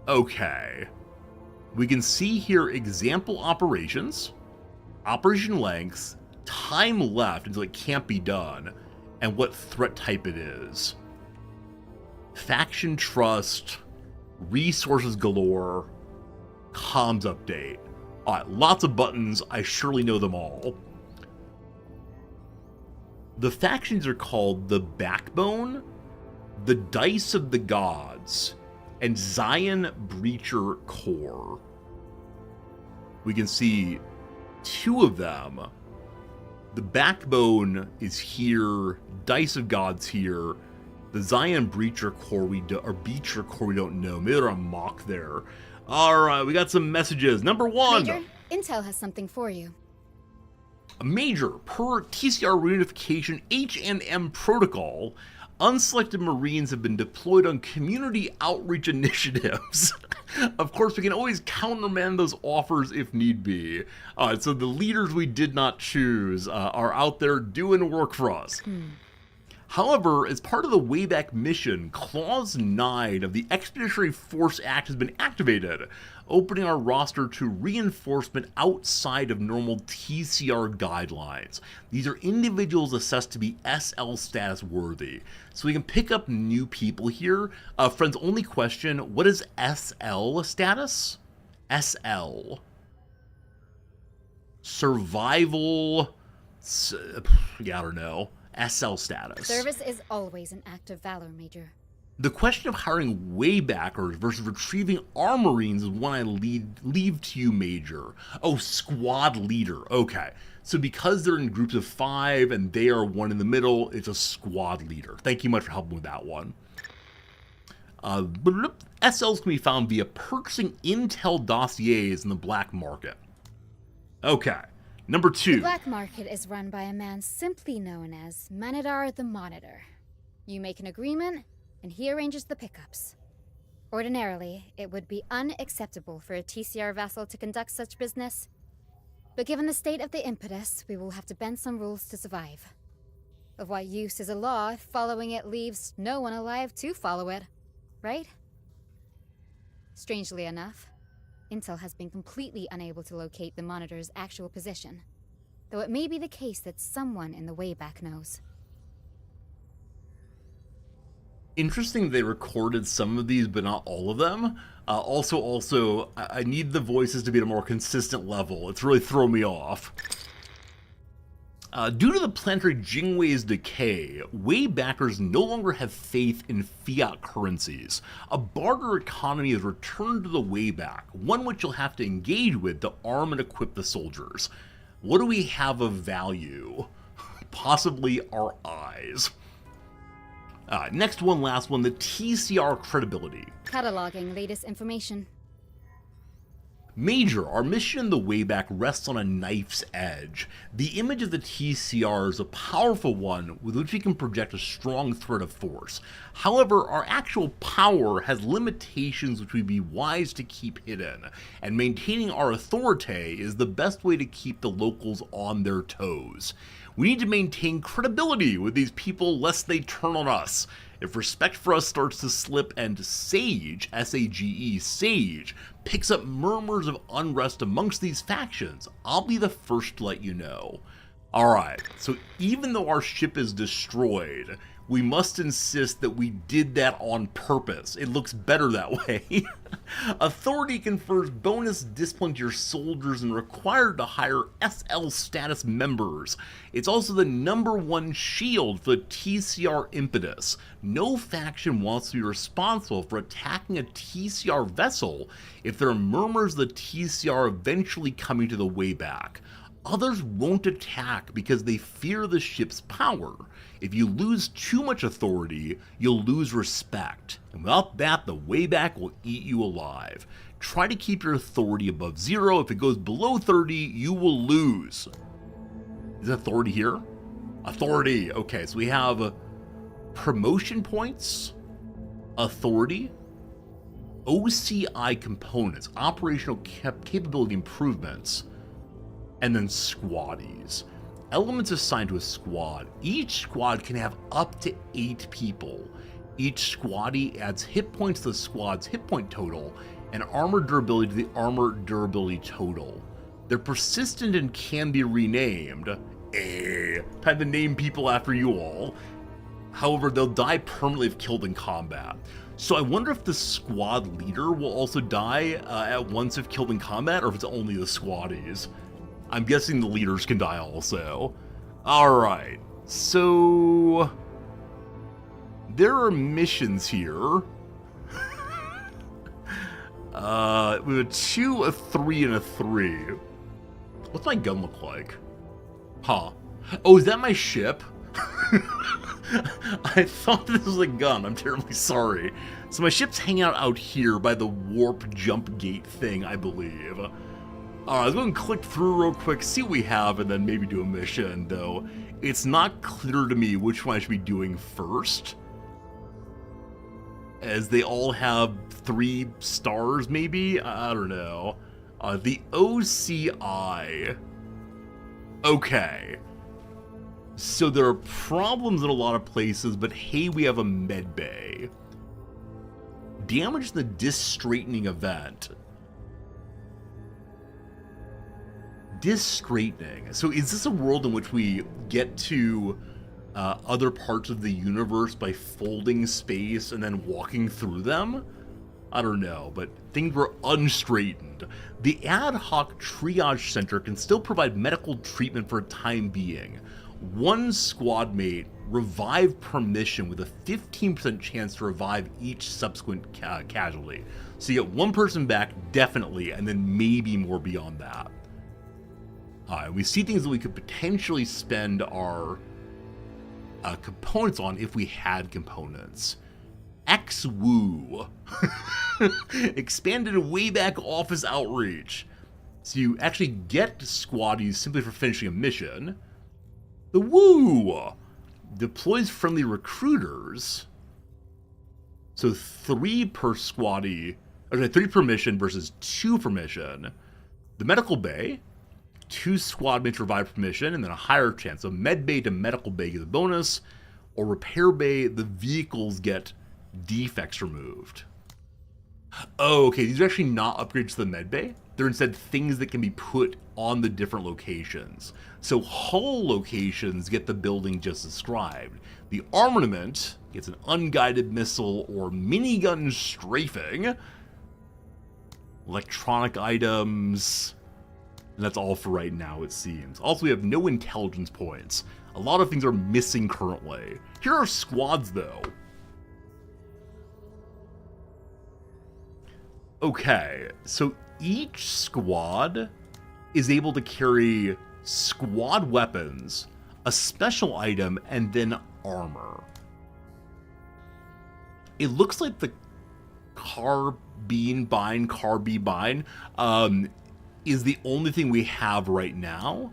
Speaker 1: Okay. We can see here example operations, operation length, time left until it can't be done, and what threat type it is. Faction trust, resources galore, comms update. Alright, lots of buttons, I surely know them all. The factions are called the Backbone, the Dice of the Gods, and Zion Breacher Corps. We can see 2 of them. The Backbone is here, Dice of Gods here. The Zion Breacher Corps Beecher Corps we don't know. Maybe they're a mock there. Alright, we got some messages. Number 1.
Speaker 4: Major, Intel has something for you.
Speaker 1: Major, per TCR reunification H&M protocol, unselected Marines have been deployed on community outreach initiatives. Of course, we can always countermand those offers if need be. Alright, so the leaders we did not choose are out there doing work for us. However, as part of the Wayback mission, Clause 9 of the Expeditionary Force Act has been activated, opening our roster to reinforcement outside of normal TCR guidelines. These are individuals assessed to be SL status worthy, so we can pick up new people here. Friends, only question, what is SL status? SL. Survival, yeah, I don't know. SL status.
Speaker 4: Service is always an act of valor, Major.
Speaker 1: The question of hiring waybackers versus retrieving armorines is one I leave to you, Major. Oh, squad leader. Okay. So because they're in groups of 5 and they are one in the middle, it's a squad leader. Thank you much for helping with that one. SLs can be found via purchasing intel dossiers in the black market. Okay. Number 2.
Speaker 4: The black market is run by a man simply known as Manadar the Monitor. You make an agreement, and he arranges the pickups. Ordinarily, it would be unacceptable for a TCR vassal to conduct such business, but given the state of the impetus, we will have to bend some rules to survive. Of what use is a law if following it leaves no one alive to follow it, right? Strangely enough, Intel has been completely unable to locate the Monitor's actual position, though it may be the case that someone in the Wayback knows.
Speaker 1: Interesting they recorded some of these, but not all of them. Also, I need the voices to be at a more consistent level. It's really thrown me off. Due to the planetary Jingwei's decay, Waybackers no longer have faith in fiat currencies. A barter economy has returned to the Wayback, one which you'll have to engage with to arm and equip the soldiers. What do we have of value? Possibly our eyes. Next one, last one, the TCR credibility.
Speaker 4: Cataloging latest information.
Speaker 1: Major, our mission in the Wayback rests on a knife's edge. The image of the TCR is a powerful one with which we can project a strong threat of force. However, our actual power has limitations which we'd be wise to keep hidden, and maintaining our authority is the best way to keep the locals on their toes. We need to maintain credibility with these people lest they turn on us. If respect for us starts to slip and Sage, S-A-G-E, Sage, picks up murmurs of unrest amongst these factions, I'll be the first to let you know. Alright, so even though our ship is destroyed, we must insist that we did that on purpose. It looks better that way. Authority confers bonus discipline to your soldiers and required to hire SL status members. It's also the #1 shield for the TCR impetus. No faction wants to be responsible for attacking a TCR vessel if there are murmurs of the TCR eventually coming to the Wayback. Others won't attack because they fear the ship's power. If you lose too much authority, you'll lose respect. And without that, the Wayback will eat you alive. Try to keep your authority above 0. If it goes below 30, you will lose. Is authority here? Authority. Okay, so we have promotion points, authority, OCI components, operational capability improvements, and then squaddies. Elements assigned to a squad. Each squad can have up to 8 people. Each squaddie adds hit points to the squad's hit point total and armor durability to the armor durability total. They're persistent and can be renamed. Time to name people after you all. However, they'll die permanently if killed in combat. So I wonder if the squad leader will also die at once if killed in combat, or if it's only the squaddies. I'm guessing the leaders can die also. Alright, so there are missions here. We have a 2, a 3, and a 3. What's my gun look like? Huh. Oh, is that my ship? I thought this was a gun. I'm terribly sorry. So my ship's hanging out here by the warp jump gate thing, I believe. Alright, let's go and click through real quick, see what we have, and then maybe do a mission, though it's not clear to me which one I should be doing first, as they all have 3 stars, maybe? I don't know. The OCI. Okay. So there are problems in a lot of places, but hey, we have a med bay. Damage in the disc-straightening event. Disc-straightening. So is this a world in which we get to other parts of the universe by folding space and then walking through them? I don't know, but things were unstraightened. The ad hoc triage center can still provide medical treatment for a time being. One squad mate revived per mission with a 15% chance to revive each subsequent casualty. So you get one person back, definitely, and then maybe more beyond that. We see things that we could potentially spend our components on if we had components. X-Woo. Expanded way back office outreach. So you actually get squaddies simply for finishing a mission. The Woo deploys friendly recruiters. So 3 per squaddie, or 3 per mission versus 2 per mission. The medical bay, 2 squad mates revive per mission, and then a higher chance. So med bay to medical bay gets a bonus, or repair bay, the vehicles get defects removed. Oh, okay, these are actually not upgrades to the med bay. They're instead things that can be put on the different locations. So hull locations get the building just described. The armament gets an unguided missile or minigun strafing. Electronic items. And that's all for right now, it seems. Also, we have no intelligence points. A lot of things are missing currently. Here are squads, though. Okay, so each squad is able to carry squad weapons, a special item, and then armor. It looks like the carbine is the only thing we have right now,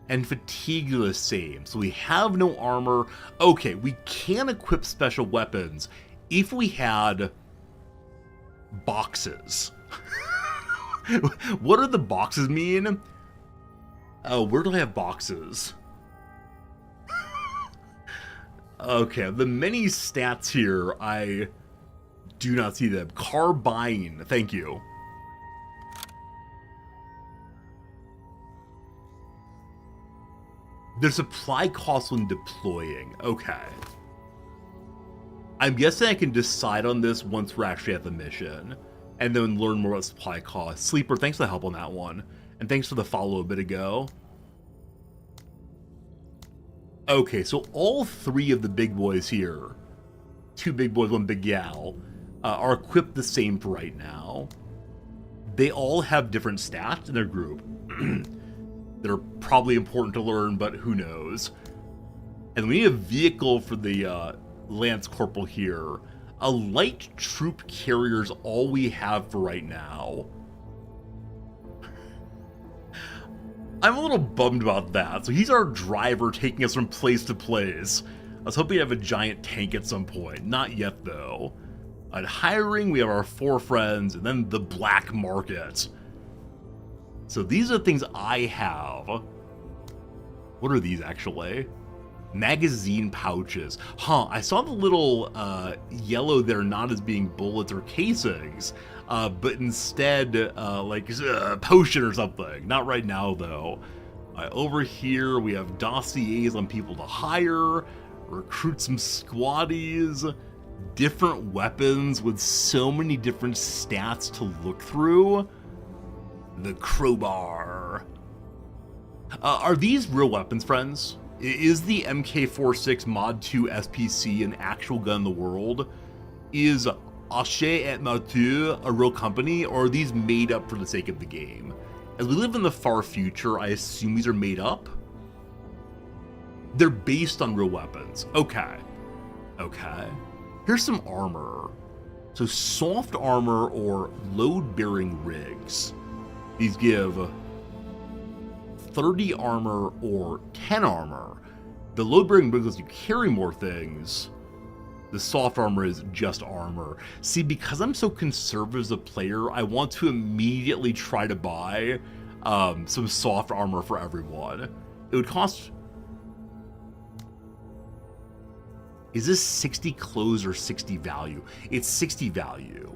Speaker 1: and fatigue are the same. So we have no armor. Okay, we can equip special weapons if we had boxes. What do the boxes mean? Oh, where do I have boxes? Okay, the many stats here, I do not see them. Carbine, thank you. Their supply costs when deploying. Okay. I'm guessing I can decide on this once we're actually at the mission, and then learn more about supply costs. Sleeper, thanks for the help on that one, and thanks for the follow a bit ago. Okay, so all 3 of the big boys here, 2 big boys, 1 big gal, are equipped the same for right now. They all have different stats in their group that are probably important to learn, but who knows. And we need a vehicle for the Lance Corporal here. A light troop carrier is all we have for right now. I'm a little bummed about that. So he's our driver taking us from place to place. I was hoping to have a giant tank at some point. Not yet, though. At hiring, we have our 4 friends, and then the black market. So these are things I have. What are these, actually? Magazine pouches. Huh, I saw the little yellow there not as being bullets or casings, but instead like potion or something. Not right now, though. Over here, we have dossiers on people to hire, recruit some squaddies, different weapons with so many different stats to look through. The crowbar. Are these real weapons, friends? Is the MK46 Mod 2 SPC an actual gun in the world? Is Haché et Martyr a real company, or are these made up for the sake of the game? As we live in the far future, I assume these are made up? They're based on real weapons. Okay. Okay. Here's some armor. So soft armor or load-bearing rigs. These give 30 armor or 10 armor. The load-bearing rigs lets you carry more things. The soft armor is just armor. See, because I'm so conservative as a player, I want to immediately try to buy some soft armor for everyone. It would cost Is this 60 close or 60 value? It's 60 value.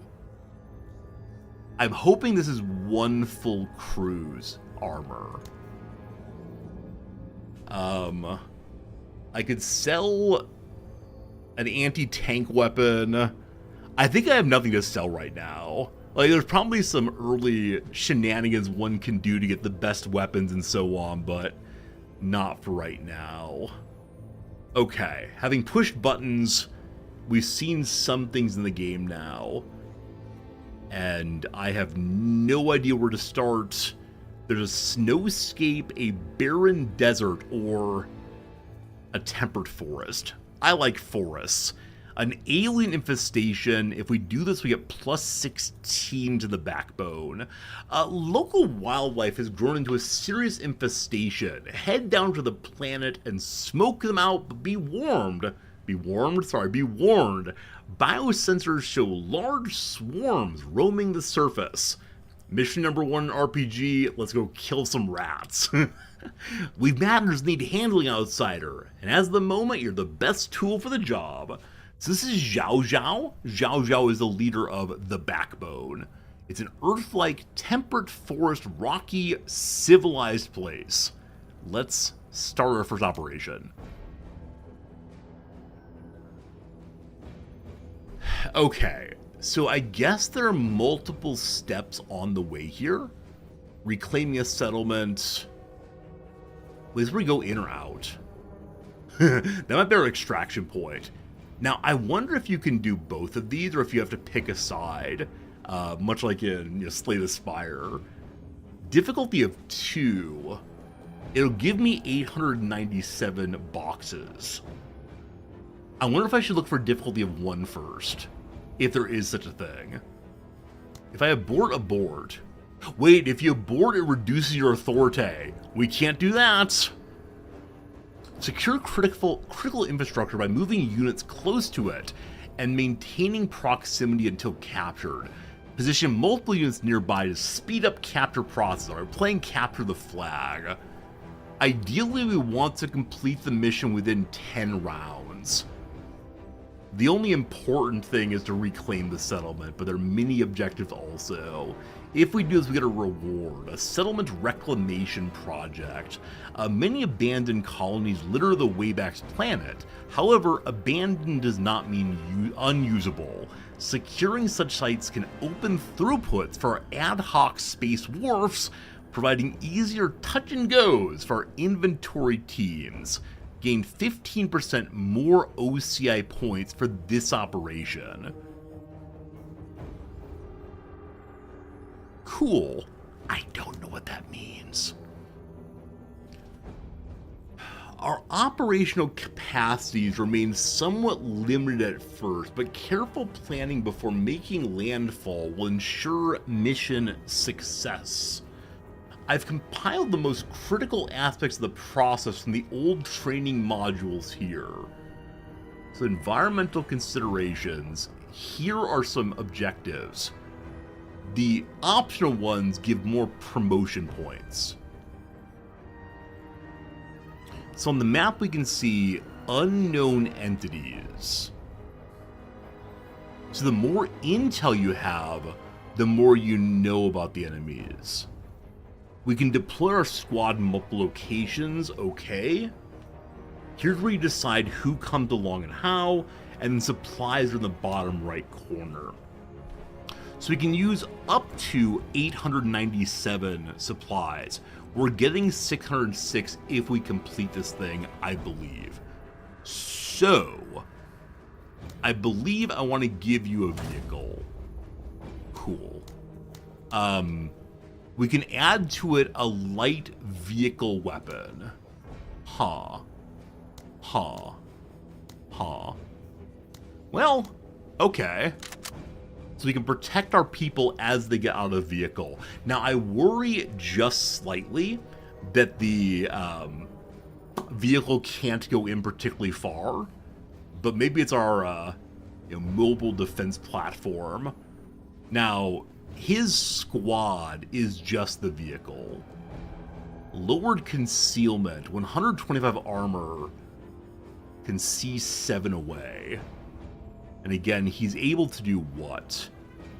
Speaker 1: I'm hoping this is one full cruise armor. I could sell an anti-tank weapon. I think I have nothing to sell right now. Like, there's probably some early shenanigans one can do to get the best weapons and so on, but not for right now. Okay, having pushed buttons, we've seen some things in the game now, and I have no idea where to start. There's a snowscape, a barren desert, or a temperate forest. I like forests. An alien infestation. If we do this, we get plus 16 to the backbone. Local wildlife has grown into a serious infestation. Head down to the planet and smoke them out, but be warned. Be warned? Sorry, be warned. Biosensors show large swarms roaming the surface. Mission number 1 RPG, let's go kill some rats. We matters need handling, outsider, and as of the moment, you're the best tool for the job. So this is Zhao Zhao. Zhao Zhao is the leader of the Backbone. It's an Earth-like, temperate forest, rocky, civilized place. Let's start our first operation. Okay, so I guess there are multiple steps on the way here. Reclaiming a settlement. Is where we go in or out? That might be our extraction point. Now, I wonder if you can do both of these, or if you have to pick a side, much like in Slay the Spire. Difficulty of 2, it'll give me 897 boxes. I wonder if I should look for difficulty of 1 first, if there is such a thing. If I abort. Wait, if you abort, it reduces your authority. We can't do that. Secure critical infrastructure by moving units close to it and maintaining proximity until captured. Position multiple units nearby to speed up capture process. We're playing capture the flag. Ideally, we want to complete the mission within 10 rounds. The only important thing is to reclaim the settlement, but there are many objectives also. If we do this, we get a reward, a settlement reclamation project. Many abandoned colonies litter the Wayback's planet. However, abandoned does not mean unusable. Securing such sites can open throughputs for ad hoc space wharfs, providing easier touch and goes for our inventory teams. Gain 15% more OCI points for this operation. Cool. I don't know what that means. Our operational capacities remain somewhat limited at first, but careful planning before making landfall will ensure mission success. I've compiled the most critical aspects of the process from the old training modules here. So environmental considerations, here are some objectives. The optional ones give more promotion points. So on the map we can see unknown entities. So the more intel you have, the more you know about the enemies. We can deploy our squad in multiple locations, okay. Here's where you decide who comes along and how, and then supplies are in the bottom right corner. So we can use up to 897 supplies. We're getting 606 if we complete this thing, I believe. So, I believe I want to give you a vehicle. Cool. We can add to it a light vehicle weapon. Well, okay. So we can protect our people as they get out of the vehicle. Now, I worry just slightly that the vehicle can't go in particularly far, but maybe it's our mobile defense platform. Now, his squad is just the vehicle. Lowered concealment, 125 armor. can see 7 away. And again, he's able to do what?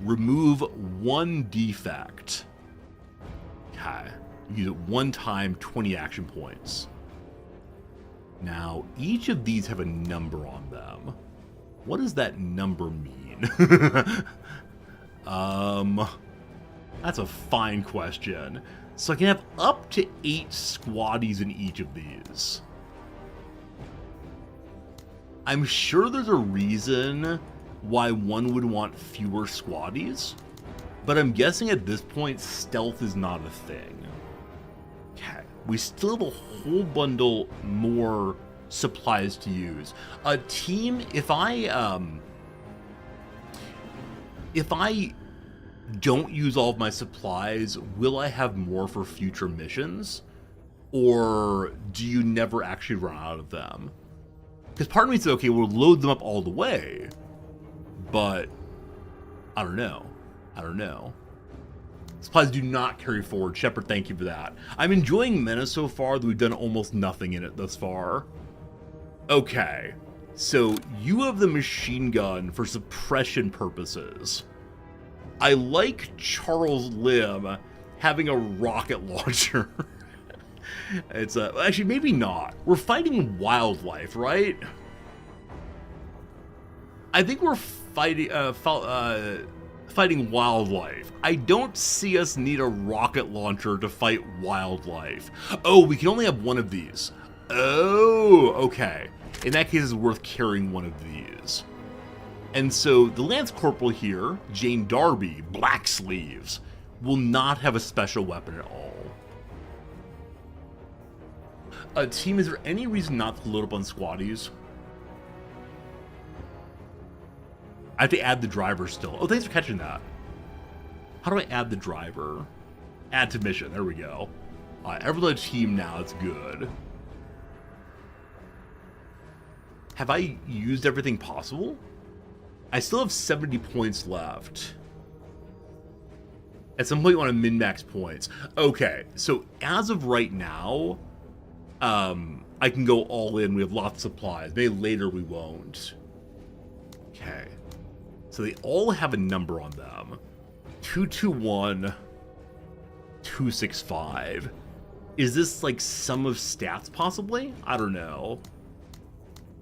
Speaker 1: Remove 1 defect. Okay. Use it 1 time, 20 action points. Now, each of these have a number on them. What does that number mean? That's a fine question. So I can have up to 8 squaddies in each of these. I'm sure there's a reason why one would want fewer squaddies, but I'm guessing at this point stealth is not a thing. Okay, we still have a whole bundle more supplies to use. A team, if I don't use all of my supplies, will I have more for future missions? Or do you never actually run out of them? Because part of me says, okay, we'll load them up all the way. But, I don't know. Supplies do not carry forward. Shepard, thank you for that. I'm enjoying Menace so far, though we've done almost nothing in it thus far. Okay, so you have the machine gun for suppression purposes. I like Charles Lim having a rocket launcher. It's actually maybe not. We're fighting wildlife, right? I think we're fighting fighting wildlife. I don't see us need a rocket launcher to fight wildlife. Oh, we can only have 1 of these. Oh, okay. In that case, it's worth carrying 1 of these. And so the Lance Corporal here, Jane Darby, Black Sleeves, will not have a special weapon at all. Team, is there any reason not to load up on squaddies? I have to add the driver still. Oh, thanks for catching that. How do I add the driver? Add to mission. There we go. Every team now. It's good. Have I used everything possible? I still have 70 points left. At some point, you want to min-max points. Okay, so as of right now, I can go all in. We have lots of supplies. Maybe later we won't. Okay. So they all have a number on them. 221, 265. Is this like sum of stats possibly? I don't know.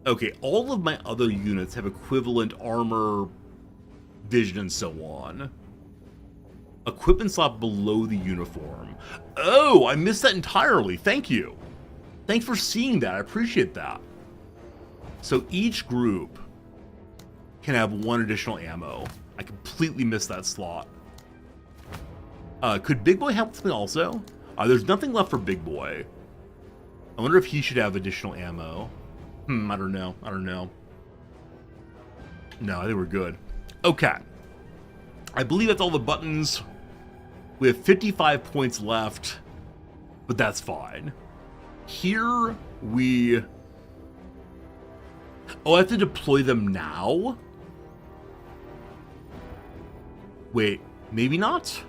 Speaker 1: Okay, all of my other units have equivalent armor, vision, and so on. Equipment slot below the uniform. Oh, I missed that entirely. Thank you. Thanks for seeing that. I appreciate that. So each group can have 1 additional ammo. I completely missed that slot. Could Big Boy have something also? There's nothing left for Big Boy. I wonder if he should have additional ammo. I don't know. No, I think we're good. Okay. I believe that's all the buttons. We have 55 points left, but that's fine. Here we... Oh, I have to deploy them now? Wait, maybe not?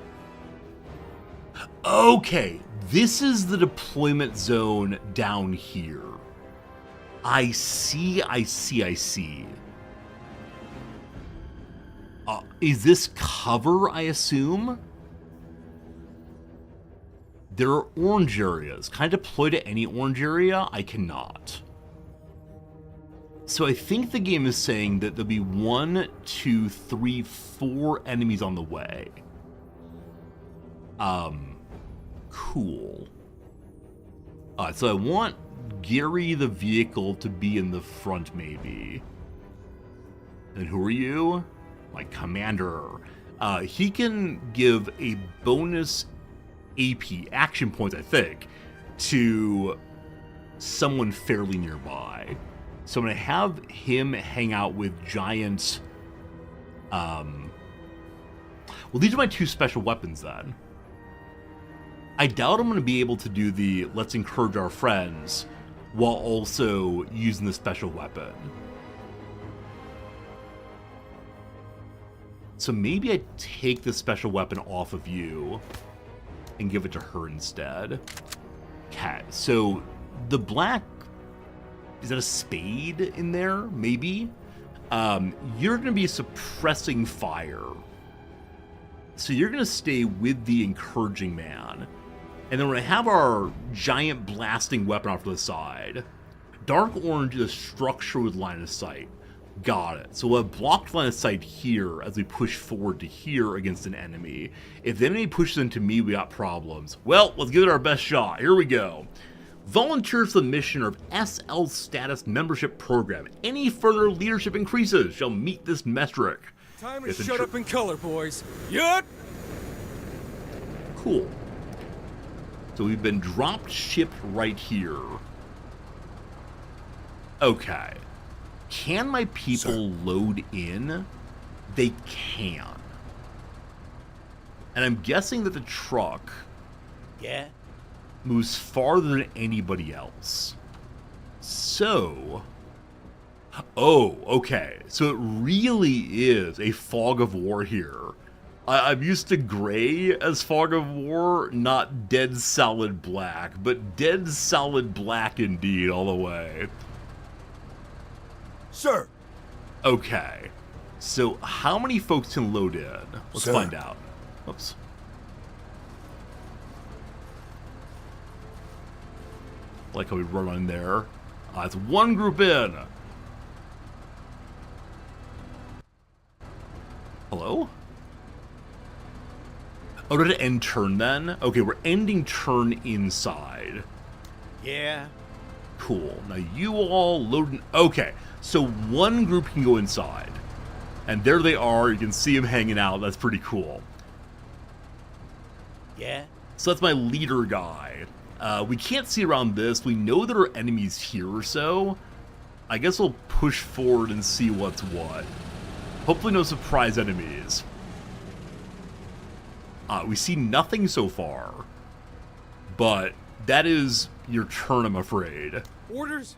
Speaker 1: Okay, this is the deployment zone down here. I see. Is this cover, I assume? There are orange areas. Can I deploy to any orange area? I cannot. So I think the game is saying that there'll be 1, 2, 3, 4 enemies on the way. Cool. So I want Gary the vehicle to be in the front, maybe. And who are you? My commander. He can give a bonus AP, action points, I think, to someone fairly nearby. So I'm going to have him hang out with giant... Well, these are my 2 special weapons, then. I doubt I'm going to be able to do the let's encourage our friends while also using the special weapon. So maybe I take the special weapon off of you and give it to her instead. Okay, so the black is that a spade in there? Maybe. You're going to be suppressing fire. So you're going to stay with the encouraging man. And then we're going to have our giant blasting weapon off to the side. Dark orange is a structure with line of sight. Got it. So we'll have blocked line of sight here as we push forward to here against an enemy. If the enemy pushes into me, we got problems. Well, let's give it our best shot. Here we go. Volunteers for the mission of SL Status Membership Program. Any further leadership increases shall meet this metric.
Speaker 8: Time to shut up in color, boys. Yut!
Speaker 1: Cool. So we've been dropped ship right here. Okay. Can my people load in? They can. And I'm guessing that the truck moves farther than anybody else. So... Oh, okay. So it really is a fog of war here. I'm used to gray as fog of war, not dead solid black, but dead solid black indeed all the way.
Speaker 2: Sir.
Speaker 1: Okay. So how many folks can load in? Let's find out. Oops. Like how we run on there. It's one group in. Hello? Oh, did it end turn then? Okay, we're ending turn inside.
Speaker 8: Yeah.
Speaker 1: Cool. Now you all load in. Okay, so one group can go inside. And there they are. You can see them hanging out. That's pretty cool.
Speaker 8: Yeah.
Speaker 1: So that's my leader guy. We can't see around this. We know there are enemies here or so. I guess we'll push forward and see what's what. Hopefully no surprise enemies. We see nothing so far. But that is your turn, I'm afraid.
Speaker 8: Orders?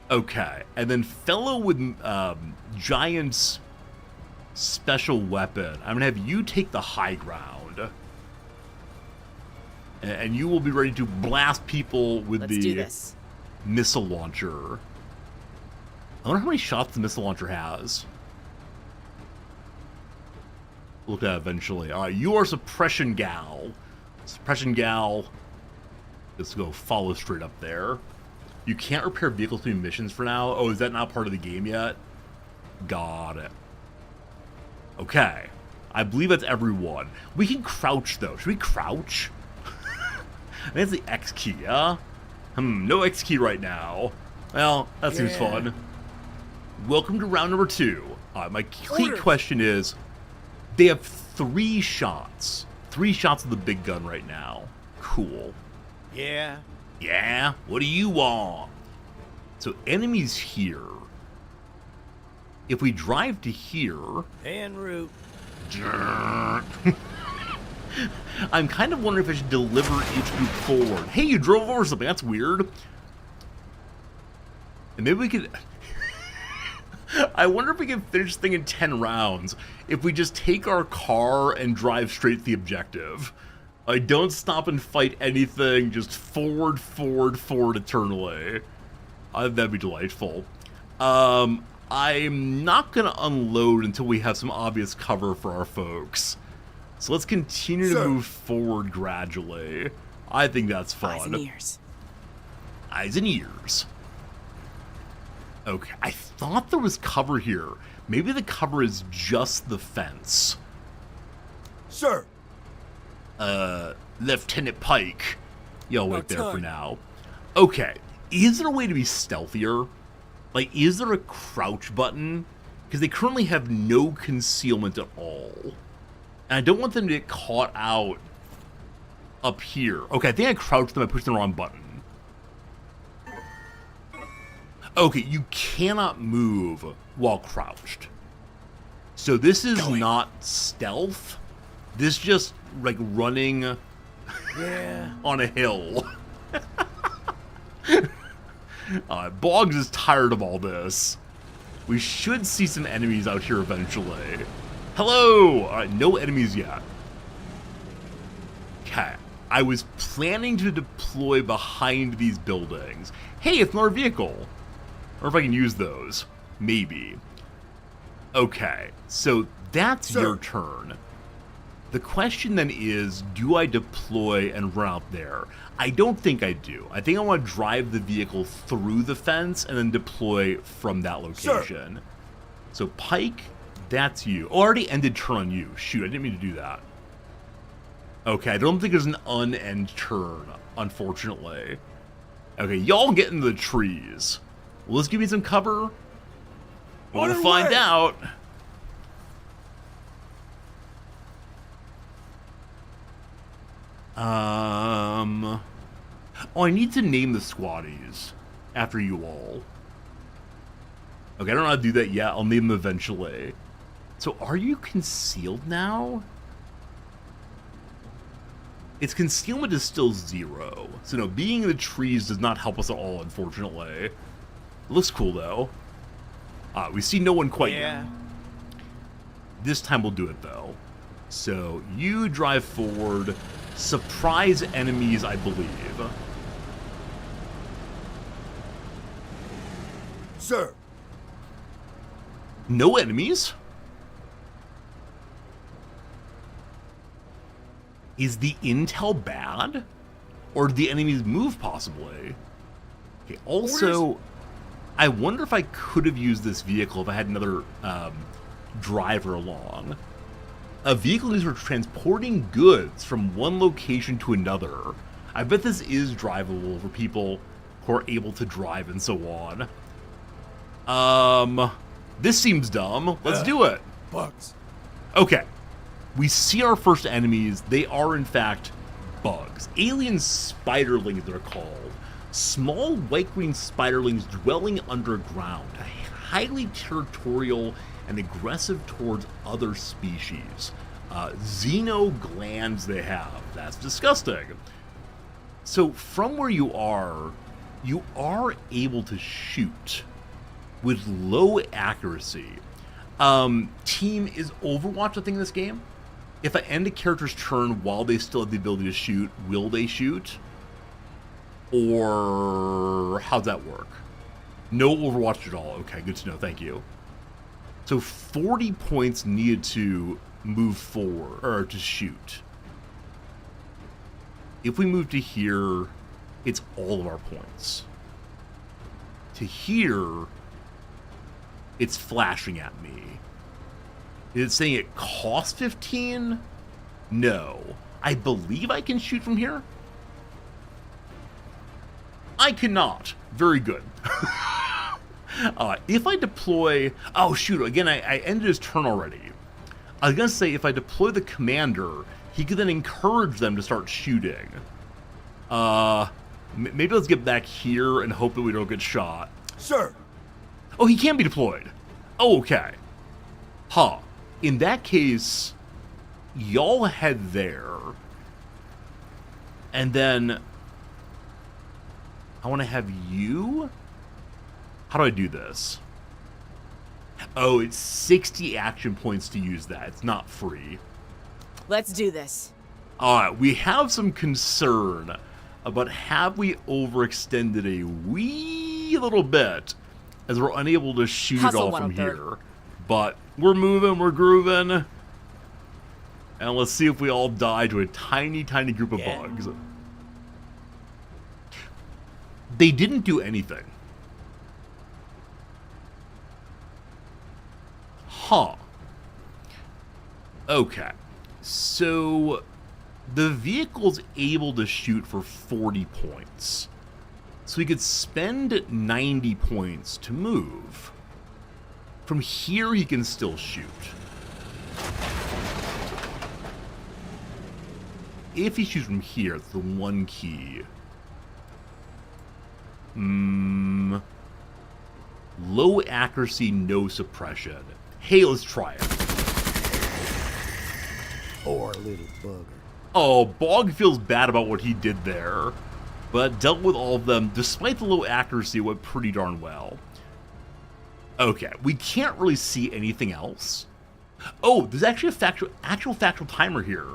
Speaker 1: Okay. And then fellow with Giant's special weapon. I'm going to have you take the high ground. And you will be ready to blast people with
Speaker 6: Let's do this.
Speaker 1: missile launcher. I wonder how many shots the missile launcher has. Look at that eventually. Alright, you are Suppression Gal. Suppression Gal. Let's go follow straight up there. You can't repair vehicles between missions for now. Oh, is that not part of the game yet? Got it. Okay. I believe that's everyone. We can crouch, though. Should we crouch? I think that's the X key, huh? No X key right now. Well, that seems fun. Welcome to round number 2. My key question is, they have 3 shots. 3 shots of the big gun right now. Cool.
Speaker 8: Yeah.
Speaker 1: Yeah? What do you want? So enemies here. If we drive to here...
Speaker 8: En route.
Speaker 1: I'm kind of wondering if I should deliver each group forward. Hey, you drove over something. That's weird. And maybe we could... I wonder if we can finish this thing in 10 rounds if we just take our car and drive straight to the objective. I don't stop and fight anything, just forward, forward, forward eternally. That'd be delightful. I'm not going to unload until we have some obvious cover for our folks. So let's continue to move forward gradually. I think that's fun.
Speaker 6: Eyes and ears.
Speaker 1: Eyes and ears. Okay, I thought there was cover here. Maybe the cover is just the fence.
Speaker 2: Sir.
Speaker 1: Lieutenant Pike. Y'all wait there for now. Okay, is there a way to be stealthier? Like, is there a crouch button? Because they currently have no concealment at all. And I don't want them to get caught out up here. Okay, I think I crouched them. I pushed the wrong button. Okay, you cannot move while crouched. So this is not stealth. This is just like running on a hill. Boggs is tired of all this. We should see some enemies out here eventually. Hello! Alright, no enemies yet. Okay. I was planning to deploy behind these buildings. Hey, it's another vehicle. Or if I can use those. Maybe. Okay, so that's
Speaker 2: Sir.
Speaker 1: your turn. The question then is, do I deploy and run out there? I don't think I do. I think I want to drive the vehicle through the fence and then deploy from that location. So Pike, that's you. Oh, I already ended turn on you. Shoot, I didn't mean to do that. Okay, I don't think there's an unend turn, unfortunately. Okay, y'all get into the trees. Well, let's give me some cover. We'll find out. Oh, I need to name the squaddies after you all. Okay, I don't know how to do that yet. I'll name them eventually. So, are you concealed now? Its concealment is still 0. So, no, being in the trees does not help us at all, unfortunately. It looks cool, though. We see no one quite yet. This time we'll do it, though. So, you drive forward. Surprise enemies, I believe.
Speaker 2: Sir.
Speaker 1: No enemies? Is the intel bad? Or did the enemies move, possibly? Okay, also, I wonder if I could have used this vehicle if I had another driver along. A vehicle is for transporting goods from one location to another. I bet this is drivable for people who are able to drive and so on. This seems dumb. Let's do it.
Speaker 2: Bugs.
Speaker 1: Okay. We see our first enemies. They are, in fact, bugs. Alien spiderlings, they're called. Small white-green spiderlings dwelling underground. Highly territorial and aggressive towards other species. Xenoglands they have. That's disgusting. So, from where you are able to shoot with low accuracy. Team, is Overwatch a thing in this game? If I end a character's turn while they still have the ability to shoot, will they shoot? Or how's that work? No Overwatch at all. Okay, good to know. Thank you. So 40 points needed to move forward, or to shoot. If we move to here, it's all of our points. To here, it's flashing at me. Is it saying it costs 15? No. I believe I can shoot from here? I cannot. Very good. If I deploy... Oh, shoot. Again, I ended his turn already. I was going to say, if I deploy the commander, he could then encourage them to start shooting. Maybe let's get back here and hope that we don't get shot.
Speaker 2: Sir.
Speaker 1: Oh, he can be deployed. Oh, okay. Huh. In that case, y'all head there. And then I want to have you... How do I do this? Oh, it's 60 action points to use that. It's not free.
Speaker 6: Let's do this.
Speaker 1: Alright, we have some concern about have we overextended a wee little bit as we're unable to shoot it all from here. But we're moving, we're grooving. And let's see if we all die to a tiny, tiny group of bugs. They didn't do anything. Huh. Okay. So the vehicle's able to shoot for 40 points. So we could spend 90 points to move. From here, he can still shoot. If he shoots from here, it's the one key. Low accuracy, no suppression. Hey, let's try it.
Speaker 8: Poor little bugger.
Speaker 1: Oh, Bog feels bad about what he did there, but dealt with all of them, despite the low accuracy, went pretty darn well. Okay, we can't really see anything else. Oh, there's actually a actual factual timer here.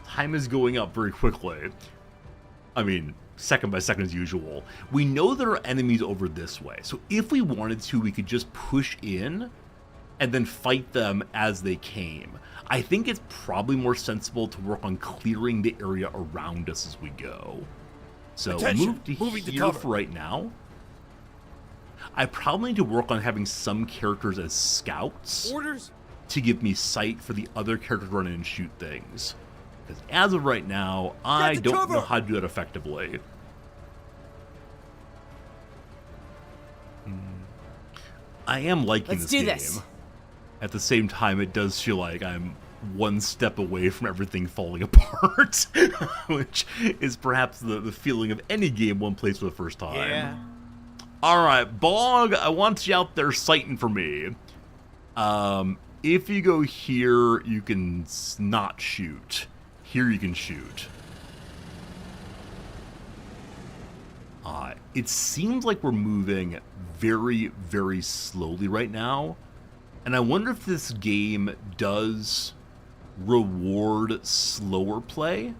Speaker 1: Time is going up very quickly. I mean, second by second as usual. We know there are enemies over this way, so if we wanted to, we could just push in and then fight them as they came. I think it's probably more sensible to work on clearing the area around us as we go. So
Speaker 2: Attention,
Speaker 1: move to
Speaker 2: moving to
Speaker 1: here
Speaker 2: cover.
Speaker 1: for right now. I probably need to work on having some characters as scouts
Speaker 2: Orders?
Speaker 1: to give me sight for the other characters to run in and shoot things. Because as of right now, I
Speaker 2: to
Speaker 1: don't
Speaker 2: cover!
Speaker 1: know how to do it effectively. I am liking
Speaker 6: Let's
Speaker 1: this
Speaker 6: do
Speaker 1: game.
Speaker 6: this.
Speaker 1: At the same time, it does feel like I'm one step away from everything falling apart, which is perhaps the feeling of any game one plays for the first time.
Speaker 2: Yeah.
Speaker 1: Alright, Bog, I want you out there sighting for me. If you go here, you can not shoot. Here you can shoot. It seems like we're moving very, very slowly right now. And I wonder if this game does reward slower play.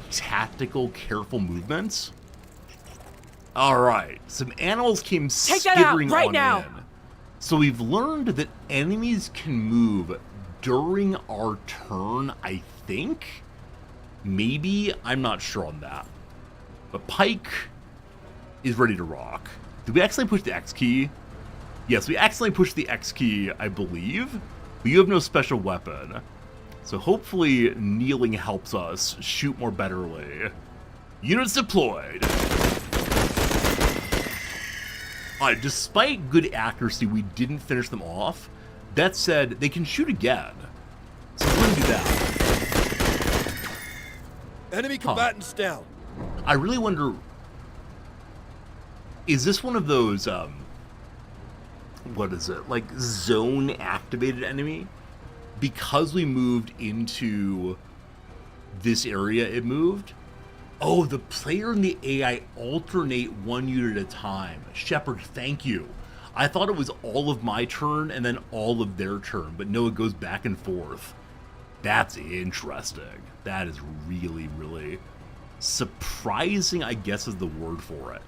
Speaker 1: Tactical, careful movements. Alright, some animals came
Speaker 6: Take that out,
Speaker 1: skittering
Speaker 6: right
Speaker 1: on
Speaker 6: now.
Speaker 1: in. So we've learned that enemies can move during our turn, I think. Maybe, I'm not sure on that. But Pike is ready to rock. Did we accidentally push the X key? Yes, we accidentally pushed the X key, I believe. But you have no special weapon. So hopefully kneeling helps us shoot more betterly. Units deployed. Alright, despite good accuracy, we didn't finish them off. That said, they can shoot again. So we're gonna do that.
Speaker 2: Enemy combatants down.
Speaker 1: I really wonder, is this one of those, what is it, like zone activated enemy? Because we moved into this area, it moved? Oh, the player and the AI alternate one unit at a time. Shepard, thank you. I thought it was all of my turn and then all of their turn, but no, it goes back and forth. That's interesting. That is really, really surprising, I guess is the word for it.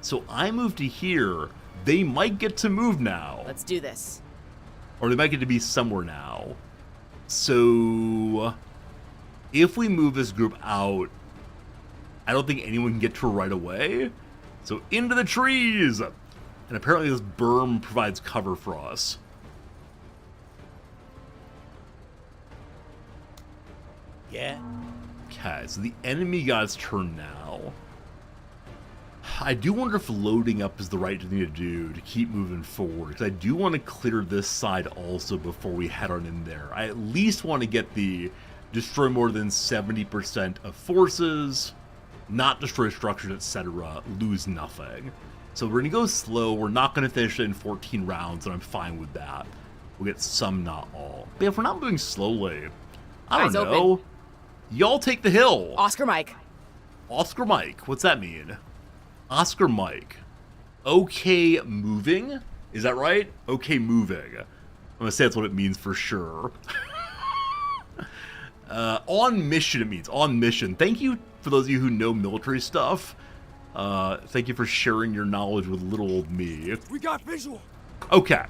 Speaker 1: So I move to here. They might get to move now.
Speaker 6: Let's do this.
Speaker 1: Or they might get to be somewhere now. So if we move this group out, I don't think anyone can get to her right away. So into the trees! And apparently this berm provides cover for us.
Speaker 2: Yeah.
Speaker 1: Okay, so the enemy got its turn now. I do wonder if loading up is the right thing to do to keep moving forward, because I do want to clear this side also before we head on in there. I at least want to get the destroy more than 70% of forces, not destroy structures, etc., lose nothing. So we're going to go slow. We're not going to finish it in 14 rounds, and I'm fine with that. We'll get some, not all. But if we're not moving slowly, I don't
Speaker 6: Eyes
Speaker 1: know.
Speaker 6: open.
Speaker 1: Y'all take the hill.
Speaker 6: Oscar Mike.
Speaker 1: Oscar Mike. What's that mean? Oscar Mike. Okay moving? Is that right? Okay moving. I'm gonna say that's what it means for sure. On mission it means. On mission. Thank you for those of you who know military stuff. Thank you for sharing your knowledge with little old me.
Speaker 2: We got visual.
Speaker 1: Okay.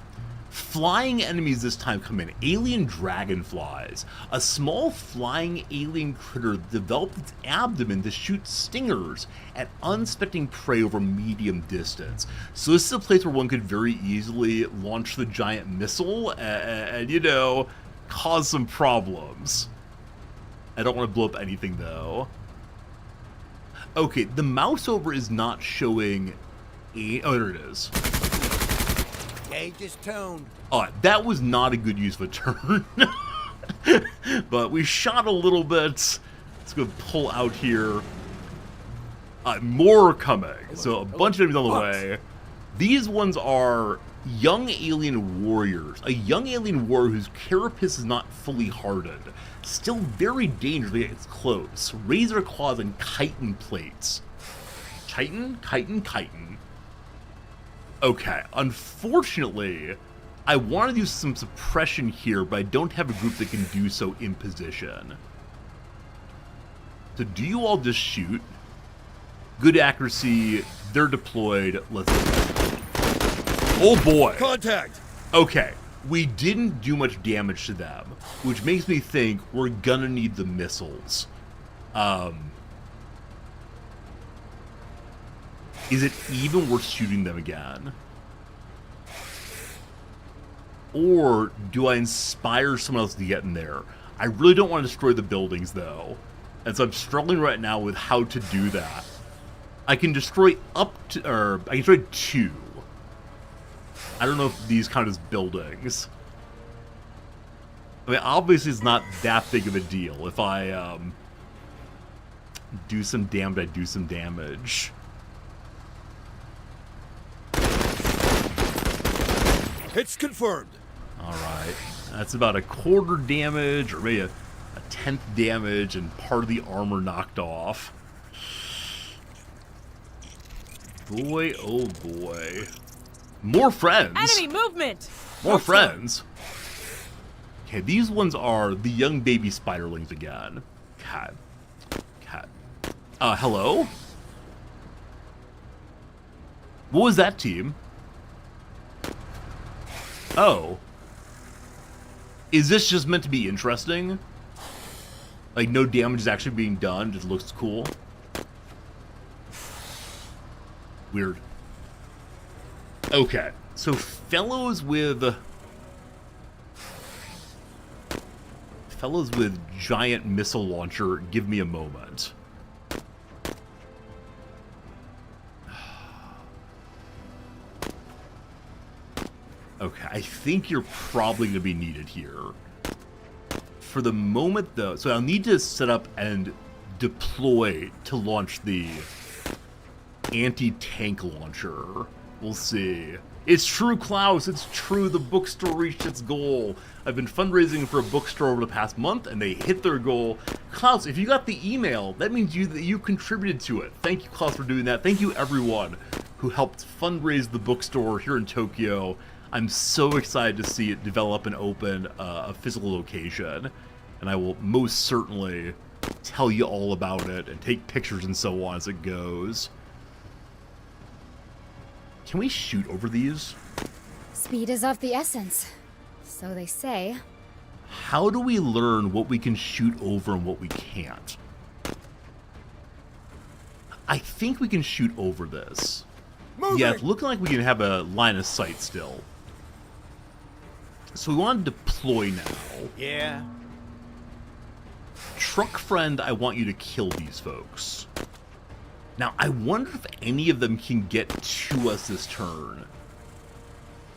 Speaker 1: Flying enemies this time come in. Alien dragonflies. A small flying alien critter developed its abdomen to shoot stingers at unsuspecting prey over medium distance. So this is a place where one could very easily launch the giant missile and you know, cause some problems. I don't want to blow up anything though. Okay, the mouse over is not showing oh, there it is.
Speaker 2: Gauge is toned.
Speaker 1: That was not a good use of a turn. But we shot a little bit. Let's go pull out here. More coming. So a bunch of enemies on the way. These ones are young alien warriors. A young alien warrior whose carapace is not fully hardened. Still very dangerous when it gets close. Razor claws and chitin plates. Chitin? Chitin? Chitin. Okay, unfortunately, I want to do some suppression here, but I don't have a group that can do so in position. So do you all just shoot? Good accuracy. They're deployed. Let's go. Oh boy.
Speaker 2: Contact!
Speaker 1: Okay. We didn't do much damage to them, which makes me think we're gonna need the missiles. Is it even worth shooting them again? Or do I inspire someone else to get in there? I really don't want to destroy the buildings, though. And so I'm struggling right now with how to do that. I can destroy I can destroy 2. I don't know if these count as buildings. I mean, obviously it's not that big of a deal. If I, do some damage, I do some damage.
Speaker 2: Hits confirmed.
Speaker 1: Alright. That's about a quarter damage, or maybe a 10th damage, and part of the armor knocked off. Boy, oh boy. More friends!
Speaker 6: Enemy movement!
Speaker 1: More friends! Okay, these ones are the young baby spiderlings again. Cat. Hello? What was that team? Oh. Is this just meant to be interesting? Like, no damage is actually being done, just looks cool? Weird. Okay, so fellows with giant missile launcher, give me a moment. Okay, I think you're probably going to be needed here. For the moment, though, so I'll need to set up and deploy to launch the anti-tank launcher. We'll see. It's true, Klaus. It's true. The bookstore reached its goal. I've been fundraising for a bookstore over the past month, and they hit their goal. Klaus, if you got the email, that means you contributed to it. Thank you, Klaus, for doing that. Thank you, everyone who helped fundraise the bookstore here in Tokyo. I'm so excited to see it develop and open a physical location, and I will most certainly tell you all about it and take pictures and so on as it goes. Can we shoot over these?
Speaker 4: Speed is of the essence. So they say.
Speaker 1: How do we learn what we can shoot over and what we can't? I think we can shoot over this.
Speaker 2: Moving.
Speaker 1: Yeah, it's looking like we can have a line of sight still. So we want to deploy now.
Speaker 2: Yeah.
Speaker 1: Truck friend, I want you to kill these folks. Now, I wonder if any of them can get to us this turn.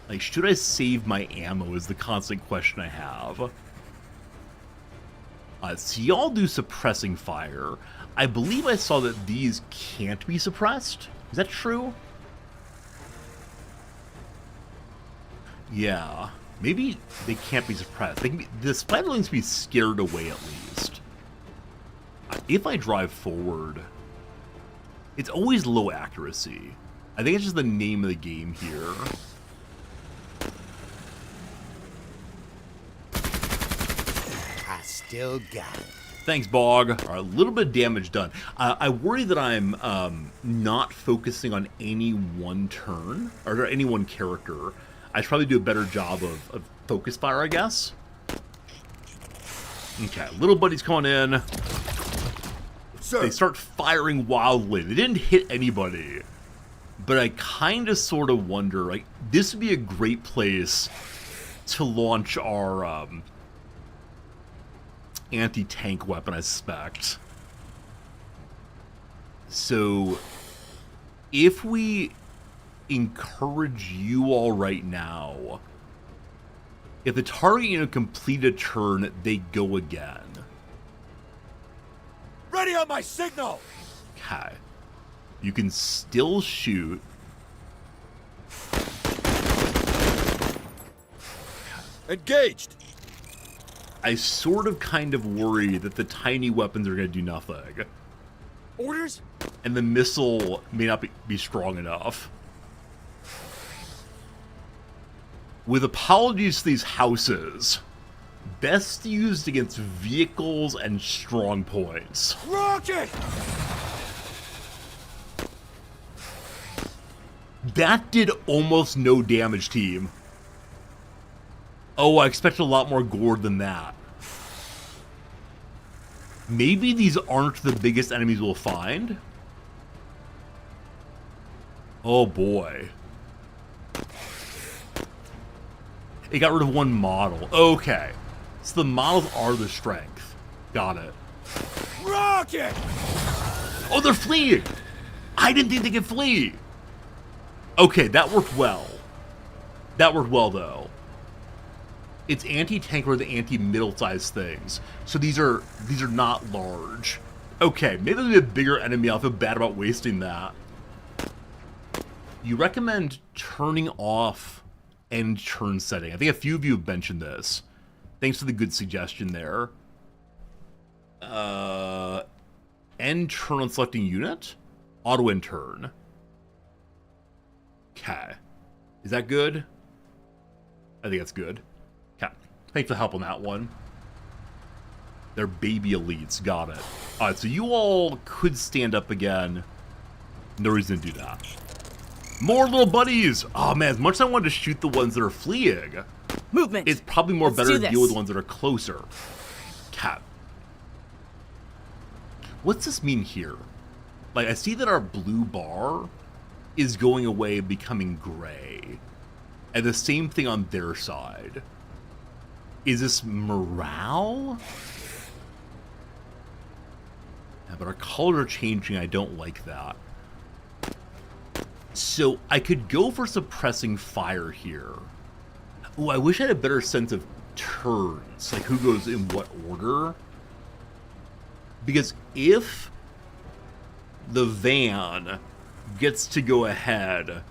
Speaker 1: Like, should I save my ammo is the constant question I have. So y'all do suppressing fire. I believe I saw that these can't be suppressed. Is that true? Yeah. Maybe they can't be suppressed. They can be, the spiderlings can be scared away at least. If I drive forward, it's always low accuracy. I think it's just the name of the game here.
Speaker 2: I still got it.
Speaker 1: Thanks, Bog. All right, a little bit of damage done. I worry that I'm not focusing on any one turn, or any one character. I should probably do a better job of focus fire, I guess. Okay, little buddy's coming in.
Speaker 2: Sir.
Speaker 1: They start firing wildly. They didn't hit anybody. But I kind of sort of wonder, like, this would be a great place to launch our anti-tank weapon, I suspect. So, if we encourage you all right now, if the target unit complete a turn, they go again.
Speaker 2: Ready on my signal!
Speaker 1: Okay. You can still shoot.
Speaker 2: Engaged!
Speaker 1: I sort of kind of worry that the tiny weapons are going to do nothing.
Speaker 2: Orders?
Speaker 1: And the missile may not be strong enough. With apologies to these houses, Best used against vehicles and strong points.
Speaker 2: Rocket!
Speaker 1: That did almost no damage, team. Oh, I expected a lot more gore than that. Maybe these aren't the biggest enemies we'll find? Oh boy. It got rid of one model. Okay. So the models are the strength. Got it.
Speaker 2: Rocket!
Speaker 1: Oh, they're fleeing! I didn't think they could flee! Okay, that worked well. That worked well, though. It's anti-tank or the anti-middle-sized things. So these are not large. Okay, maybe there'll be a bigger enemy. I'll feel bad about wasting that. You recommend turning off end turn setting. I think a few of you have mentioned this. Thanks for the good suggestion there. End turn on selecting unit? Auto end turn. Okay. Is that good? I think that's good. Okay. Thanks for the help on that one. They're baby elites. Got it. Alright, so you all could stand up again. No reason to do that. More little buddies! Oh man, as much as I wanted to shoot the ones that are fleeing,
Speaker 6: Movement!
Speaker 1: it's probably more
Speaker 6: Let's
Speaker 1: better
Speaker 6: do
Speaker 1: to deal with
Speaker 6: this.
Speaker 1: the ones that are closer. Cat. What's this mean here? Like, I see that our blue bar is going away, becoming gray. And the same thing on their side. Is this morale? Yeah, but our colors are changing. I don't like that. So I could go for suppressing fire here. Oh, I wish I had a better sense of turns, like who goes in what order. Because if the van gets to go ahead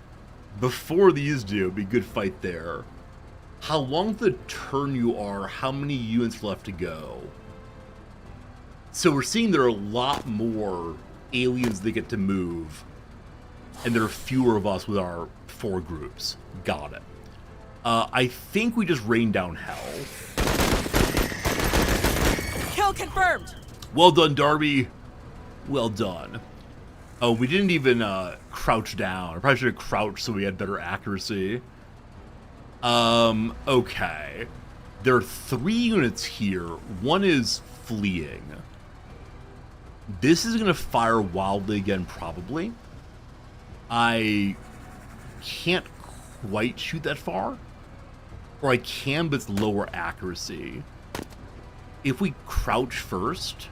Speaker 1: before these do, it'd be a good fight there. How long the turn you are, how many units left to go? So we're seeing there are a lot more aliens that get to move, and there are fewer of us with our 4 groups. Got it. I think we just rained down hell.
Speaker 6: Kill confirmed!
Speaker 1: Well done, Darby. Well done. Oh, we didn't even crouch down. I probably should have crouched so we had better accuracy. Okay. There are 3 units here. One is fleeing. This is going to fire wildly again, probably. I can't quite shoot that far. Or I can, but it's lower accuracy. If we crouch first,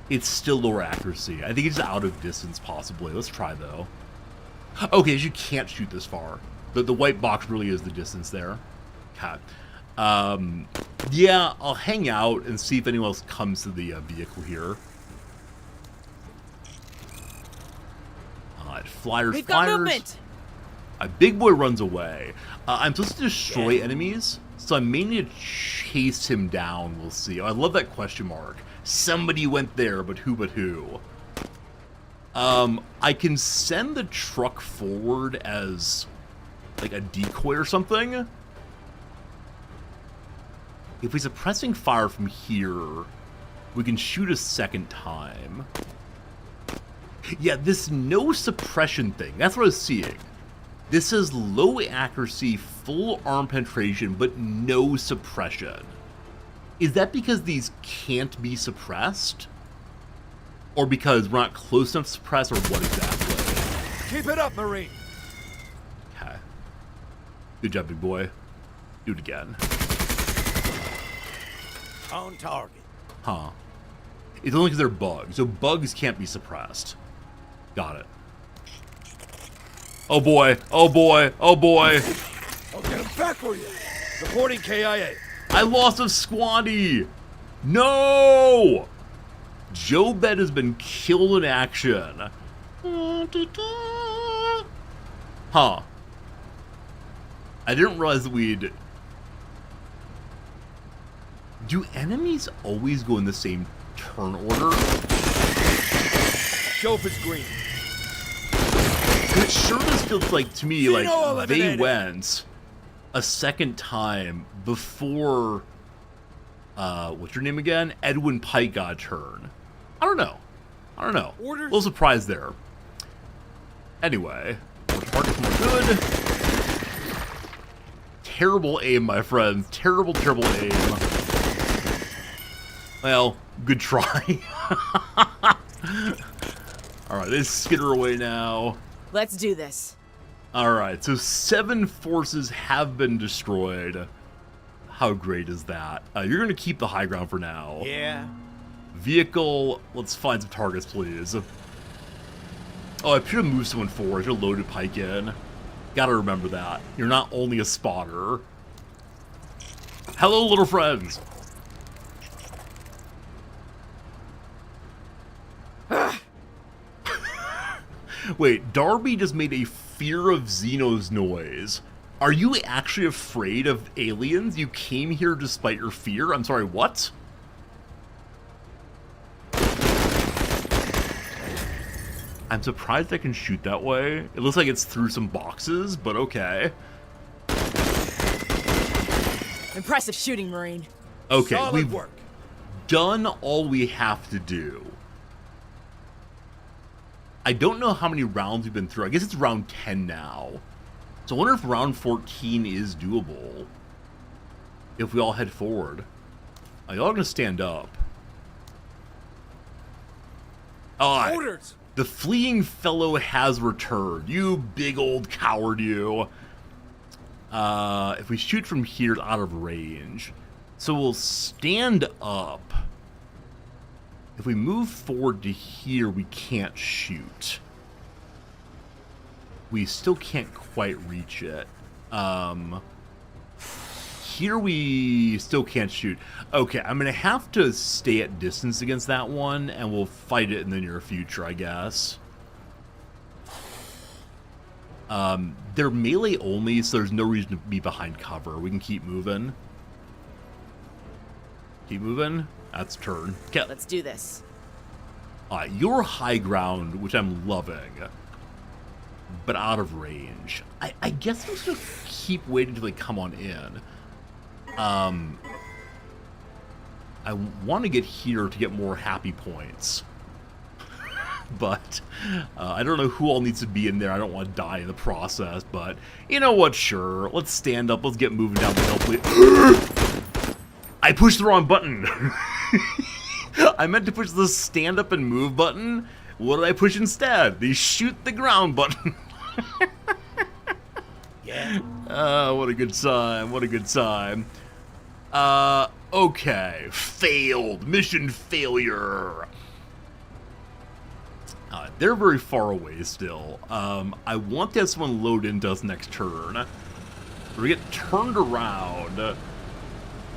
Speaker 1: it's still lower accuracy. I think it's out of distance, possibly. Let's try, though. Okay, you can't shoot this far. The white box really is the distance there. Okay. Yeah, I'll hang out and see if anyone else comes to the vehicle here. Flyers,
Speaker 6: We've got
Speaker 1: flyers.
Speaker 6: movement!
Speaker 1: A big boy runs away. I'm supposed to destroy enemies, so I may need to chase him down. We'll see. Oh, I love that question mark. Somebody went there, but who? I can send the truck forward as like a decoy or something. If we're suppressing fire from here, we can shoot a second time. Yeah, this no suppression thing, that's what I was seeing. This is low accuracy, full arm penetration, but no suppression. Is that because these can't be suppressed? Or because we're not close enough to suppress, or what exactly?
Speaker 2: Keep it up, Marine!
Speaker 1: Okay. Good job, big boy. Do it again.
Speaker 2: On target.
Speaker 1: Huh. It's only because they're bugs, so bugs can't be suppressed. Got it. Oh boy, oh boy, oh boy.
Speaker 2: I'll get him back for you. Reporting KIA.
Speaker 1: I lost a squaddy. No! Joe Bet has been killed in action. Huh. I didn't realize that we'd... Do enemies always go in the same turn order?
Speaker 2: Chauffeur's green.
Speaker 1: It sure does feel like, to me,
Speaker 2: Zeno
Speaker 1: like, they
Speaker 2: eliminated.
Speaker 1: went, a second time before, what's your name again? Edwin Pike got a turn. I don't know.
Speaker 2: Orders?
Speaker 1: A little surprise there. Anyway, target's more good. Terrible aim, my friends. Terrible aim. Well, good try. Alright, they skitter away now.
Speaker 6: Let's do this.
Speaker 1: Alright, so 7 forces have been destroyed. How great is that? You're going to keep the high ground for now.
Speaker 2: Yeah.
Speaker 1: Vehicle, let's find some targets, please. Oh, I should have moved someone forward. I should have loaded Pike in. Gotta remember that. You're not only a spotter. Hello, little friends. Wait, Darby just made a fear of Xenos noise. Are you actually afraid of aliens? You came here despite your fear? I'm sorry, what? I'm surprised I can shoot that way. It looks like it's through some boxes, but okay.
Speaker 6: Impressive shooting, Marine.
Speaker 1: Okay,
Speaker 2: Solid
Speaker 1: we've
Speaker 2: work.
Speaker 1: done all we have to do. I don't know how many rounds we've been through. I guess it's round 10 now. So I wonder if round 14 is doable. If we all head forward. Y'all are gonna stand up. Alright.
Speaker 2: Orders.
Speaker 1: The fleeing fellow has returned. You big old coward, you. If we shoot from here, it's out of range. So we'll stand up. If we move forward to here, we can't shoot. We still can't quite reach it. Here we still can't shoot. Okay, I'm going to have to stay at distance against that one, and we'll fight it in the near future, I guess. They're melee only, so there's no reason to be behind cover. We can keep moving. Keep moving. That's turn. Okay.
Speaker 6: Let's do this.
Speaker 1: You're high ground, which I'm loving, but out of range. I guess I'm just going to keep waiting until they come on in. I want to get here to get more happy points. But I don't know who all needs to be in there. I don't want to die in the process, but you know what? Sure. Let's stand up. Let's get moving down the hill, please. I pushed the wrong button. I meant to push the stand up and move button. What did I push instead? The shoot the ground button.
Speaker 2: Yeah.
Speaker 1: What a good time. What a good time. Okay. Failed. Mission failure. They're very far away still. I want to have someone load into us next turn. We get turned around.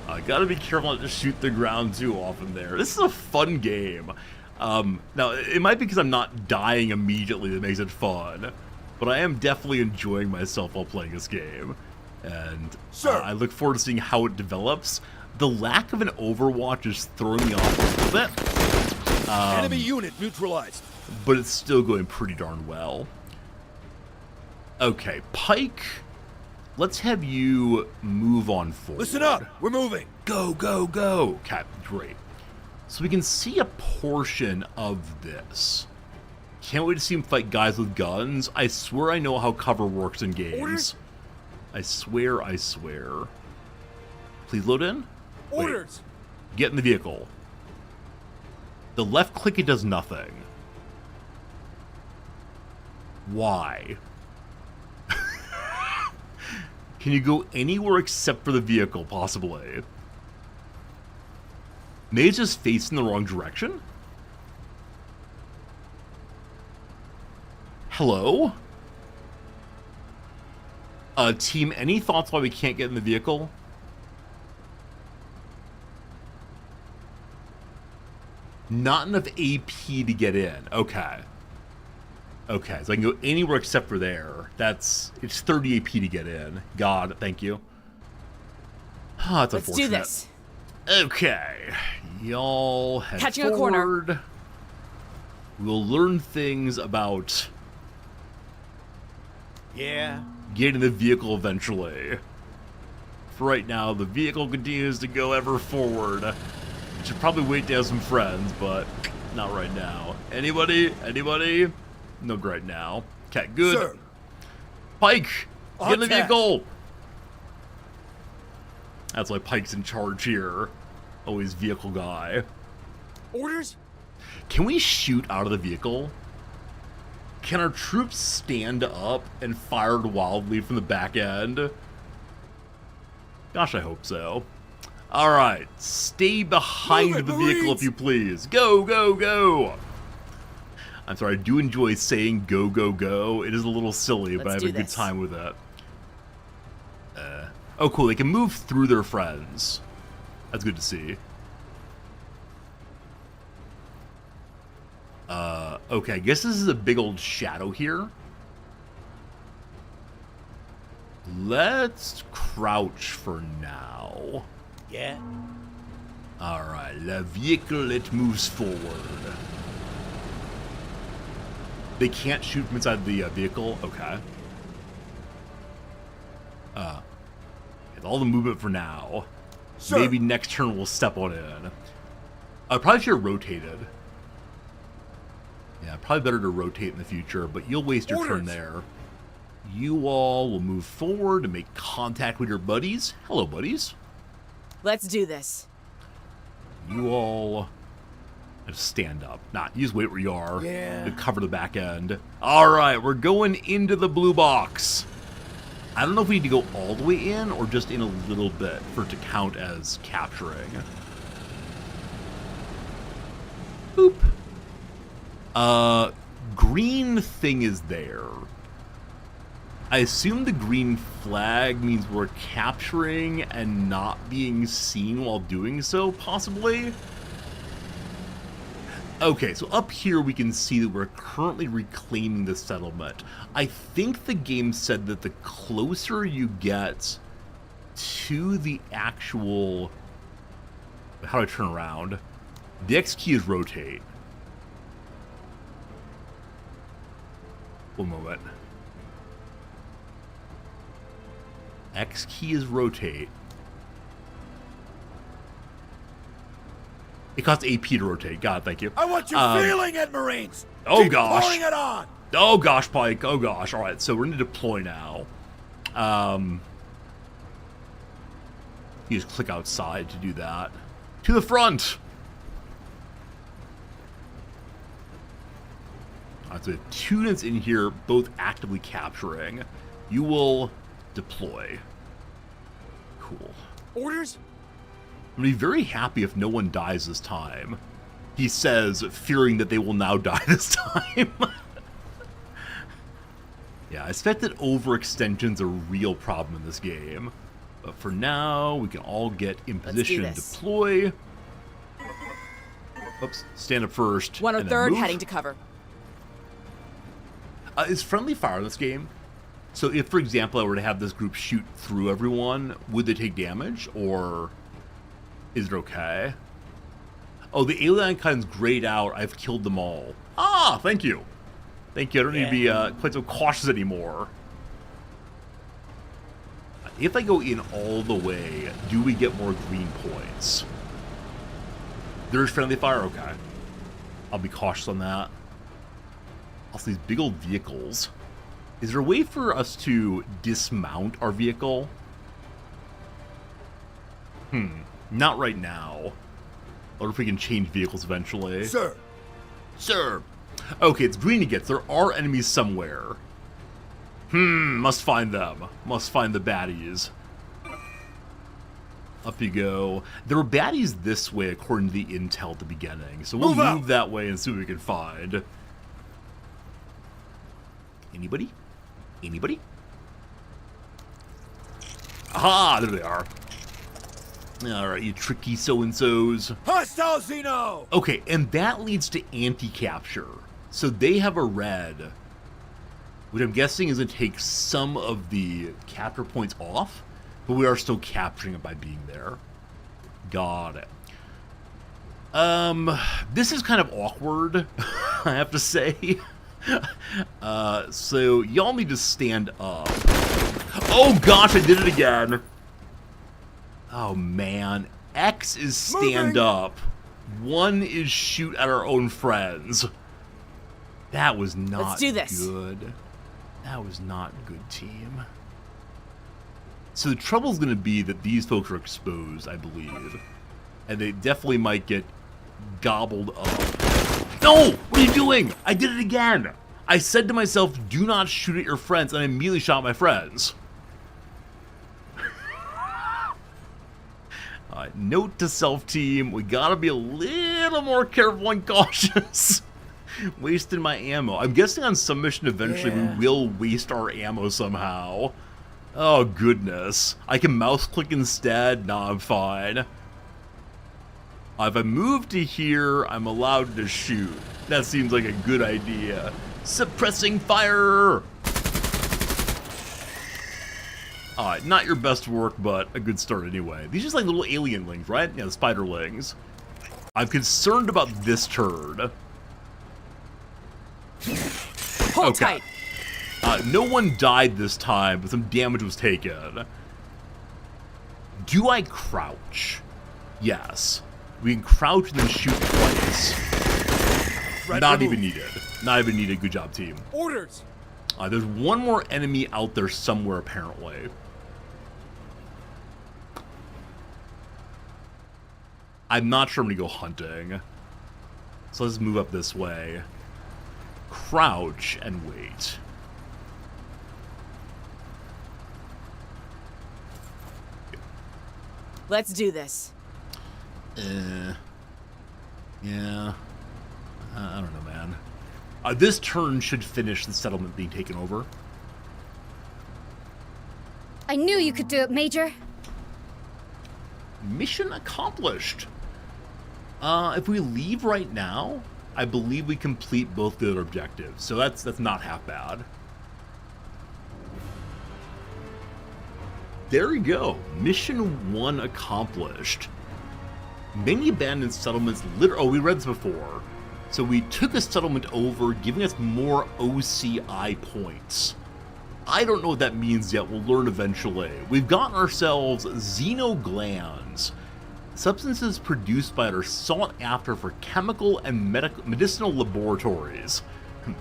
Speaker 1: I gotta be careful not to shoot the ground too often there. This is a fun game. Now, it might be because I'm not dying immediately that makes it fun, but I am definitely enjoying myself while playing this game. And I look forward to seeing how it develops. The lack of an Overwatch is throwing me off a little bit.
Speaker 2: Enemy unit neutralized.
Speaker 1: But it's still going pretty darn well. Okay, Pike, let's have you move on forward.
Speaker 2: Listen up. We're moving.
Speaker 1: Go, go, go. Okay, great. So we can see a portion of this. Can't wait to see him fight guys with guns. I swear I know how cover works in games.
Speaker 2: Orders?
Speaker 1: I swear, I swear. Please load in.
Speaker 2: Orders.
Speaker 1: Wait, get in the vehicle. The left click, it does nothing. Why? Can you go anywhere except for the vehicle, possibly? Maybe it's just facing the wrong direction? Hello? Team, any thoughts why we can't get in the vehicle? Not enough AP to get in. Okay. Okay, so I can go anywhere except for there. It's 30 AP to get in. God, thank you. Ah, that's unfortunate.
Speaker 6: Let's do this.
Speaker 1: Okay. Y'all head
Speaker 6: Catching a
Speaker 1: forward.
Speaker 6: corner.
Speaker 1: We'll learn things about
Speaker 2: Yeah.
Speaker 1: getting in the vehicle eventually. For right now, the vehicle continues to go ever forward. Should probably wait to have some friends, but not right now. Anybody? Anybody? No, right now. Okay, good.
Speaker 2: Sir.
Speaker 1: Pike,
Speaker 2: On
Speaker 1: get in the
Speaker 2: task.
Speaker 1: vehicle. That's why Pike's in charge here. Always vehicle guy.
Speaker 2: Orders?
Speaker 1: Can we shoot out of the vehicle? Can our troops stand up and fire wildly from the back end? Gosh, I hope so. Alright, stay behind
Speaker 2: Move it,
Speaker 1: the vehicle
Speaker 2: Marines!
Speaker 1: if you please. Go, go, go! I'm sorry, I do enjoy saying go, go, go. It is a little silly, but I have
Speaker 6: Let's
Speaker 1: a
Speaker 6: do
Speaker 1: good
Speaker 6: this.
Speaker 1: time with it. Oh, cool, they can move through their friends. That's good to see. Okay, I guess this is a big old shadow here. Let's crouch for now.
Speaker 8: Yeah.
Speaker 1: Alright, the vehicle, it moves forward. They can't shoot from inside the vehicle? Okay. It's all the movement for now.
Speaker 2: Sir.
Speaker 1: Maybe next turn we'll step on in. I probably should have rotated. Yeah, probably better to rotate in the future, but you'll waste your turn
Speaker 2: Orders.
Speaker 1: there. You all will move forward and make contact with your buddies. Hello, buddies.
Speaker 6: Let's do this.
Speaker 1: You all just stand up. You just wait where you are.
Speaker 2: Yeah.
Speaker 1: To cover the back end. Alright, we're going into the blue box. I don't know if we need to go all the way in or just in a little bit for it to count as capturing. Boop. Green thing is there. I assume the green flag means we're capturing and not being seen while doing so, possibly? Okay, so up here we can see that we're currently reclaiming the settlement. I think the game said that the closer you get to the actual... How do I turn around? The X key is rotate. One moment. X key is rotate. It costs AP to rotate. God, thank you.
Speaker 2: I want you feeling it, Marines!
Speaker 1: Oh,
Speaker 2: Keep
Speaker 1: gosh.
Speaker 2: pouring it on!
Speaker 1: Oh gosh, Pike. Oh gosh. All right, so we're gonna deploy now. You just click outside to do that. To the front. All right, so 2 units in here, both actively capturing. You will deploy. Cool.
Speaker 2: Orders?
Speaker 1: I'm gonna be very happy if no one dies this time. He says, fearing that they will now die this time. Yeah, I suspect that overextension's a real problem in this game. But for now, we can all get in
Speaker 6: Let's do
Speaker 1: position and
Speaker 6: this.
Speaker 1: deploy. Oops, stand up first. and then
Speaker 6: 103rd
Speaker 1: move.
Speaker 6: heading to cover.
Speaker 1: Is friendly fire in this game? So if, for example, I were to have this group shoot through everyone, would they take damage, or is it okay? Oh, the alien icon's grayed out. I've killed them all. Ah, thank you. Thank you. I don't need to be quite so cautious anymore. If I go in all the way, do we get more green points? There's friendly fire? Okay. I'll be cautious on that. Also, these big old vehicles. Is there a way for us to dismount our vehicle? Not right now. Or if we can change vehicles eventually.
Speaker 2: Sir.
Speaker 1: Sir. Okay, it's green again. There are enemies somewhere. Must find them. Must find the baddies. Up you go. There were baddies this way according to the intel at the beginning. So we'll
Speaker 2: Move out.
Speaker 1: move that way and see what we can find. Anybody? Anybody? Aha! There they are. Alright, you tricky so-and-sos.
Speaker 2: Hostile Xeno!
Speaker 1: Okay, and that leads to anti-capture. So they have a red, which I'm guessing is going to take some of the capture points off, but we are still capturing it by being there. Got it. This is kind of awkward, I have to say. So y'all need to stand up. Oh gosh, I did it again. Oh, man. X is stand
Speaker 2: Moving.
Speaker 1: up. 1 is shoot at our own friends. That was not
Speaker 6: Let's do this.
Speaker 1: good. That was not good, team. So the trouble's going to be that these folks are exposed, I believe. And they definitely might get gobbled up. No! What are you doing? I did it again! I said to myself, do not shoot at your friends, and I immediately shot my friends. Note to self, team, we gotta be a little more careful and cautious. Wasting my ammo. I'm guessing on some mission eventually we will waste our ammo somehow. Oh, goodness. I can mouse click instead? Nah, I'm fine. If I move to here, I'm allowed to shoot. That seems like a good idea. Suppressing fire! Not your best work, but a good start anyway. These are just like little alien-lings, right? Yeah, the spiderlings. I'm concerned about this turd.
Speaker 6: Hold tight.
Speaker 1: No one died this time, but some damage was taken. Do I crouch? Yes. We can crouch and then shoot twice. Not even needed. Not even needed. Good job, team.
Speaker 2: Orders.
Speaker 1: There's one more enemy out there somewhere, apparently. I'm not sure I'm going to go hunting. So let's move up this way. Crouch and wait.
Speaker 6: Let's do this.
Speaker 1: Yeah. I don't know, man. This turn should finish the settlement being taken over.
Speaker 4: I knew you could do it, Major.
Speaker 1: Mission accomplished. If we leave right now, I believe we complete both the other objectives. So that's not half bad. There we go. Mission 1 accomplished. Many abandoned settlements oh, we read this before. So we took a settlement over, giving us more OCI points. I don't know what that means yet. We'll learn eventually. We've gotten ourselves xenoglands. Substances produced by it are sought after for chemical and medicinal laboratories.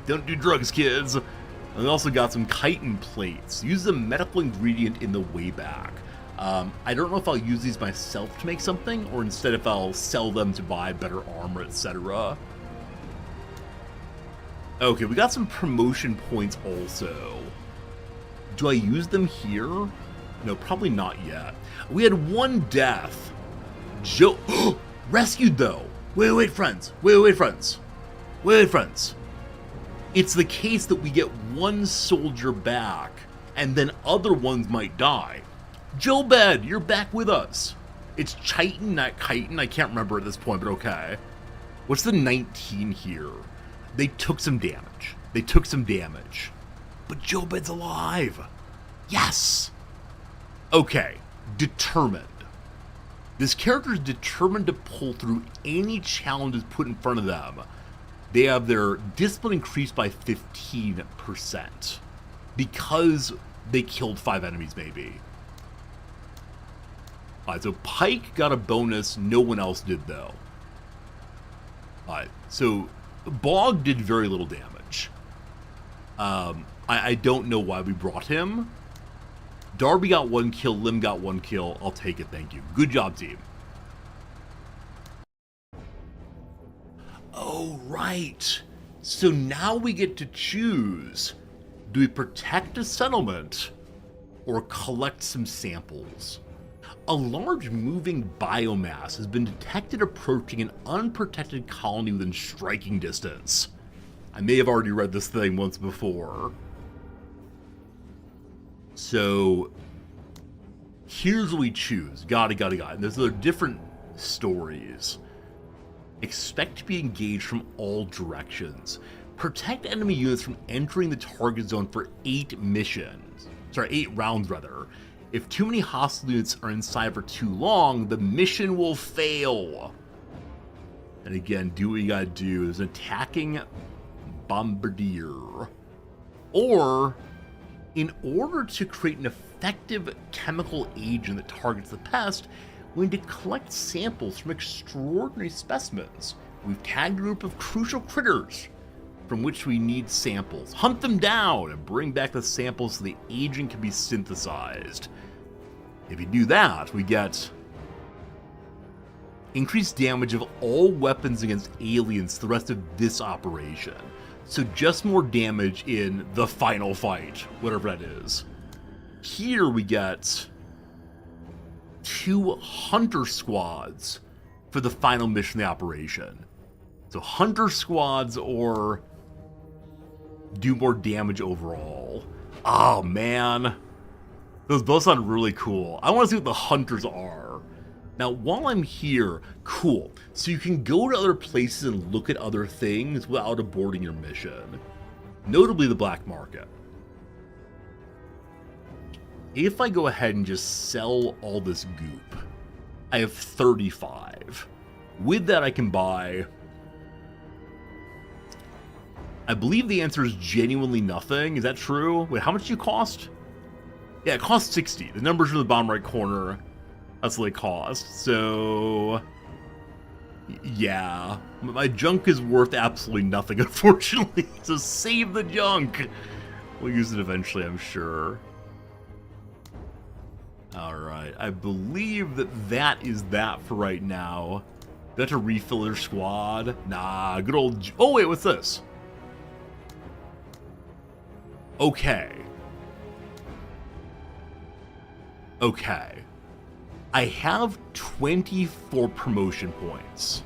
Speaker 1: Don't do drugs, kids. And we also got some chitin plates. Use the medical ingredient in the way back. I don't know if I'll use these myself to make something, or instead if I'll sell them to buy better armor, etc. Okay, we got some promotion points also. Do I use them here? No, probably not yet. We had 1 death. Joe rescued though. Wait, friends. Wait, friends. It's the case that we get 1 soldier back, and then other ones might die. Jobed, you're back with us. It's chitin, not chitin. I can't remember at this point, but okay. What's the 19 here? They took some damage. But Jobed's alive. Yes. Okay. Determined. This character is determined to pull through any challenges put in front of them. They have their discipline increased by 15%. Because they killed 5 enemies, maybe. Alright, so Pike got a bonus. No one else did, though. Alright, so Bog did very little damage. I don't know why we brought him. Darby got 1 kill, Lim got 1 kill. I'll take it, thank you. Good job, team. Oh, right. So now we get to choose. Do we protect a settlement or collect some samples? A large moving biomass has been detected approaching an unprotected colony within striking distance. I may have already read this thing once before. So, here's what we choose. Got it. And there's different stories. Expect to be engaged from all directions. Protect enemy units from entering the target zone for 8 rounds rather. If too many hostile units are inside for too long, the mission will fail. And again, do what you gotta do. Is attacking bombardier. Or, in order to create an effective chemical agent that targets the pest, we need to collect samples from extraordinary specimens. We've tagged a group of crucial critters from which we need samples. Hunt them down and bring back the samples so the agent can be synthesized. If you do that, we get increased damage of all weapons against aliens the rest of this operation. So just more damage in the final fight, whatever that is. Here we get 2 hunter squads for the final mission of the operation. So hunter squads or do more damage overall. Oh man. Those both sound really cool. I want to see what the hunters are. Now, while I'm here, cool. So you can go to other places and look at other things without aborting your mission. Notably the black market. If I go ahead and just sell all this goop, I have 35. With that, I can buy... I believe the answer is genuinely nothing. Is that true? Wait, how much do you cost? Yeah, it costs 60. The numbers are in the bottom right corner. That's what they cost. So... yeah. My junk is worth absolutely nothing, unfortunately. So save the junk! We'll use it eventually, I'm sure. Alright, I believe that is that for right now. That's a refiller squad. Nah, good old... oh wait, what's this? Okay. Okay. I have 24 promotion points.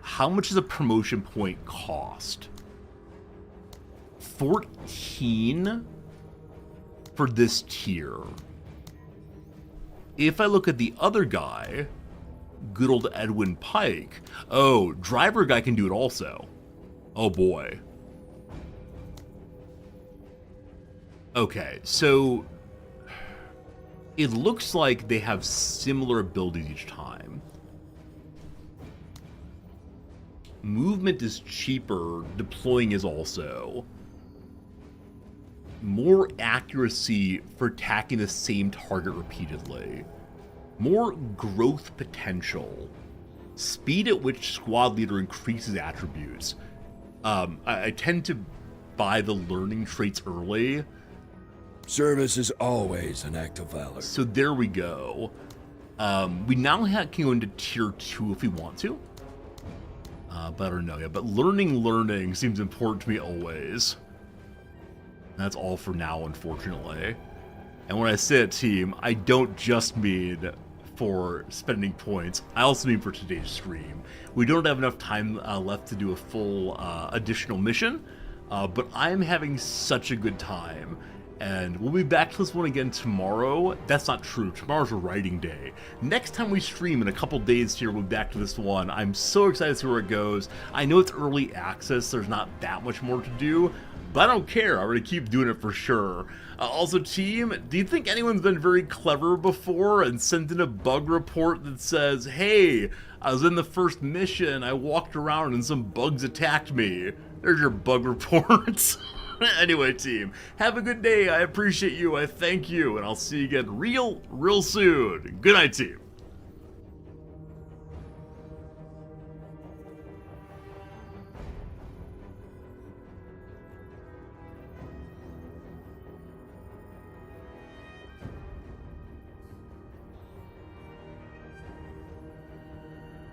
Speaker 1: How much does a promotion point cost? 14 for this tier. If I look at the other guy, good old Edwin Pike. Oh, driver guy can do it also. Oh boy. Okay, so it looks like they have similar abilities each time. Movement is cheaper, deploying is also. More accuracy for attacking the same target repeatedly. More growth potential. Speed at which squad leader increases attributes. I tend to buy the learning traits early.
Speaker 2: Service is always an act of valor.
Speaker 1: So there we go. We now can go into tier 2 if we want to. But I don't know yet. But learning seems important to me always. That's all for now, unfortunately. And when I say a team, I don't just mean for spending points. I also mean for today's stream. We don't have enough time left to do a full additional mission. But I'm having such a good time. And we'll be back to this one again tomorrow. That's not true. Tomorrow's a writing day. Next time we stream in a couple days here, we'll be back to this one. I'm so excited to see where it goes. I know it's early access. There's not that much more to do. But I don't care. I'm going to keep doing it for sure. Also, team, do you think anyone's been very clever before and sent in a bug report that says, hey, I was in the first mission, I walked around and some bugs attacked me? There's your bug reports. Anyway, team, have a good day. I appreciate you. I thank you. And I'll see you again real soon. Good night, team.